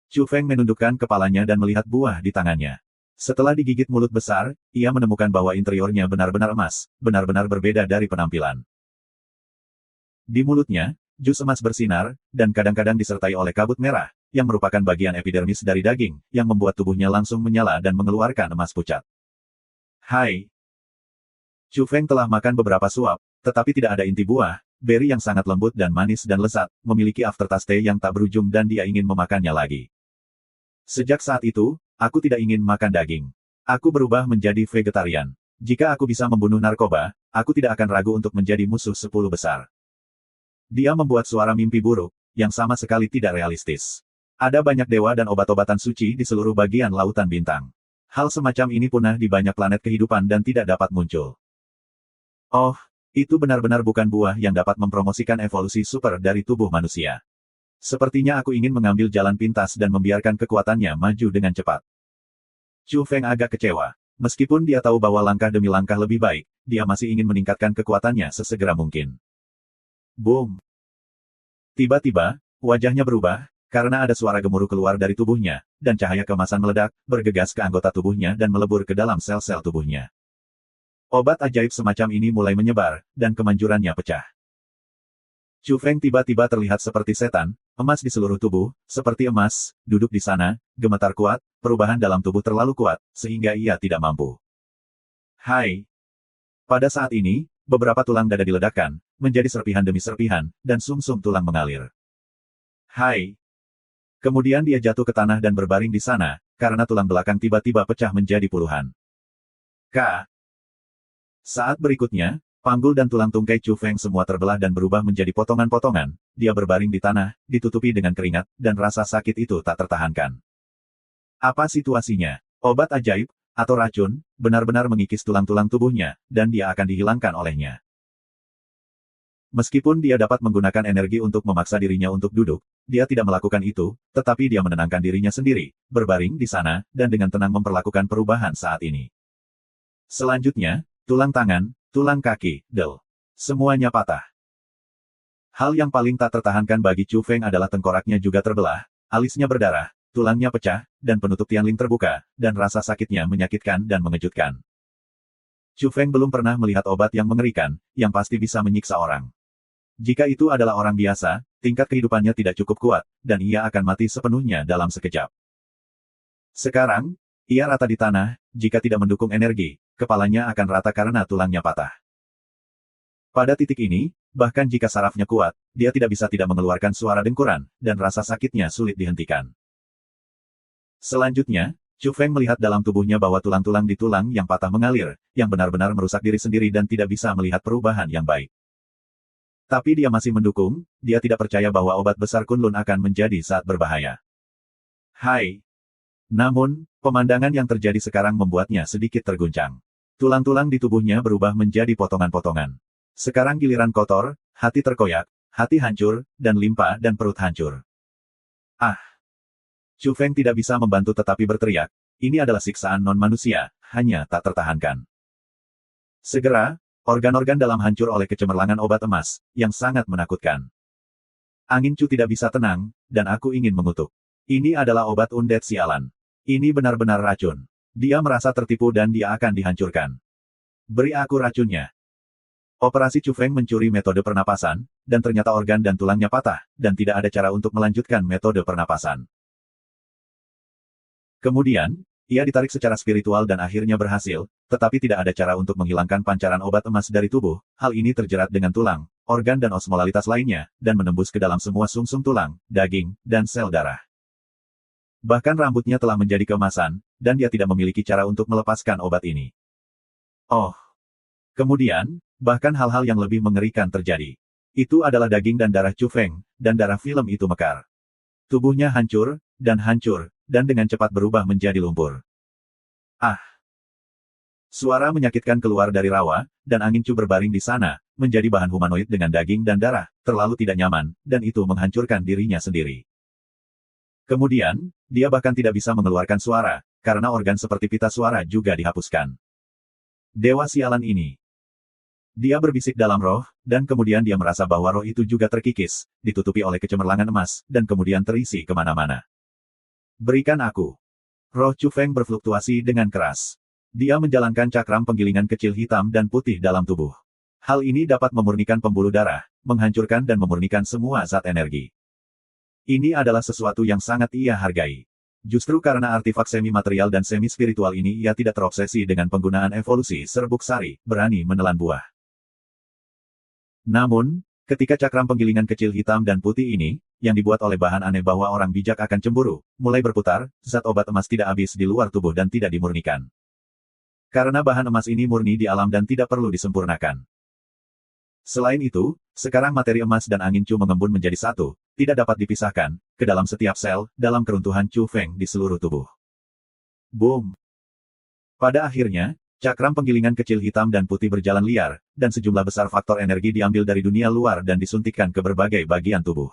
Chu Feng menundukkan kepalanya dan melihat buah di tangannya. Setelah digigit mulut besar, ia menemukan bahwa interiornya benar-benar emas, benar-benar berbeda dari penampilan. Di mulutnya, jus emas bersinar, dan kadang-kadang disertai oleh kabut merah, yang merupakan bagian epidermis dari daging, yang membuat tubuhnya langsung menyala dan mengeluarkan emas pucat. Hai! Chu Feng telah makan beberapa suap, tetapi tidak ada inti buah, beri yang sangat lembut dan manis dan lezat, memiliki aftertaste yang tak berujung dan dia ingin memakannya lagi. Sejak saat itu, aku tidak ingin makan daging. Aku berubah menjadi vegetarian. Jika aku bisa membunuh narkoba, aku tidak akan ragu untuk menjadi musuh 10 besar. Dia membuat suara mimpi buruk, yang sama sekali tidak realistis. Ada banyak dewa dan obat-obatan suci di seluruh bagian lautan bintang. Hal semacam ini punah di banyak planet kehidupan dan tidak dapat muncul. Oh, itu benar-benar bukan buah yang dapat mempromosikan evolusi super dari tubuh manusia. Sepertinya aku ingin mengambil jalan pintas dan membiarkan kekuatannya maju dengan cepat. Chu Feng agak kecewa. Meskipun dia tahu bahwa langkah demi langkah lebih baik, dia masih ingin meningkatkan kekuatannya sesegera mungkin. Boom! Tiba-tiba, wajahnya berubah, karena ada suara gemuruh keluar dari tubuhnya, dan cahaya kemasan meledak, bergegas ke anggota tubuhnya dan melebur ke dalam sel-sel tubuhnya. Obat ajaib semacam ini mulai menyebar, dan kemanjurannya pecah. Chu Feng tiba-tiba terlihat seperti setan, emas di seluruh tubuh, seperti emas, duduk di sana, gemetar kuat, perubahan dalam tubuh terlalu kuat, sehingga ia tidak mampu. Hai! Pada saat ini, beberapa tulang dada diledakkan, menjadi serpihan demi serpihan, dan sumsum tulang mengalir. Hai! Kemudian dia jatuh ke tanah dan berbaring di sana, karena tulang belakang tiba-tiba pecah menjadi puluhan. Saat berikutnya, panggul dan tulang tungkai Chu Feng semua terbelah dan berubah menjadi potongan-potongan, dia berbaring di tanah, ditutupi dengan keringat, dan rasa sakit itu tak tertahankan. Apa situasinya? Obat ajaib, atau racun, benar-benar mengikis tulang-tulang tubuhnya, dan dia akan dihilangkan olehnya. Meskipun dia dapat menggunakan energi untuk memaksa dirinya untuk duduk, dia tidak melakukan itu, tetapi dia menenangkan dirinya sendiri, berbaring di sana, dan dengan tenang memperlakukan perubahan saat ini. Selanjutnya, tulang tangan, tulang kaki, semuanya patah. Hal yang paling tak tertahankan bagi Chu Feng adalah tengkoraknya juga terbelah, alisnya berdarah, tulangnya pecah, dan penutup tianling terbuka, dan rasa sakitnya menyakitkan dan mengejutkan. Chu Feng belum pernah melihat obat yang mengerikan, yang pasti bisa menyiksa orang. Jika itu adalah orang biasa, tingkat kehidupannya tidak cukup kuat, dan ia akan mati sepenuhnya dalam sekejap. Sekarang, ia rata di tanah, jika tidak mendukung energi, kepalanya akan rata karena tulangnya patah. Pada titik ini, Bahkan jika sarafnya kuat, dia tidak bisa tidak mengeluarkan suara dengkuran, dan rasa sakitnya sulit dihentikan. Selanjutnya, Chu Feng melihat dalam tubuhnya bahwa tulang-tulang di tulang yang patah mengalir, yang benar-benar merusak diri sendiri dan tidak bisa melihat perubahan yang baik. Tapi dia masih mendukung, dia tidak percaya bahwa obat besar Kunlun akan menjadi saat berbahaya. Hai! Namun, pemandangan yang terjadi sekarang membuatnya sedikit terguncang. Tulang-tulang di tubuhnya berubah menjadi potongan-potongan. Sekarang giliran kotor, hati terkoyak, hati hancur, dan limpa dan perut hancur. Ah! Chu Feng tidak bisa membantu tetapi berteriak, ini adalah siksaan non-manusia, hanya tak tertahankan. Segera, organ-organ dalam hancur oleh kecemerlangan obat emas, yang sangat menakutkan. Angin Chu tidak bisa tenang, dan aku ingin mengutuk. Ini adalah obat undead sialan. Ini benar-benar racun. Dia merasa tertipu dan dia akan dihancurkan. Beri aku racunnya. Operasi Chu Feng mencuri metode pernapasan, dan ternyata organ dan tulangnya patah, dan tidak ada cara untuk melanjutkan metode pernapasan. Kemudian, ia ditarik secara spiritual dan akhirnya berhasil, tetapi tidak ada cara untuk menghilangkan pancaran obat emas dari tubuh. Hal ini terjerat dengan tulang, organ dan osmolalitas lainnya, dan menembus ke dalam semua sumsum tulang, daging, dan sel darah. Bahkan rambutnya telah menjadi keemasan, dan dia tidak memiliki cara untuk melepaskan obat ini. Oh! Kemudian, bahkan hal-hal yang lebih mengerikan terjadi. Itu adalah daging dan darah Chu Feng, dan darah film itu mekar. Tubuhnya hancur, dan dengan cepat berubah menjadi lumpur. Ah! Suara menyakitkan keluar dari rawa, dan angin Chu berbaring di sana, menjadi bahan humanoid dengan daging dan darah, terlalu tidak nyaman, dan itu menghancurkan dirinya sendiri. Kemudian, dia bahkan tidak bisa mengeluarkan suara, karena organ seperti pita suara juga dihapuskan. Dewa sialan ini. Dia berbisik dalam roh, dan kemudian dia merasa bahwa roh itu juga terkikis, ditutupi oleh kecemerlangan emas, dan kemudian terisi kemana-mana. Berikan aku. Roh Chu Feng berfluktuasi dengan keras. Dia menjalankan cakram penggilingan kecil hitam dan putih dalam tubuh. Hal ini dapat memurnikan pembuluh darah, menghancurkan dan memurnikan semua zat energi. Ini adalah sesuatu yang sangat ia hargai. Justru karena artefak semi-material dan semi-spiritual ini ia tidak terobsesi dengan penggunaan evolusi serbuk sari, berani menelan buah. Namun, ketika cakram penggilingan kecil hitam dan putih ini, yang dibuat oleh bahan aneh bahwa orang bijak akan cemburu, mulai berputar, zat obat emas tidak habis di luar tubuh dan tidak dimurnikan. Karena bahan emas ini murni di alam dan tidak perlu disempurnakan. Selain itu, sekarang materi emas dan angin Chu mengembun menjadi satu, tidak dapat dipisahkan, ke dalam setiap sel, dalam keruntuhan Chu Feng di seluruh tubuh. Boom! Pada akhirnya, cakram penggilingan kecil hitam dan putih berjalan liar, dan sejumlah besar faktor energi diambil dari dunia luar dan disuntikkan ke berbagai bagian tubuh.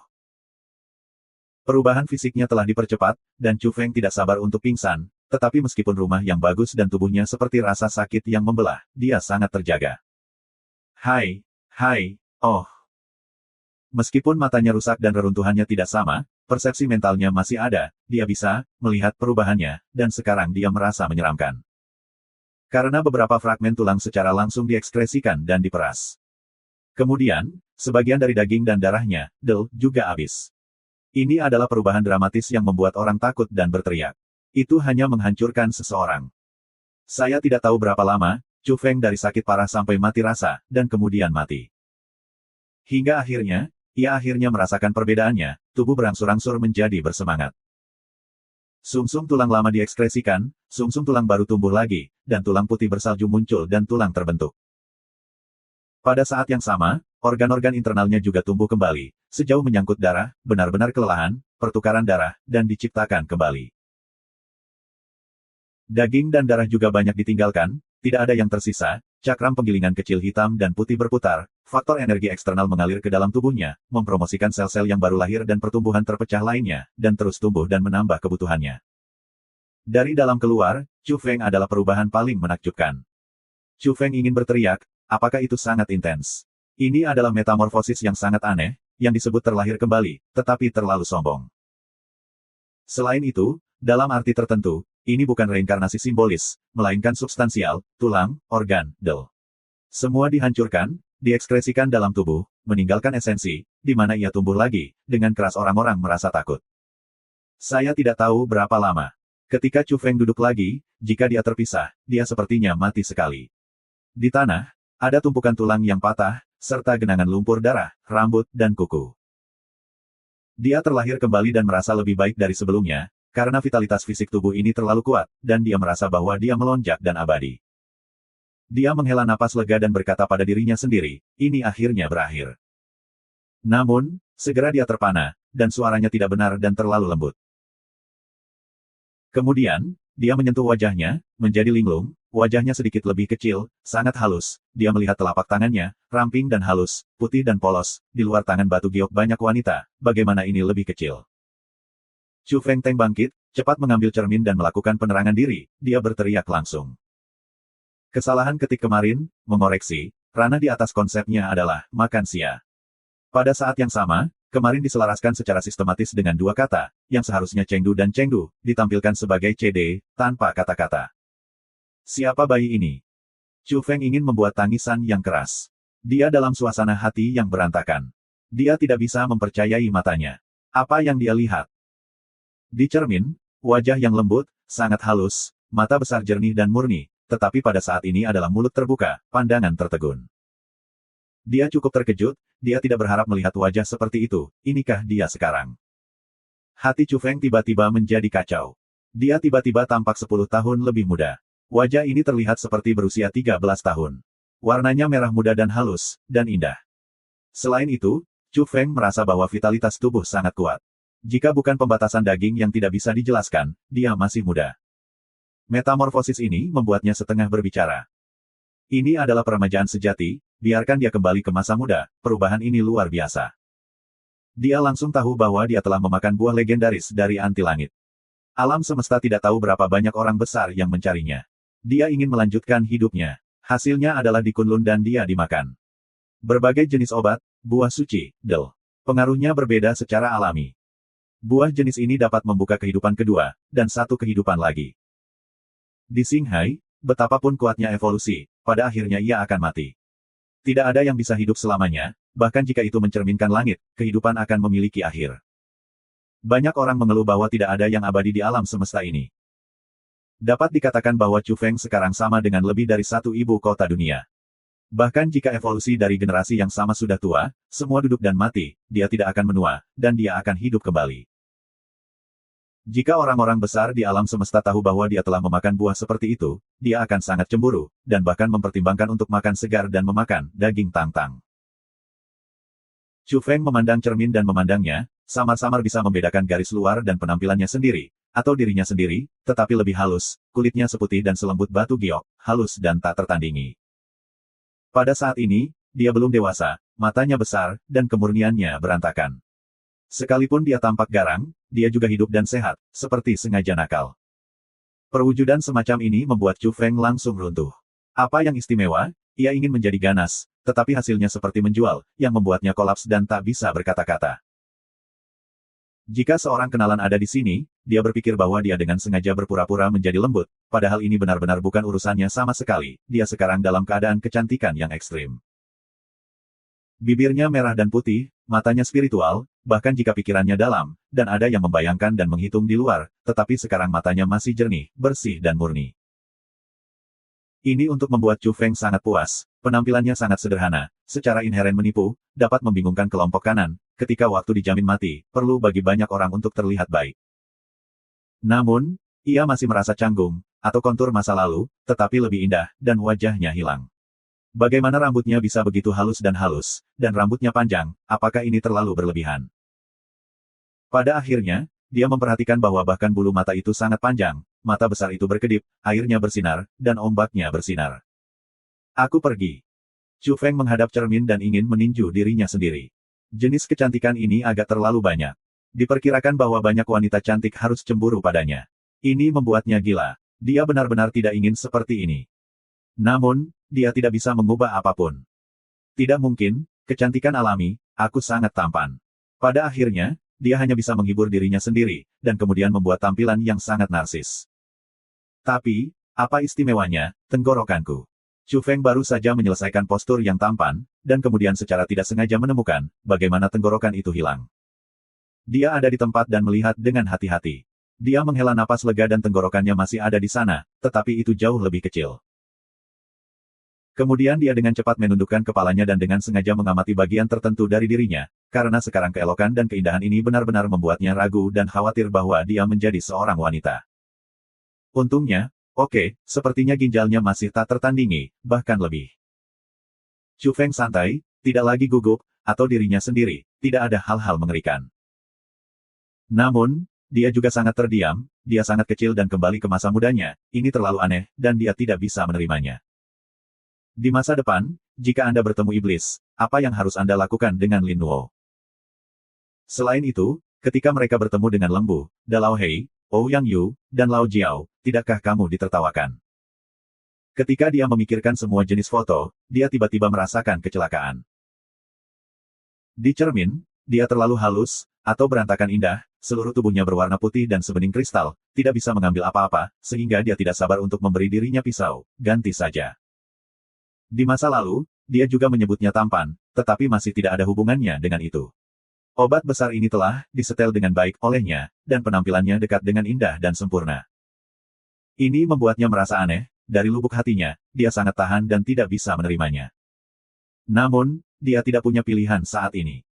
Perubahan fisiknya telah dipercepat, dan Chu Feng tidak sabar untuk pingsan, tetapi meskipun rumah yang bagus dan tubuhnya seperti rasa sakit yang membelah, dia sangat terjaga. Hai, oh. Meskipun matanya rusak dan reruntuhannya tidak sama, persepsi mentalnya masih ada, dia bisa melihat perubahannya, dan sekarang dia merasa menyeramkan. Karena beberapa fragmen tulang secara langsung diekspresikan dan diperas. Kemudian, sebagian dari daging dan darahnya, juga habis. Ini adalah perubahan dramatis yang membuat orang takut dan berteriak. Itu hanya menghancurkan seseorang. Saya tidak tahu berapa lama, Chu Feng dari sakit parah sampai mati rasa, dan kemudian mati. Hingga akhirnya, ia akhirnya merasakan perbedaannya, tubuh berangsur-angsur menjadi bersemangat. Sumsum tulang lama diekspresikan, sumsum tulang baru tumbuh lagi, dan tulang putih bersalju muncul dan tulang terbentuk. Pada saat yang sama, organ-organ internalnya juga tumbuh kembali, sejauh menyangkut darah, benar-benar kelelahan, pertukaran darah, dan diciptakan kembali. Daging dan darah juga banyak ditinggalkan, tidak ada yang tersisa, cakram penggilingan kecil hitam dan putih berputar, faktor energi eksternal mengalir ke dalam tubuhnya, mempromosikan sel-sel yang baru lahir dan pertumbuhan terpecah lainnya, dan terus tumbuh dan menambah kebutuhannya. Dari dalam keluar, Chu Feng adalah perubahan paling menakjubkan. Chu Feng ingin berteriak, apakah itu sangat intens? Ini adalah metamorfosis yang sangat aneh, yang disebut terlahir kembali, tetapi terlalu sombong. Selain itu, dalam arti tertentu, ini bukan reinkarnasi simbolis, melainkan substansial, tulang, organ, semua dihancurkan, diekspresikan dalam tubuh, meninggalkan esensi, di mana ia tumbuh lagi, dengan keras orang-orang merasa takut. Saya tidak tahu berapa lama. Ketika Chu Feng duduk lagi, jika dia terpisah, dia sepertinya mati sekali. Di tanah, ada tumpukan tulang yang patah, serta genangan lumpur darah, rambut, dan kuku. Dia terlahir kembali dan merasa lebih baik dari sebelumnya, karena vitalitas fisik tubuh ini terlalu kuat, dan dia merasa bahwa dia melonjak dan abadi. Dia menghela napas lega dan berkata pada dirinya sendiri, ini akhirnya berakhir. Namun, segera dia terpana, dan suaranya tidak benar dan terlalu lembut. Kemudian, dia menyentuh wajahnya, menjadi linglung, wajahnya sedikit lebih kecil, sangat halus, dia melihat telapak tangannya, ramping dan halus, putih dan polos, di luar tangan batu giok banyak wanita, bagaimana ini lebih kecil. Chu Fengteng bangkit, cepat mengambil cermin dan melakukan penerangan diri, dia berteriak langsung. Kesalahan ketik kemarin, mengoreksi, ranah di atas konsepnya adalah, makan sia. Pada saat yang sama, kemarin diselaraskan secara sistematis dengan dua kata, yang seharusnya Chengdu dan Chengdu, ditampilkan sebagai CD, tanpa kata-kata. Siapa bayi ini? Chu Feng ingin membuat tangisan yang keras. Dia dalam suasana hati yang berantakan. Dia tidak bisa mempercayai matanya. Apa yang dia lihat? Di cermin, wajah yang lembut, sangat halus, mata besar jernih dan murni, tetapi pada saat ini adalah mulut terbuka, pandangan tertegun. Dia cukup terkejut, dia tidak berharap melihat wajah seperti itu, inikah dia sekarang? Hati Chu Feng tiba-tiba menjadi kacau. Dia tiba-tiba tampak 10 tahun lebih muda. Wajah ini terlihat seperti berusia 13 tahun. Warnanya merah muda dan halus, dan indah. Selain itu, Chu Feng merasa bahwa vitalitas tubuh sangat kuat. Jika bukan pembatasan daging yang tidak bisa dijelaskan, dia masih muda. Metamorfosis ini membuatnya setengah berbicara. Ini adalah peremajaan sejati, biarkan dia kembali ke masa muda, perubahan ini luar biasa. Dia langsung tahu bahwa dia telah memakan buah legendaris dari anti langit. Alam semesta tidak tahu berapa banyak orang besar yang mencarinya. Dia ingin melanjutkan hidupnya. Hasilnya adalah di Kunlun dan dia dimakan. Berbagai jenis obat, buah suci, del. Pengaruhnya berbeda secara alami. Buah jenis ini dapat membuka kehidupan kedua, dan satu kehidupan lagi. Di Xinghai, betapapun kuatnya evolusi, pada akhirnya ia akan mati. Tidak ada yang bisa hidup selamanya, bahkan jika itu mencerminkan langit, kehidupan akan memiliki akhir. Banyak orang mengeluh bahwa tidak ada yang abadi di alam semesta ini. Dapat dikatakan bahwa Chu Feng sekarang sama dengan lebih dari satu ibu kota dunia. Bahkan jika evolusi dari generasi yang sama sudah tua, semua duduk dan mati, dia tidak akan menua, dan dia akan hidup kembali. Jika orang-orang besar di alam semesta tahu bahwa dia telah memakan buah seperti itu, dia akan sangat cemburu, dan bahkan mempertimbangkan untuk makan segar dan memakan daging tang-tang. Chu Feng memandang cermin dan memandangnya, samar-samar bisa membedakan garis luar dan penampilannya sendiri, atau dirinya sendiri, tetapi lebih halus, kulitnya seputih dan selembut batu giok, halus dan tak tertandingi. Pada saat ini, dia belum dewasa, matanya besar, dan kemurniannya berantakan. Sekalipun dia tampak garang, dia juga hidup dan sehat, seperti sengaja nakal. Perwujudan semacam ini membuat Chu Feng langsung runtuh. Apa yang istimewa? Ia ingin menjadi ganas, tetapi hasilnya seperti menjual, yang membuatnya kolaps dan tak bisa berkata-kata. Jika seorang kenalan ada di sini, dia berpikir bahwa dia dengan sengaja berpura-pura menjadi lembut, padahal ini benar-benar bukan urusannya sama sekali, dia sekarang dalam keadaan kecantikan yang ekstrim. Bibirnya merah dan putih, matanya spiritual, bahkan jika pikirannya dalam, dan ada yang membayangkan dan menghitung di luar, tetapi sekarang matanya masih jernih, bersih dan murni. Ini untuk membuat Chu Feng sangat puas, penampilannya sangat sederhana, secara inheren menipu, dapat membingungkan kelompok kanan, ketika waktu dijamin mati, perlu bagi banyak orang untuk terlihat baik. Namun, ia masih merasa canggung, atau kontur masa lalu, tetapi lebih indah, dan wajahnya hilang. Bagaimana rambutnya bisa begitu halus, dan rambutnya panjang, apakah ini terlalu berlebihan? Pada akhirnya, dia memperhatikan bahwa bahkan bulu mata itu sangat panjang, mata besar itu berkedip, airnya bersinar, dan ombaknya bersinar. Aku pergi. Chu Feng menghadap cermin dan ingin meninju dirinya sendiri. Jenis kecantikan ini agak terlalu banyak. Diperkirakan bahwa banyak wanita cantik harus cemburu padanya. Ini membuatnya gila. Dia benar-benar tidak ingin seperti ini. Namun, dia tidak bisa mengubah apapun. Tidak mungkin, kecantikan alami, aku sangat tampan. Pada akhirnya, dia hanya bisa menghibur dirinya sendiri, dan kemudian membuat tampilan yang sangat narsis. Tapi, apa istimewanya, tenggorokanku? Chu Feng baru saja menyelesaikan postur yang tampan, dan kemudian secara tidak sengaja menemukan, bagaimana tenggorokan itu hilang. Dia ada di tempat dan melihat dengan hati-hati. Dia menghela napas lega dan tenggorokannya masih ada di sana, tetapi itu jauh lebih kecil. Kemudian dia dengan cepat menundukkan kepalanya dan dengan sengaja mengamati bagian tertentu dari dirinya, karena sekarang keelokan dan keindahan ini benar-benar membuatnya ragu dan khawatir bahwa dia menjadi seorang wanita. Untungnya, oke, sepertinya ginjalnya masih tak tertandingi, bahkan lebih. Chu Feng santai, tidak lagi gugup, atau dirinya sendiri, tidak ada hal-hal mengerikan. Namun, dia juga sangat terdiam, dia sangat kecil dan kembali ke masa mudanya, ini terlalu aneh, dan dia tidak bisa menerimanya. Di masa depan, jika Anda bertemu iblis, apa yang harus Anda lakukan dengan Lin Nuo? Selain itu, ketika mereka bertemu dengan lembu, Da Lao Hei, Ouyang Yu, dan Lao Jiao, tidakkah kamu ditertawakan? Ketika dia memikirkan semua jenis foto, dia tiba-tiba merasakan kecelakaan. Di cermin, dia terlalu halus, atau berantakan indah, seluruh tubuhnya berwarna putih dan sebening kristal, tidak bisa mengambil apa-apa, sehingga dia tidak sabar untuk memberi dirinya pisau, ganti saja. Di masa lalu, dia juga menyebutnya tampan, tetapi masih tidak ada hubungannya dengan itu. Obat besar ini telah disetel dengan baik olehnya, dan penampilannya dekat dengan indah dan sempurna. Ini membuatnya merasa aneh, dari lubuk hatinya, dia sangat tahan dan tidak bisa menerimanya. Namun, dia tidak punya pilihan saat ini.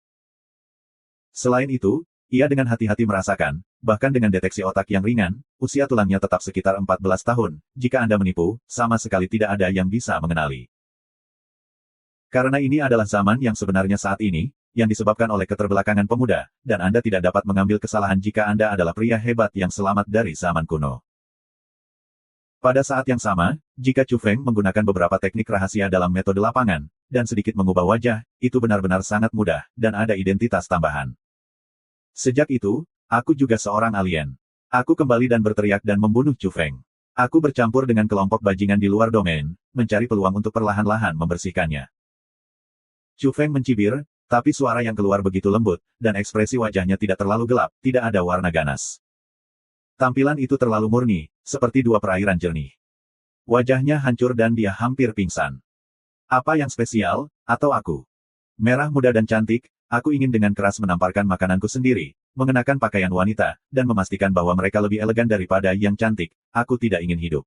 Selain itu, ia dengan hati-hati merasakan, bahkan dengan deteksi otak yang ringan, usia tulangnya tetap sekitar 14 tahun, jika Anda menipu, sama sekali tidak ada yang bisa mengenali. Karena ini adalah zaman yang sebenarnya saat ini, yang disebabkan oleh keterbelakangan pemuda, dan Anda tidak dapat mengambil kesalahan jika Anda adalah pria hebat yang selamat dari zaman kuno. Pada saat yang sama, jika Chu Feng menggunakan beberapa teknik rahasia dalam metode lapangan, dan sedikit mengubah wajah, itu benar-benar sangat mudah, dan ada identitas tambahan. Sejak itu, aku juga seorang alien. Aku kembali dan berteriak dan membunuh Chu Feng. Aku bercampur dengan kelompok bajingan di luar domain, mencari peluang untuk perlahan-lahan membersihkannya. Chu Feng mencibir, tapi suara yang keluar begitu lembut, dan ekspresi wajahnya tidak terlalu gelap, tidak ada warna ganas. Tampilan itu terlalu murni, seperti dua perairan jernih. Wajahnya hancur dan dia hampir pingsan. Apa yang spesial, atau aku? Merah muda dan cantik, aku ingin dengan keras menamparkan makananku sendiri, mengenakan pakaian wanita, dan memastikan bahwa mereka lebih elegan daripada yang cantik, aku tidak ingin hidup.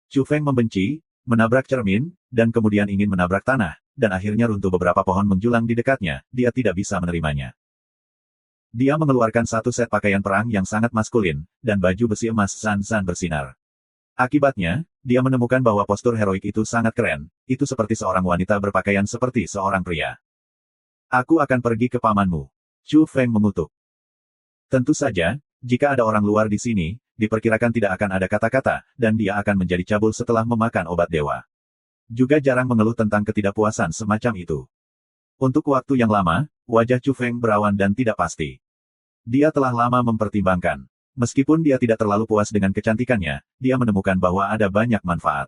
Chu Feng membenci, menabrak cermin, dan kemudian ingin menabrak tanah, dan akhirnya runtuh beberapa pohon menjulang di dekatnya, dia tidak bisa menerimanya. Dia mengeluarkan satu set pakaian perang yang sangat maskulin, dan baju besi emas San-San bersinar. Akibatnya, dia menemukan bahwa postur heroik itu sangat keren, itu seperti seorang wanita berpakaian seperti seorang pria. Aku akan pergi ke pamanmu. Chu Feng mengutuk. Tentu saja, jika ada orang luar di sini, diperkirakan tidak akan ada kata-kata, dan dia akan menjadi cabul setelah memakan obat dewa. Juga jarang mengeluh tentang ketidakpuasan semacam itu. Untuk waktu yang lama, wajah Chu Feng berawan dan tidak pasti. Dia telah lama mempertimbangkan. Meskipun dia tidak terlalu puas dengan kecantikannya, dia menemukan bahwa ada banyak manfaat.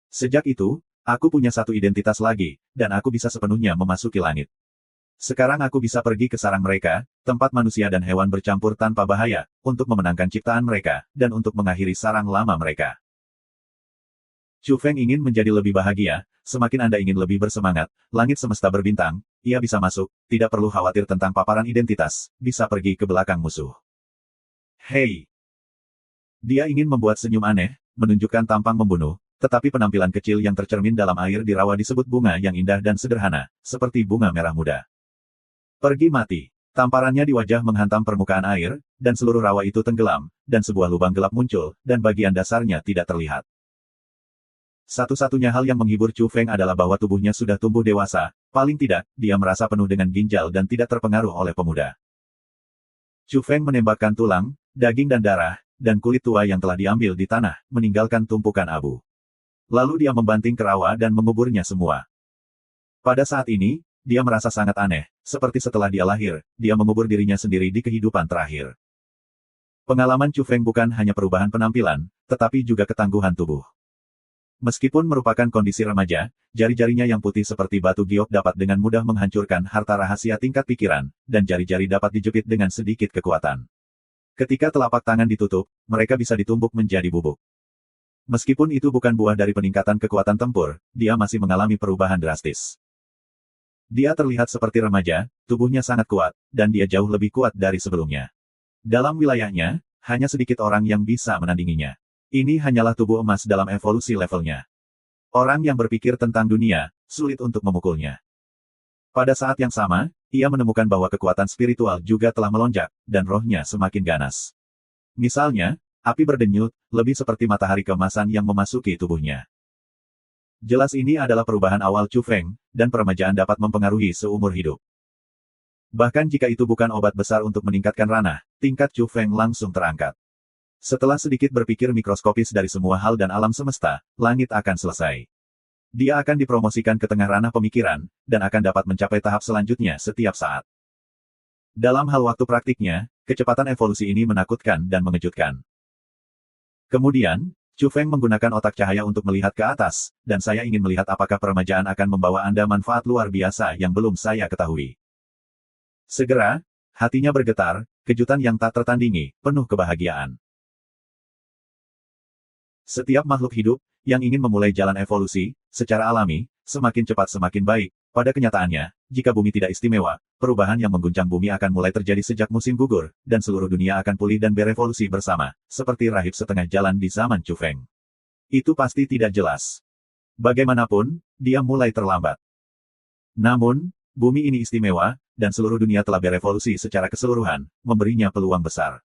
Sejak itu, aku punya satu identitas lagi, dan aku bisa sepenuhnya memasuki langit. Sekarang aku bisa pergi ke sarang mereka, tempat manusia dan hewan bercampur tanpa bahaya, untuk memenangkan ciptaan mereka, dan untuk mengakhiri sarang lama mereka. Chu Feng ingin menjadi lebih bahagia, semakin Anda ingin lebih bersemangat, langit semesta berbintang, ia bisa masuk, tidak perlu khawatir tentang paparan identitas, bisa pergi ke belakang musuh. Hei! Dia ingin membuat senyum aneh, menunjukkan tampang membunuh, tetapi penampilan kecil yang tercermin dalam air di rawa disebut bunga yang indah dan sederhana, seperti bunga merah muda. Pergi mati. Tamparannya di wajah menghantam permukaan air, dan seluruh rawa itu tenggelam, dan sebuah lubang gelap muncul, dan bagian dasarnya tidak terlihat. Satu-satunya hal yang menghibur Chu Feng adalah bahwa tubuhnya sudah tumbuh dewasa, paling tidak, dia merasa penuh dengan ginjal dan tidak terpengaruh oleh pemuda. Chu Feng menembakkan tulang, daging dan darah, dan kulit tua yang telah diambil di tanah, meninggalkan tumpukan abu. Lalu dia membanting ke rawa dan menguburnya semua. Pada saat ini, dia merasa sangat aneh, seperti setelah dia lahir, dia mengubur dirinya sendiri di kehidupan terakhir. Pengalaman Chu Feng bukan hanya perubahan penampilan, tetapi juga ketangguhan tubuh. Meskipun merupakan kondisi remaja, jari-jarinya yang putih seperti batu giok dapat dengan mudah menghancurkan harta rahasia tingkat pikiran, dan jari-jari dapat dijepit dengan sedikit kekuatan. Ketika telapak tangan ditutup, mereka bisa ditumbuk menjadi bubuk. Meskipun itu bukan buah dari peningkatan kekuatan tempur, dia masih mengalami perubahan drastis. Dia terlihat seperti remaja, tubuhnya sangat kuat, dan dia jauh lebih kuat dari sebelumnya. Dalam wilayahnya, hanya sedikit orang yang bisa menandinginya. Ini hanyalah tubuh emas dalam evolusi levelnya. Orang yang berpikir tentang dunia, sulit untuk memukulnya. Pada saat yang sama, ia menemukan bahwa kekuatan spiritual juga telah melonjak, dan rohnya semakin ganas. Misalnya, api berdenyut, lebih seperti matahari keemasan yang memasuki tubuhnya. Jelas ini adalah perubahan awal Chu Feng, dan peremajaan dapat mempengaruhi seumur hidup. Bahkan jika itu bukan obat besar untuk meningkatkan ranah, tingkat Chu Feng langsung terangkat. Setelah sedikit berpikir mikroskopis dari semua hal dan alam semesta, langit akan selesai. Dia akan dipromosikan ke tengah ranah pemikiran, dan akan dapat mencapai tahap selanjutnya setiap saat. Dalam hal waktu praktiknya, kecepatan evolusi ini menakutkan dan mengejutkan. Kemudian, Chu Feng menggunakan otak cahaya untuk melihat ke atas, dan saya ingin melihat apakah peremajaan akan membawa Anda manfaat luar biasa yang belum saya ketahui. Segera, hatinya bergetar, kejutan yang tak tertandingi, penuh kebahagiaan. Setiap makhluk hidup, yang ingin memulai jalan evolusi, secara alami, semakin cepat semakin baik. Pada kenyataannya, jika bumi tidak istimewa, perubahan yang mengguncang bumi akan mulai terjadi sejak musim gugur, dan seluruh dunia akan pulih dan berevolusi bersama, seperti rahib setengah jalan di zaman Chu Feng. Itu pasti tidak jelas. Bagaimanapun, dia mulai terlambat. Namun, bumi ini istimewa, dan seluruh dunia telah berevolusi secara keseluruhan, memberinya peluang besar.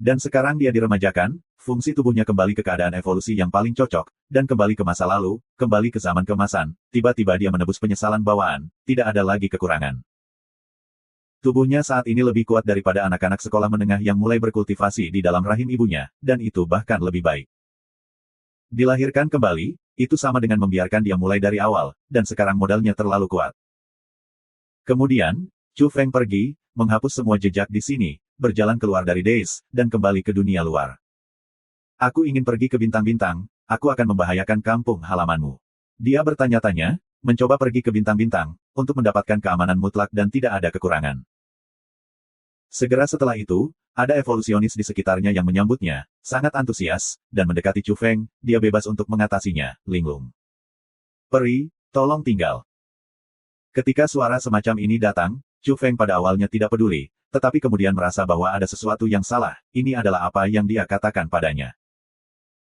Dan sekarang dia diremajakan, fungsi tubuhnya kembali ke keadaan evolusi yang paling cocok, dan kembali ke masa lalu, kembali ke zaman keemasan, tiba-tiba dia menebus penyesalan bawaan, tidak ada lagi kekurangan. Tubuhnya saat ini lebih kuat daripada anak-anak sekolah menengah yang mulai berkultivasi di dalam rahim ibunya, dan itu bahkan lebih baik. Dilahirkan kembali, itu sama dengan membiarkan dia mulai dari awal, dan sekarang modalnya terlalu kuat. Kemudian, Chu Feng pergi, menghapus semua jejak di sini, berjalan keluar dari Daze, dan kembali ke dunia luar. Aku ingin pergi ke bintang-bintang, aku akan membahayakan kampung halamanmu. Dia bertanya-tanya, mencoba pergi ke bintang-bintang, untuk mendapatkan keamanan mutlak dan tidak ada kekurangan. Segera setelah itu, ada evolusionis di sekitarnya yang menyambutnya, sangat antusias, dan mendekati Chu Feng, dia bebas untuk mengatasinya, linglung. Peri, tolong tinggal. Ketika suara semacam ini datang, Chu Feng pada awalnya tidak peduli, tetapi kemudian merasa bahwa ada sesuatu yang salah, ini adalah apa yang dia katakan padanya.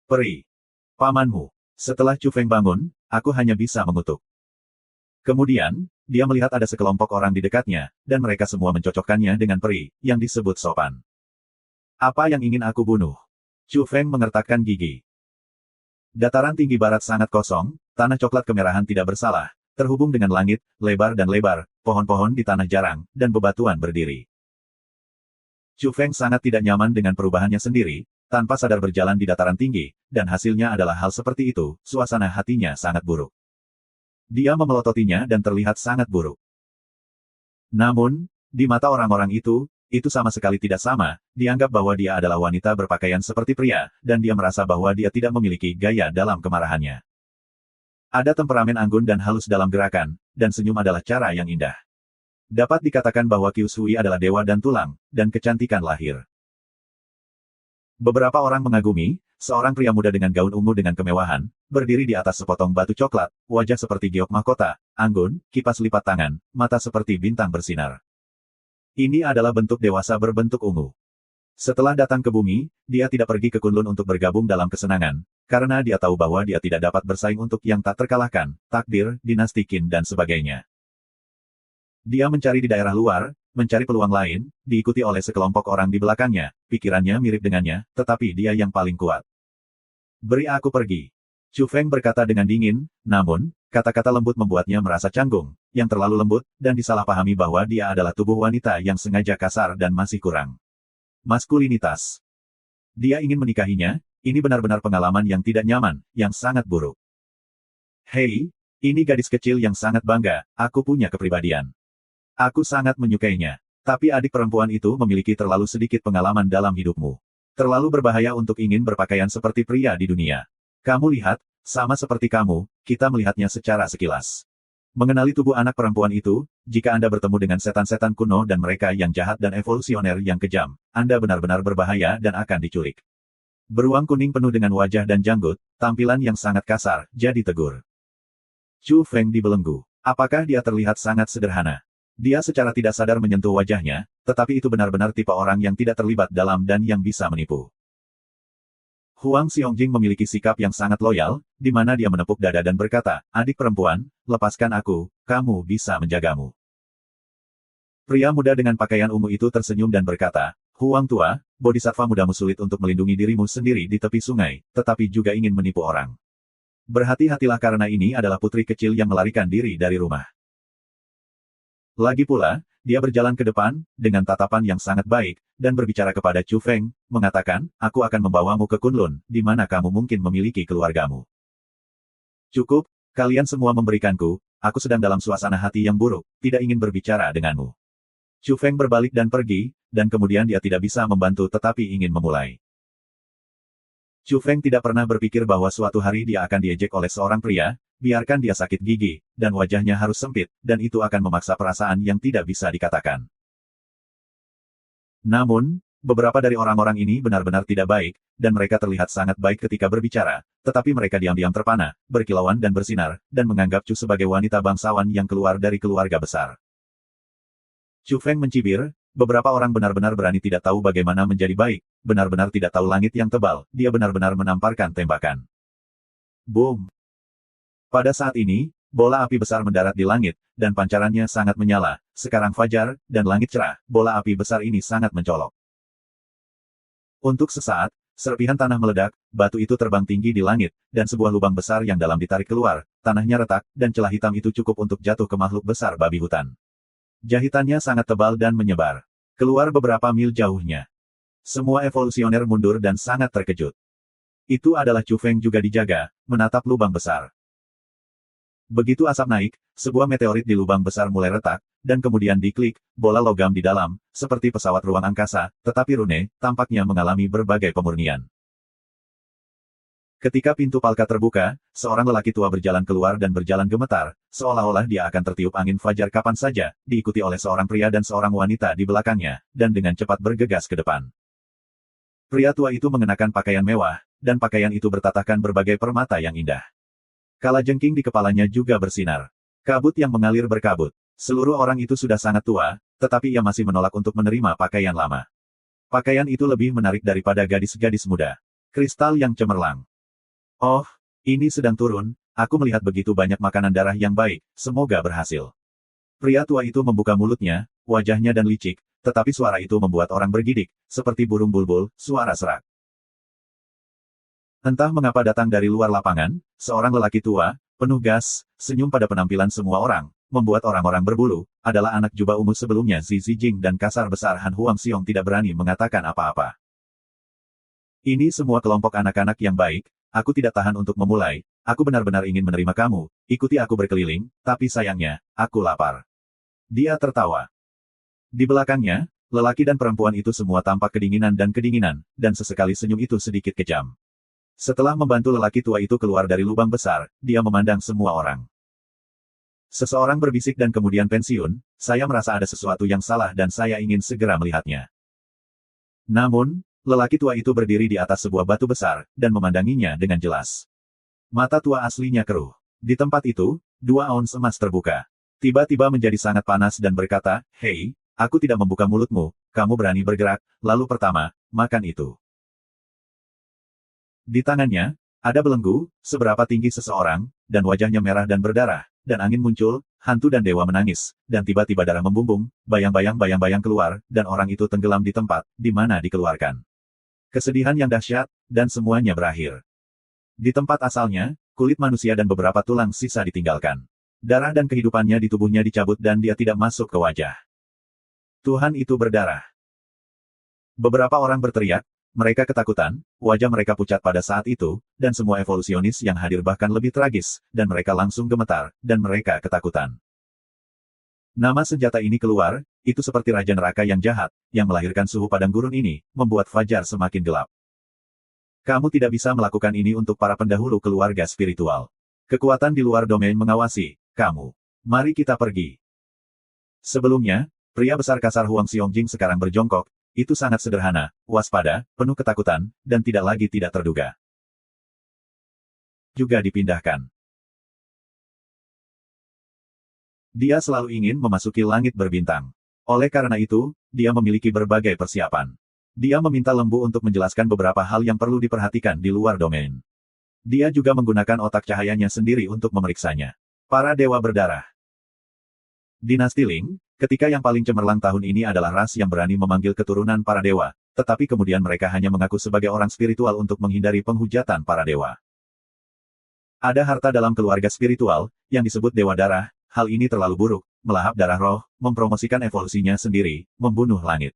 Peri. Pamanmu. Setelah Chu Feng bangun, aku hanya bisa mengutuk. Kemudian, dia melihat ada sekelompok orang di dekatnya, dan mereka semua mencocokkannya dengan peri, yang disebut sopan. Apa yang ingin aku bunuh? Chu Feng mengertakkan gigi. Dataran tinggi barat sangat kosong, tanah coklat kemerahan tidak bersalah, terhubung dengan langit, lebar dan lebar, pohon-pohon di tanah jarang, dan bebatuan berdiri. Chu Feng sangat tidak nyaman dengan perubahannya sendiri, tanpa sadar berjalan di dataran tinggi, dan hasilnya adalah hal seperti itu, suasana hatinya sangat buruk. Dia memelototinya dan terlihat sangat buruk. Namun, di mata orang-orang itu sama sekali tidak sama, dianggap bahwa dia adalah wanita berpakaian seperti pria, dan dia merasa bahwa dia tidak memiliki gaya dalam kemarahannya. Ada temperamen anggun dan halus dalam gerakan, dan senyum adalah cara yang indah. Dapat dikatakan bahwa Qiu Shui adalah dewa dan tulang, dan kecantikan lahir. Beberapa orang mengagumi, seorang pria muda dengan gaun ungu dengan kemewahan, berdiri di atas sepotong batu coklat, wajah seperti giok mahkota, anggun, kipas lipat tangan, mata seperti bintang bersinar. Ini adalah bentuk dewasa berbentuk ungu. Setelah datang ke bumi, dia tidak pergi ke Kunlun untuk bergabung dalam kesenangan, karena dia tahu bahwa dia tidak dapat bersaing untuk yang tak terkalahkan, takdir, dinasti Qin dan sebagainya. Dia mencari di daerah luar, mencari peluang lain, diikuti oleh sekelompok orang di belakangnya, pikirannya mirip dengannya, tetapi dia yang paling kuat. Beri aku pergi. Chu Feng berkata dengan dingin, namun, kata-kata lembut membuatnya merasa canggung, yang terlalu lembut, dan disalahpahami bahwa dia adalah tubuh wanita yang sengaja kasar dan masih kurang maskulinitas. Dia ingin menikahinya, ini benar-benar pengalaman yang tidak nyaman, yang sangat buruk. Hei, ini gadis kecil yang sangat bangga, aku punya kepribadian. Aku sangat menyukainya. Tapi adik perempuan itu memiliki terlalu sedikit pengalaman dalam hidupmu. Terlalu berbahaya untuk ingin berpakaian seperti pria di dunia. Kamu lihat, sama seperti kamu, kita melihatnya secara sekilas. Mengenali tubuh anak perempuan itu, jika Anda bertemu dengan setan-setan kuno dan mereka yang jahat dan evolusioner yang kejam, Anda benar-benar berbahaya dan akan diculik. Beruang kuning penuh dengan wajah dan janggut, tampilan yang sangat kasar, jadi tegur. Chu Feng dibelenggu. Apakah dia terlihat sangat sederhana? Dia secara tidak sadar menyentuh wajahnya, tetapi itu benar-benar tipe orang yang tidak terlibat dalam dan yang bisa menipu. Huang Xiongjing memiliki sikap yang sangat loyal, di mana dia menepuk dada dan berkata, "Adik perempuan, lepaskan aku, kamu bisa menjagamu." Pria muda dengan pakaian ungu itu tersenyum dan berkata, "Huang tua, bodhisattva mudamu sulit untuk melindungi dirimu sendiri di tepi sungai, tetapi juga ingin menipu orang. Berhati-hatilah karena ini adalah putri kecil yang melarikan diri dari rumah." Lagi pula, dia berjalan ke depan, dengan tatapan yang sangat baik, dan berbicara kepada Chu Feng, mengatakan, "Aku akan membawamu ke Kunlun, di mana kamu mungkin memiliki keluargamu. Cukup, kalian semua memberikanku, aku sedang dalam suasana hati yang buruk, tidak ingin berbicara denganmu." Chu Feng berbalik dan pergi, dan kemudian dia tidak bisa membantu tetapi ingin memulai. Chu Feng tidak pernah berpikir bahwa suatu hari dia akan diejek oleh seorang pria, biarkan dia sakit gigi, dan wajahnya harus sempit, dan itu akan memaksa perasaan yang tidak bisa dikatakan. Namun, beberapa dari orang-orang ini benar-benar tidak baik, dan mereka terlihat sangat baik ketika berbicara, tetapi mereka diam-diam terpana, berkilauan dan bersinar, dan menganggap Chu sebagai wanita bangsawan yang keluar dari keluarga besar. Chu Feng mencibir, beberapa orang benar-benar berani tidak tahu bagaimana menjadi baik, benar-benar tidak tahu langit yang tebal, dia benar-benar menamparkan tembakan. Boom! Pada saat ini, bola api besar mendarat di langit, dan pancarannya sangat menyala, sekarang fajar, dan langit cerah, bola api besar ini sangat mencolok. Untuk sesaat, serpihan tanah meledak, batu itu terbang tinggi di langit, dan sebuah lubang besar yang dalam ditarik keluar, tanahnya retak, dan celah hitam itu cukup untuk jatuh ke makhluk besar babi hutan. Jahitannya sangat tebal dan menyebar keluar beberapa mil jauhnya. Semua evolusioner mundur dan sangat terkejut. Itu adalah Chu Feng juga dijaga, menatap lubang besar. Begitu asap naik, sebuah meteorit di lubang besar mulai retak, dan kemudian diklik, bola logam di dalam, seperti pesawat ruang angkasa, tetapi Rune, tampaknya mengalami berbagai pemurnian. Ketika pintu palka terbuka, seorang lelaki tua berjalan keluar dan berjalan gemetar, seolah-olah dia akan tertiup angin fajar kapan saja, diikuti oleh seorang pria dan seorang wanita di belakangnya, dan dengan cepat bergegas ke depan. Pria tua itu mengenakan pakaian mewah, dan pakaian itu bertatahkan berbagai permata yang indah. Kalajengking di kepalanya juga bersinar. Kabut yang mengalir berkabut. Seluruh orang itu sudah sangat tua, tetapi ia masih menolak untuk menerima pakaian lama. Pakaian itu lebih menarik daripada gadis-gadis muda. Kristal yang cemerlang. Oh, ini sedang turun, aku melihat begitu banyak makanan darah yang baik, semoga berhasil. Pria tua itu membuka mulutnya, wajahnya dan licik, tetapi suara itu membuat orang bergidik, seperti burung bulbul, suara serak. Entah mengapa datang dari luar lapangan, seorang lelaki tua, penuh gas, senyum pada penampilan semua orang, membuat orang-orang berbulu, adalah anak jubah ungu sebelumnya Zi Zijing dan kasar besar Han Huang Xiong tidak berani mengatakan apa-apa. Ini semua kelompok anak-anak yang baik. Aku tidak tahan untuk memulai, aku benar-benar ingin menerima kamu, ikuti aku berkeliling, tapi sayangnya, aku lapar. Dia tertawa. Di belakangnya, lelaki dan perempuan itu semua tampak kedinginan, dan sesekali senyum itu sedikit kejam. Setelah membantu lelaki tua itu keluar dari lubang besar, dia memandang semua orang. Seseorang berbisik dan kemudian pensiun, saya merasa ada sesuatu yang salah dan saya ingin segera melihatnya. Namun, lelaki tua itu berdiri di atas sebuah batu besar, dan memandanginya dengan jelas. Mata tua aslinya keruh. Di tempat itu, 2 ons emas terbuka. Tiba-tiba menjadi sangat panas dan berkata, "Hei, aku tidak membuka mulutmu, kamu berani bergerak, lalu pertama, makan itu." Di tangannya, ada belenggu, seberapa tinggi seseorang, dan wajahnya merah dan berdarah, dan angin muncul, hantu dan dewa menangis, dan tiba-tiba darah membumbung, bayang-bayang keluar, dan orang itu tenggelam di tempat, di mana dikeluarkan. Kesedihan yang dahsyat, dan semuanya berakhir. Di tempat asalnya, kulit manusia dan beberapa tulang sisa ditinggalkan. Darah dan kehidupannya di tubuhnya dicabut dan dia tidak masuk ke wajah. Tuhan itu berdarah. Beberapa orang berteriak, mereka ketakutan, wajah mereka pucat pada saat itu, dan semua evolusionis yang hadir bahkan lebih tragis, dan mereka langsung gemetar, dan mereka ketakutan. Nama senjata ini keluar, itu seperti Raja Neraka yang jahat, yang melahirkan suhu padang gurun ini, membuat fajar semakin gelap. Kamu tidak bisa melakukan ini untuk para pendahulu keluarga spiritual. Kekuatan di luar domain mengawasi kamu. Mari kita pergi. Sebelumnya, pria besar kasar Huang Xiongjing sekarang berjongkok, itu sangat sederhana, waspada, penuh ketakutan, dan tidak lagi tidak terduga. Juga dipindahkan. Dia selalu ingin memasuki langit berbintang. Oleh karena itu, dia memiliki berbagai persiapan. Dia meminta lembu untuk menjelaskan beberapa hal yang perlu diperhatikan di luar domain. Dia juga menggunakan otak cahayanya sendiri untuk memeriksanya. Para dewa berdarah. Dinasti Ling, ketika yang paling cemerlang tahun ini adalah ras yang berani memanggil keturunan para dewa, tetapi kemudian mereka hanya mengaku sebagai orang spiritual untuk menghindari penghujatan para dewa. Ada harta dalam keluarga spiritual, yang disebut dewa darah, hal ini terlalu buruk, melahap darah roh, mempromosikan evolusinya sendiri, membunuh langit.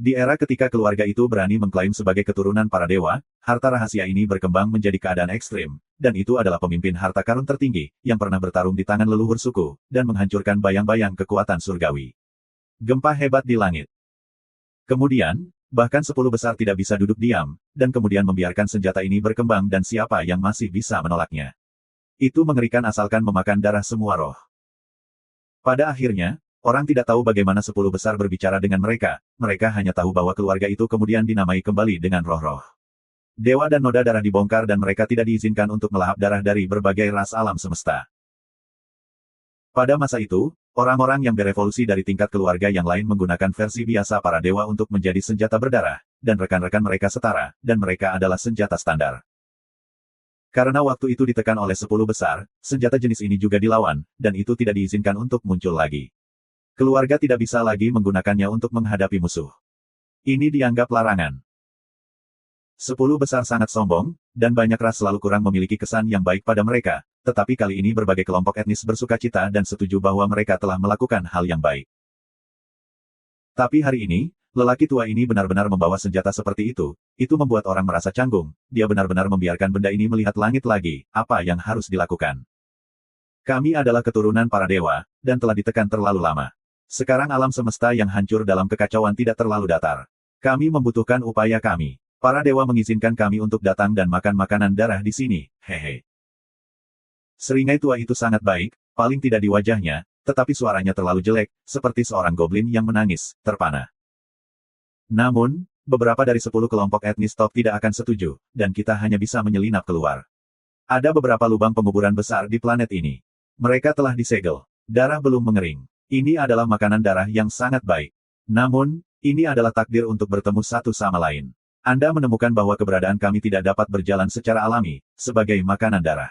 Di era ketika keluarga itu berani mengklaim sebagai keturunan para dewa, harta rahasia ini berkembang menjadi keadaan ekstrim, dan itu adalah pemimpin harta karun tertinggi, yang pernah bertarung di tangan leluhur suku, dan menghancurkan bayang-bayang kekuatan surgawi. Gempa hebat di langit. Kemudian, bahkan 10 besar tidak bisa duduk diam, dan kemudian membiarkan senjata ini berkembang dan siapa yang masih bisa menolaknya. Itu mengerikan asalkan memakan darah semua roh. Pada akhirnya, orang tidak tahu bagaimana 10 besar berbicara dengan mereka hanya tahu bahwa keluarga itu kemudian dinamai kembali dengan roh-roh. Dewa dan noda darah dibongkar dan mereka tidak diizinkan untuk melahap darah dari berbagai ras alam semesta. Pada masa itu, orang-orang yang berevolusi dari tingkat keluarga yang lain menggunakan versi biasa para dewa untuk menjadi senjata berdarah, dan rekan-rekan mereka setara, dan mereka adalah senjata standar. Karena waktu itu ditekan oleh 10 besar, senjata jenis ini juga dilawan, dan itu tidak diizinkan untuk muncul lagi. Keluarga tidak bisa lagi menggunakannya untuk menghadapi musuh. Ini dianggap larangan. 10 besar sangat sombong, dan banyak ras selalu kurang memiliki kesan yang baik pada mereka, tetapi kali ini berbagai kelompok etnis bersukacita dan setuju bahwa mereka telah melakukan hal yang baik. Tapi hari ini, lelaki tua ini benar-benar membawa senjata seperti itu membuat orang merasa canggung, dia benar-benar membiarkan benda ini melihat langit lagi, apa yang harus dilakukan. Kami adalah keturunan para dewa, dan telah ditekan terlalu lama. Sekarang alam semesta yang hancur dalam kekacauan tidak terlalu datar. Kami membutuhkan upaya kami. Para dewa mengizinkan kami untuk datang dan makan makanan darah di sini, hehe. Seringai tua itu sangat baik, paling tidak di wajahnya, tetapi suaranya terlalu jelek, seperti seorang goblin yang menangis, terpana. Namun, beberapa dari 10 kelompok etnis top tidak akan setuju, dan kita hanya bisa menyelinap keluar. Ada beberapa lubang penguburan besar di planet ini. Mereka telah disegel. Darah belum mengering. Ini adalah makanan darah yang sangat baik. Namun, ini adalah takdir untuk bertemu satu sama lain. Anda menemukan bahwa keberadaan kami tidak dapat berjalan secara alami, sebagai makanan darah.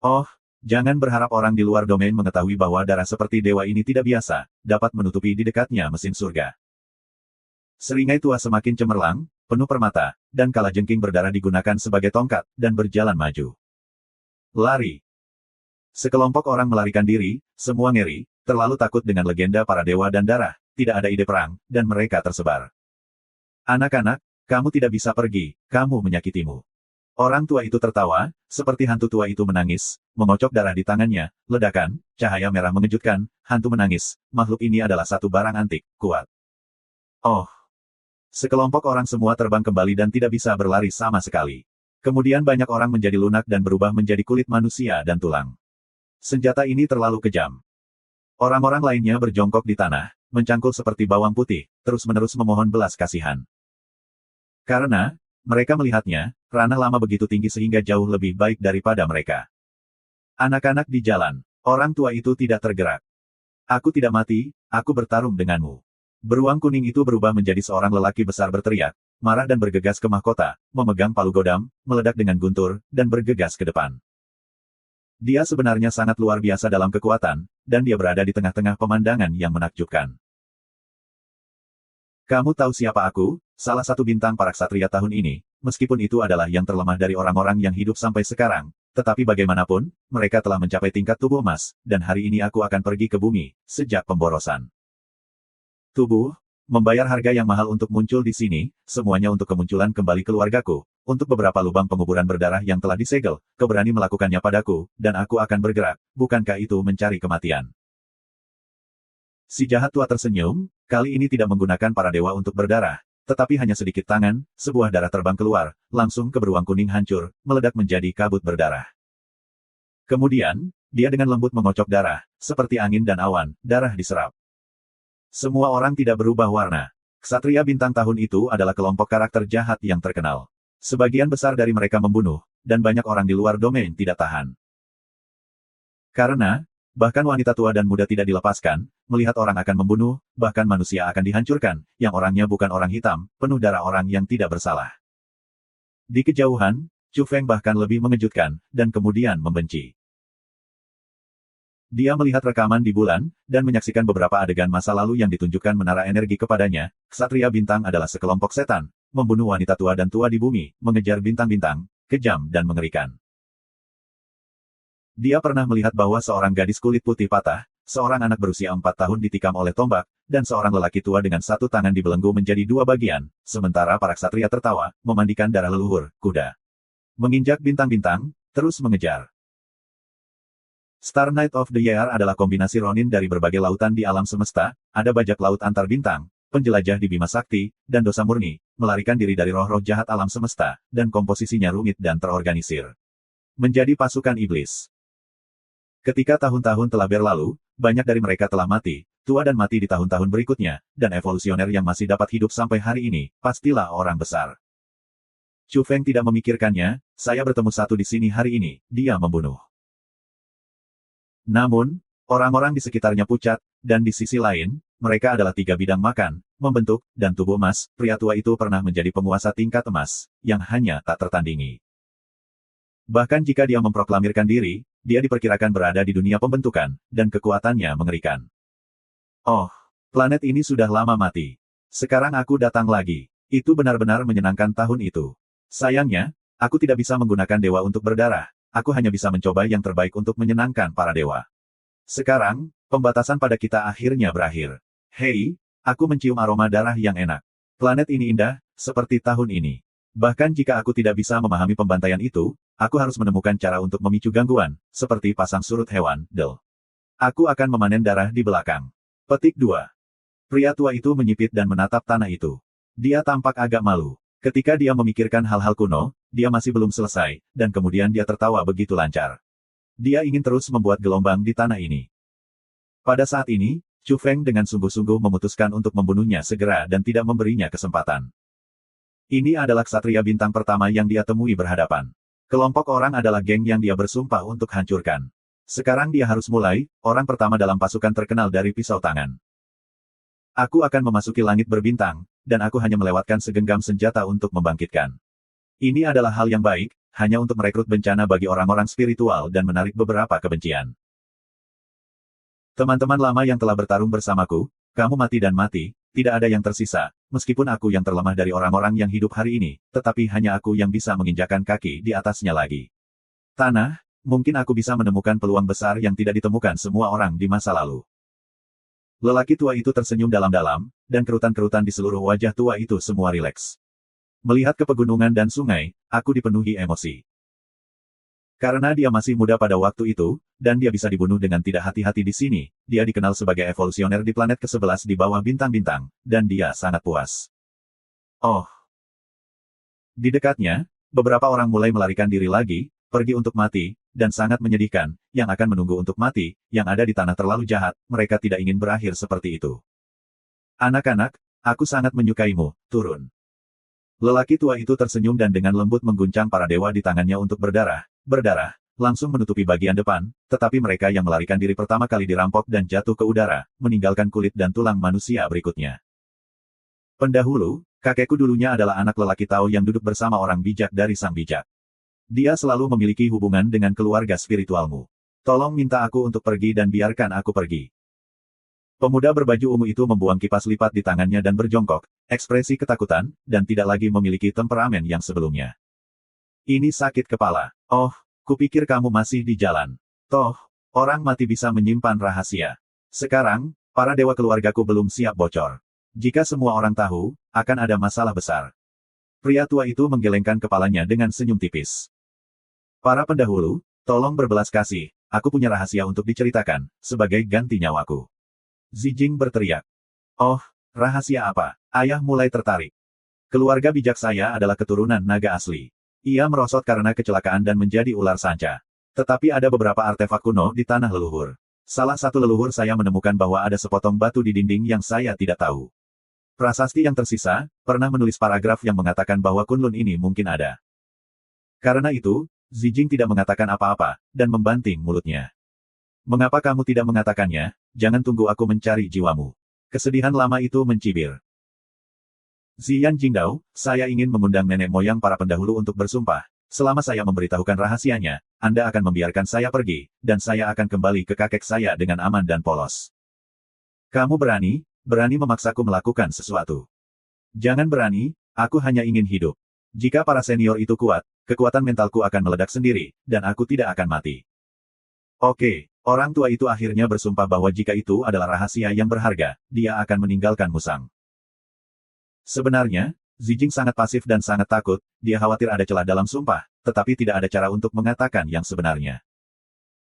Oh, jangan berharap orang di luar domain mengetahui bahwa darah seperti dewa ini tidak biasa, dapat menutupi di dekatnya mesin surga. Seringai tua semakin cemerlang, penuh permata, dan kalajengking berdarah digunakan sebagai tongkat, dan berjalan maju. Lari. Sekelompok orang melarikan diri, semua ngeri, terlalu takut dengan legenda para dewa dan darah, tidak ada ide perang, dan mereka tersebar. Anak-anak, kamu tidak bisa pergi, kamu menyakitimu. Orang tua itu tertawa, seperti hantu tua itu menangis, mengocok darah di tangannya, ledakan, cahaya merah mengejutkan, hantu menangis, makhluk ini adalah satu barang antik, kuat. Oh. Sekelompok orang semua terbang kembali dan tidak bisa berlari sama sekali. Kemudian banyak orang menjadi lunak dan berubah menjadi kulit manusia dan tulang. Senjata ini terlalu kejam. Orang-orang lainnya berjongkok di tanah, mencangkul seperti bawang putih, terus-menerus memohon belas kasihan. Karena, mereka melihatnya, ranah lama begitu tinggi sehingga jauh lebih baik daripada mereka. Anak-anak di jalan, orang tua itu tidak tergerak. Aku tidak mati, aku bertarung denganmu. Beruang kuning itu berubah menjadi seorang lelaki besar berteriak, marah dan bergegas ke mahkota, memegang palu godam, meledak dengan guntur, dan bergegas ke depan. Dia sebenarnya sangat luar biasa dalam kekuatan, dan dia berada di tengah-tengah pemandangan yang menakjubkan. Kamu tahu siapa aku? Salah satu bintang para ksatria tahun ini, meskipun itu adalah yang terlemah dari orang-orang yang hidup sampai sekarang, tetapi bagaimanapun, mereka telah mencapai tingkat tubuh emas, dan hari ini aku akan pergi ke bumi, sejak pemborosan. Tubuh, membayar harga yang mahal untuk muncul di sini, semuanya untuk kemunculan kembali keluargaku, untuk beberapa lubang penguburan berdarah yang telah disegel, kau berani melakukannya padaku, dan aku akan bergerak, bukankah itu mencari kematian? Si jahat tua tersenyum, kali ini tidak menggunakan para dewa untuk berdarah, tetapi hanya sedikit tangan, sebuah darah terbang keluar, langsung ke beruang kuning hancur, meledak menjadi kabut berdarah. Kemudian, dia dengan lembut mengocok darah, seperti angin dan awan, darah diserap. Semua orang tidak berubah warna. Ksatria bintang tahun itu adalah kelompok karakter jahat yang terkenal. Sebagian besar dari mereka membunuh, dan banyak orang di luar domain tidak tahan. Karena, bahkan wanita tua dan muda tidak dilepaskan, melihat orang akan membunuh, bahkan manusia akan dihancurkan, yang orangnya bukan orang hitam, penuh darah orang yang tidak bersalah. Di kejauhan, Chu Feng bahkan lebih mengejutkan, dan kemudian membenci. Dia melihat rekaman di bulan, dan menyaksikan beberapa adegan masa lalu yang ditunjukkan menara energi kepadanya. Ksatria bintang adalah sekelompok setan, membunuh wanita tua dan tua di bumi, mengejar bintang-bintang, kejam dan mengerikan. Dia pernah melihat bahwa seorang gadis kulit putih patah, seorang anak berusia 4 tahun ditikam oleh tombak, dan seorang lelaki tua dengan satu tangan dibelenggu menjadi 2 bagian, sementara para ksatria tertawa, memandikan darah leluhur, kuda. Menginjak bintang-bintang, terus mengejar. Star Knight of the Year adalah kombinasi Ronin dari berbagai lautan di alam semesta, ada bajak laut antar bintang, penjelajah di Bima Sakti, dan dosa murni, melarikan diri dari roh-roh jahat alam semesta, dan komposisinya rumit dan terorganisir. Menjadi pasukan iblis. Ketika tahun-tahun telah berlalu, banyak dari mereka telah mati, tua dan mati di tahun-tahun berikutnya, dan evolusioner yang masih dapat hidup sampai hari ini, pastilah orang besar. Chu Feng tidak memikirkannya, saya bertemu satu di sini hari ini, dia membunuh. Namun, orang-orang di sekitarnya pucat, dan di sisi lain, mereka adalah 3 bidang makan, membentuk, dan tubuh emas, pria tua itu pernah menjadi penguasa tingkat emas, yang hanya tak tertandingi. Bahkan jika dia memproklamirkan diri, dia diperkirakan berada di dunia pembentukan, dan kekuatannya mengerikan. Oh, planet ini sudah lama mati. Sekarang aku datang lagi. Itu benar-benar menyenangkan tahun itu. Sayangnya, aku tidak bisa menggunakan dewa untuk berdarah, aku hanya bisa mencoba yang terbaik untuk menyenangkan para dewa. Sekarang, pembatasan pada kita akhirnya berakhir. Hei, aku mencium aroma darah yang enak. Planet ini indah, seperti tahun ini. Bahkan jika aku tidak bisa memahami pembantaian itu, aku harus menemukan cara untuk memicu gangguan, seperti pasang surut hewan, Del. Aku akan memanen darah di belakang. Petik 2. Pria tua itu menyipit dan menatap tanah itu. Dia tampak agak malu. Ketika dia memikirkan hal-hal kuno, dia masih belum selesai, dan kemudian dia tertawa begitu lancar. Dia ingin terus membuat gelombang di tanah ini. Pada saat ini, Chu Feng dengan sungguh-sungguh memutuskan untuk membunuhnya segera dan tidak memberinya kesempatan. Ini adalah ksatria bintang pertama yang dia temui berhadapan. Kelompok orang adalah geng yang dia bersumpah untuk hancurkan. Sekarang dia harus mulai, orang pertama dalam pasukan terkenal dari pisau tangan. Aku akan memasuki langit berbintang, dan aku hanya melewatkan segenggam senjata untuk membangkitkan. Ini adalah hal yang baik, hanya untuk merekrut bencana bagi orang-orang spiritual dan menarik beberapa kebencian. Teman-teman lama yang telah bertarung bersamaku, kamu mati dan mati, tidak ada yang tersisa, meskipun aku yang terlemah dari orang-orang yang hidup hari ini, tetapi hanya aku yang bisa menginjakan kaki di atasnya lagi. Tanah, mungkin aku bisa menemukan peluang besar yang tidak ditemukan semua orang di masa lalu. Lelaki tua itu tersenyum dalam-dalam, dan kerutan-kerutan di seluruh wajah tua itu semua rileks. Melihat ke pegunungan dan sungai, aku dipenuhi emosi. Karena dia masih muda pada waktu itu, dan dia bisa dibunuh dengan tidak hati-hati di sini, dia dikenal sebagai evolusioner di planet ke-11 di bawah bintang-bintang, dan dia sangat puas. Oh. Di dekatnya, beberapa orang mulai melarikan diri lagi, pergi untuk mati, dan sangat menyedihkan, yang akan menunggu untuk mati, yang ada di tanah terlalu jahat, mereka tidak ingin berakhir seperti itu. Anak-anak, aku sangat menyukaimu, turun. Lelaki tua itu tersenyum dan dengan lembut mengguncang para dewa di tangannya untuk berdarah, langsung menutupi bagian depan, tetapi mereka yang melarikan diri pertama kali dirampok dan jatuh ke udara, meninggalkan kulit dan tulang manusia berikutnya. Pendahulu, kakekku dulunya adalah anak lelaki Tao yang duduk bersama orang bijak dari sang bijak. Dia selalu memiliki hubungan dengan keluarga spiritualmu. Tolong minta aku untuk pergi dan biarkan aku pergi. Pemuda berbaju ungu itu membuang kipas lipat di tangannya dan berjongkok, ekspresi ketakutan, dan tidak lagi memiliki temperamen yang sebelumnya. Ini sakit kepala. Oh, kupikir kamu masih di jalan. Toh, orang mati bisa menyimpan rahasia. Sekarang, para dewa keluargaku belum siap bocor. Jika semua orang tahu, akan ada masalah besar. Pria tua itu menggelengkan kepalanya dengan senyum tipis. Para pendahulu, tolong berbelas kasih, aku punya rahasia untuk diceritakan, sebagai ganti nyawaku. Zijing berteriak. Oh, rahasia apa? Ayah mulai tertarik. Keluarga bijak saya adalah keturunan naga asli. Ia merosot karena kecelakaan dan menjadi ular sanca. Tetapi ada beberapa artefak kuno di tanah leluhur. Salah satu leluhur saya menemukan bahwa ada sepotong batu di dinding yang saya tidak tahu. Prasasti yang tersisa, pernah menulis paragraf yang mengatakan bahwa Kunlun ini mungkin ada. Karena itu, Zijing tidak mengatakan apa-apa, dan membanting mulutnya. Mengapa kamu tidak mengatakannya? Jangan tunggu aku mencari jiwamu. Kesedihan lama itu mencibir. Ziyan Jingdao, saya ingin mengundang nenek moyang para pendahulu untuk bersumpah. Selama saya memberitahukan rahasianya, Anda akan membiarkan saya pergi, dan saya akan kembali ke kakek saya dengan aman dan polos. Kamu berani memaksaku melakukan sesuatu. Jangan berani, aku hanya ingin hidup. Jika para senior itu kuat, kekuatan mentalku akan meledak sendiri, dan aku tidak akan mati. Oke, orang tua itu akhirnya bersumpah bahwa jika itu adalah rahasia yang berharga, dia akan meninggalkan Musang. Sebenarnya, Zijing sangat pasif dan sangat takut, dia khawatir ada celah dalam sumpah, tetapi tidak ada cara untuk mengatakan yang sebenarnya.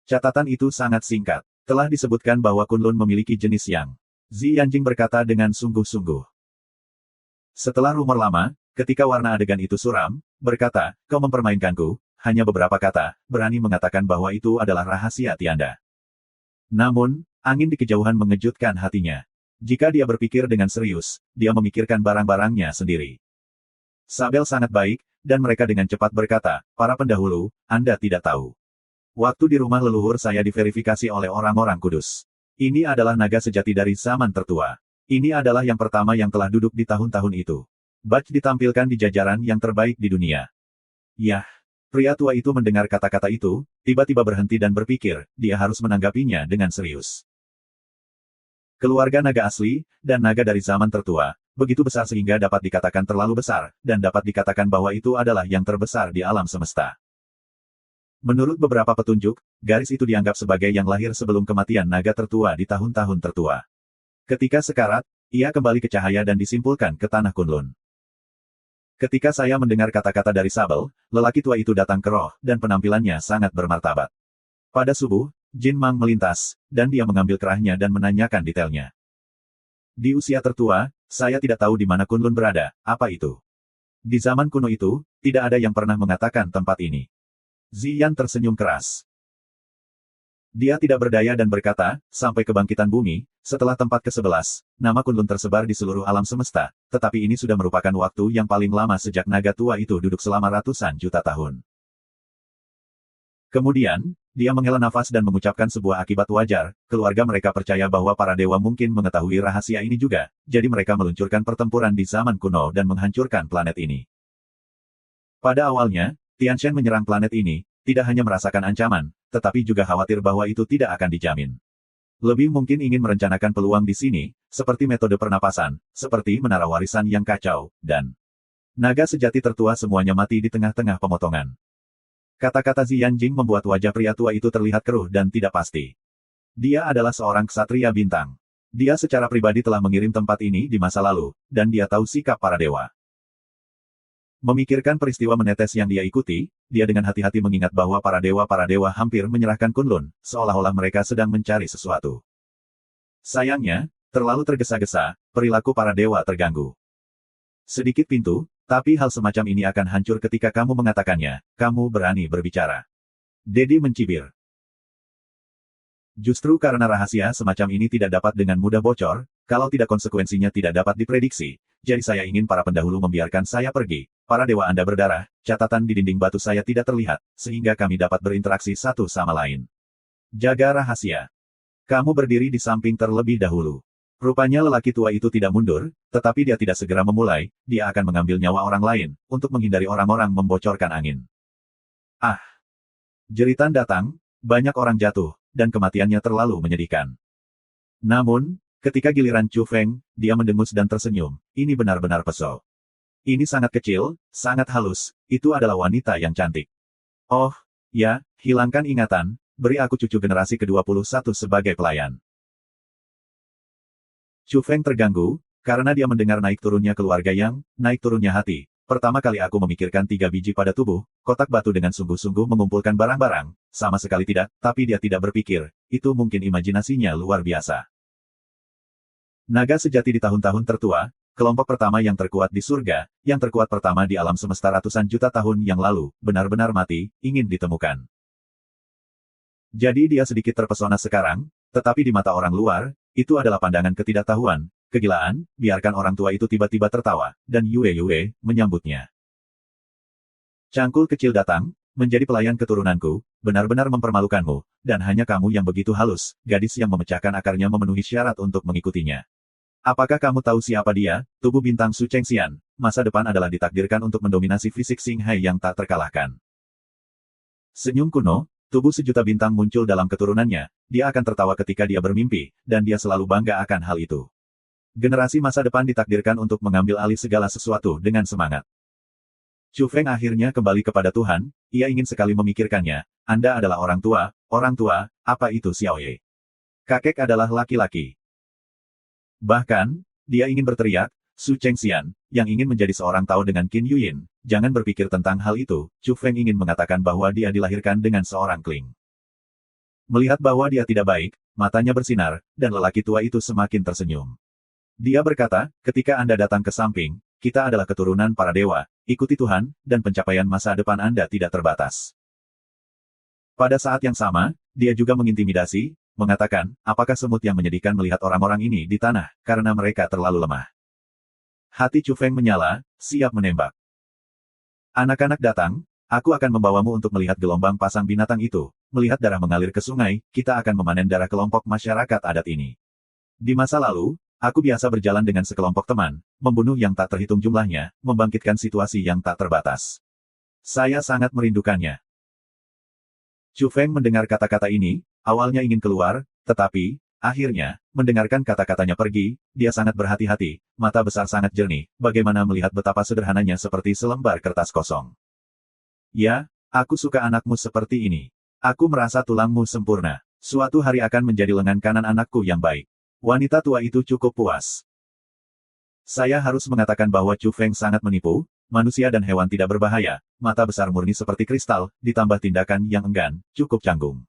Catatan itu sangat singkat. Telah disebutkan bahwa Kunlun memiliki jenis yang. Zi Yanjing berkata dengan sungguh-sungguh. Setelah rumor lama, ketika warna adegan itu suram, berkata, kau mempermainkanku, hanya beberapa kata, berani mengatakan bahwa itu adalah rahasia Tianda. Namun, angin di kejauhan mengejutkan hatinya. Jika dia berpikir dengan serius, dia memikirkan barang-barangnya sendiri. Sabel sangat baik, dan mereka dengan cepat berkata, para pendahulu, Anda tidak tahu. Waktu di rumah leluhur saya diverifikasi oleh orang-orang kudus. Ini adalah naga sejati dari zaman tertua. Ini adalah yang pertama yang telah duduk di tahun-tahun itu. Badge ditampilkan di jajaran yang terbaik di dunia. Yah, pria tua itu mendengar kata-kata itu, tiba-tiba berhenti dan berpikir, dia harus menanggapinya dengan serius. Keluarga naga asli, dan naga dari zaman tertua, begitu besar sehingga dapat dikatakan terlalu besar, dan dapat dikatakan bahwa itu adalah yang terbesar di alam semesta. Menurut beberapa petunjuk, garis itu dianggap sebagai yang lahir sebelum kematian naga tertua di tahun-tahun tertua. Ketika sekarat, ia kembali ke cahaya dan disimpulkan ke tanah Kunlun. Ketika saya mendengar kata-kata dari Sabel, lelaki tua itu datang ke roh, dan penampilannya sangat bermartabat. Pada subuh, Jin Mang melintas, dan dia mengambil kerahnya dan menanyakan detailnya. Di usia tertua, saya tidak tahu di mana Kunlun berada, apa itu. Di zaman kuno itu, tidak ada yang pernah mengatakan tempat ini. Ziyan tersenyum keras. Dia tidak berdaya dan berkata, sampai kebangkitan bumi, setelah tempat ke-11, nama Kunlun tersebar di seluruh alam semesta, tetapi ini sudah merupakan waktu yang paling lama sejak naga tua itu duduk selama ratusan juta tahun. Kemudian, dia menghela nafas dan mengucapkan sebuah akibat wajar, keluarga mereka percaya bahwa para dewa mungkin mengetahui rahasia ini juga, jadi mereka meluncurkan pertempuran di zaman kuno dan menghancurkan planet ini. Pada awalnya, Tianshan menyerang planet ini, tidak hanya merasakan ancaman, tetapi juga khawatir bahwa itu tidak akan dijamin. Lebih mungkin ingin merencanakan peluang di sini, seperti metode pernapasan, seperti menara warisan yang kacau, dan naga sejati tertua semuanya mati di tengah-tengah pemotongan. Kata-kata Zi Yanjing membuat wajah pria tua itu terlihat keruh dan tidak pasti. Dia adalah seorang ksatria bintang. Dia secara pribadi telah mengirim tempat ini di masa lalu, dan dia tahu sikap para dewa. Memikirkan peristiwa menetes yang dia ikuti, dia dengan hati-hati mengingat bahwa para dewa hampir menyerahkan Kunlun, seolah-olah mereka sedang mencari sesuatu. Sayangnya, terlalu tergesa-gesa, perilaku para dewa terganggu. Sedikit pintu, tapi hal semacam ini akan hancur ketika kamu mengatakannya, kamu berani berbicara. Dedi mencibir. Justru karena rahasia semacam ini tidak dapat dengan mudah bocor, kalau tidak konsekuensinya tidak dapat diprediksi, jadi saya ingin para pendahulu membiarkan saya pergi. Para dewa Anda berdarah, catatan di dinding batu saya tidak terlihat, sehingga kami dapat berinteraksi satu sama lain. Jaga rahasia. Kamu berdiri di samping terlebih dahulu. Rupanya lelaki tua itu tidak mundur, tetapi dia tidak segera memulai, dia akan mengambil nyawa orang lain, untuk menghindari orang-orang membocorkan angin. Ah! Jeritan datang, banyak orang jatuh, dan kematiannya terlalu menyedihkan. Namun, ketika giliran Chu Feng, dia mendengus dan tersenyum, ini benar-benar pesol. Ini sangat kecil, sangat halus, itu adalah wanita yang cantik. Oh, ya, hilangkan ingatan, beri aku cucu generasi ke-21 sebagai pelayan. Chu Feng terganggu, karena dia mendengar naik turunnya keluarga yang, naik turunnya hati. Pertama kali aku memikirkan 3 biji pada tubuh, kotak batu dengan sungguh-sungguh mengumpulkan barang-barang, sama sekali tidak, tapi dia tidak berpikir, itu mungkin imajinasinya luar biasa. Naga sejati di tahun-tahun tertua, kelompok pertama yang terkuat di surga, yang terkuat pertama di alam semesta ratusan juta tahun yang lalu, benar-benar mati, ingin ditemukan. Jadi dia sedikit terpesona sekarang, tetapi di mata orang luar, itu adalah pandangan ketidaktahuan, kegilaan, biarkan orang tua itu tiba-tiba tertawa, dan Yue menyambutnya. Cangkul kecil datang, menjadi pelayan keturunanku, benar-benar mempermalukanmu, dan hanya kamu yang begitu halus, gadis yang memecahkan akarnya memenuhi syarat untuk mengikutinya. Apakah kamu tahu siapa dia, tubuh bintang Su Chengxian? Masa depan adalah ditakdirkan untuk mendominasi fisik Xing Hai yang tak terkalahkan. Senyum kuno, tubuh sejuta bintang muncul dalam keturunannya, dia akan tertawa ketika dia bermimpi, dan dia selalu bangga akan hal itu. Generasi masa depan ditakdirkan untuk mengambil alih segala sesuatu dengan semangat. Chu Feng akhirnya kembali kepada Tuhan, ia ingin sekali memikirkannya, Anda adalah orang tua, apa itu Xiao Ye? Kakek adalah laki-laki. Bahkan, dia ingin berteriak, Su Chengxian, yang ingin menjadi seorang tahu dengan Qin Yuyin, jangan berpikir tentang hal itu, Chu Feng ingin mengatakan bahwa dia dilahirkan dengan seorang Kling. Melihat bahwa dia tidak baik, matanya bersinar, dan lelaki tua itu semakin tersenyum. Dia berkata, ketika Anda datang ke samping, kita adalah keturunan para dewa, ikuti Tuhan, dan pencapaian masa depan Anda tidak terbatas. Pada saat yang sama, dia juga mengintimidasi, mengatakan, apakah semut yang menyedihkan melihat orang-orang ini di tanah, karena mereka terlalu lemah. Hati Chu Feng menyala, siap menembak. Anak-anak datang, aku akan membawamu untuk melihat gelombang pasang binatang itu, melihat darah mengalir ke sungai, kita akan memanen darah kelompok masyarakat adat ini. Di masa lalu, aku biasa berjalan dengan sekelompok teman, membunuh yang tak terhitung jumlahnya, membangkitkan situasi yang tak terbatas. Saya sangat merindukannya. Chu Feng mendengar kata-kata ini, awalnya ingin keluar, tetapi, akhirnya, mendengarkan kata-katanya pergi, dia sangat berhati-hati, mata besar sangat jernih, bagaimana melihat betapa sederhananya seperti selembar kertas kosong. Ya, aku suka anakmu seperti ini. Aku merasa tulangmu sempurna. Suatu hari akan menjadi lengan kanan anakku yang baik. Wanita tua itu cukup puas. Saya harus mengatakan bahwa Chu Feng sangat menipu, manusia dan hewan tidak berbahaya, mata besar murni seperti kristal, ditambah tindakan yang enggan, cukup canggung.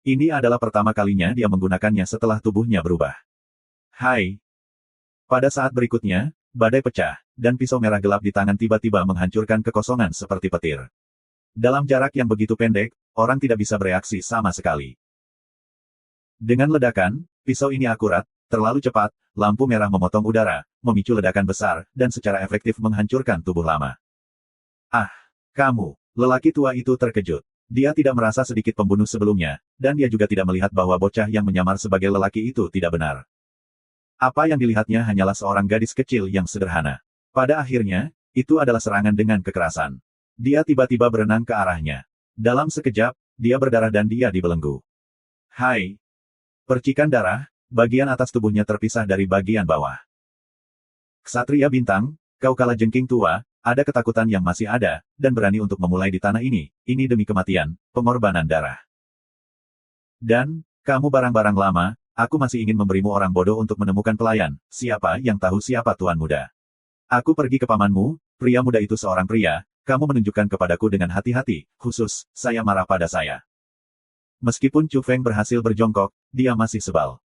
Ini adalah pertama kalinya dia menggunakannya setelah tubuhnya berubah. Hai. Pada saat berikutnya, badai pecah, dan pisau merah gelap di tangan tiba-tiba menghancurkan kekosongan seperti petir. Dalam jarak yang begitu pendek, orang tidak bisa bereaksi sama sekali. Dengan ledakan, pisau ini akurat, terlalu cepat, lampu merah memotong udara, memicu ledakan besar, dan secara efektif menghancurkan tubuh lama. Ah, kamu, lelaki tua itu terkejut. Dia tidak merasa sedikit pembunuh sebelumnya, dan dia juga tidak melihat bahwa bocah yang menyamar sebagai lelaki itu tidak benar. Apa yang dilihatnya hanyalah seorang gadis kecil yang sederhana. Pada akhirnya, itu adalah serangan dengan kekerasan. Dia tiba-tiba berenang ke arahnya. Dalam sekejap, dia berdarah dan dia dibelenggu. Hai. Percikan darah, bagian atas tubuhnya terpisah dari bagian bawah. Ksatria bintang, kau kalah jengking tua, ada ketakutan yang masih ada, dan berani untuk memulai di tanah ini demi kematian, pengorbanan darah. Dan, kamu barang-barang lama, aku masih ingin memberimu orang bodoh untuk menemukan pelayan, siapa yang tahu siapa tuan muda. Aku pergi ke pamanmu, pria muda itu seorang pria, kamu menunjukkan kepadaku dengan hati-hati, khusus, saya marah pada saya. Meskipun Chu Feng berhasil berjongkok, dia masih sebal.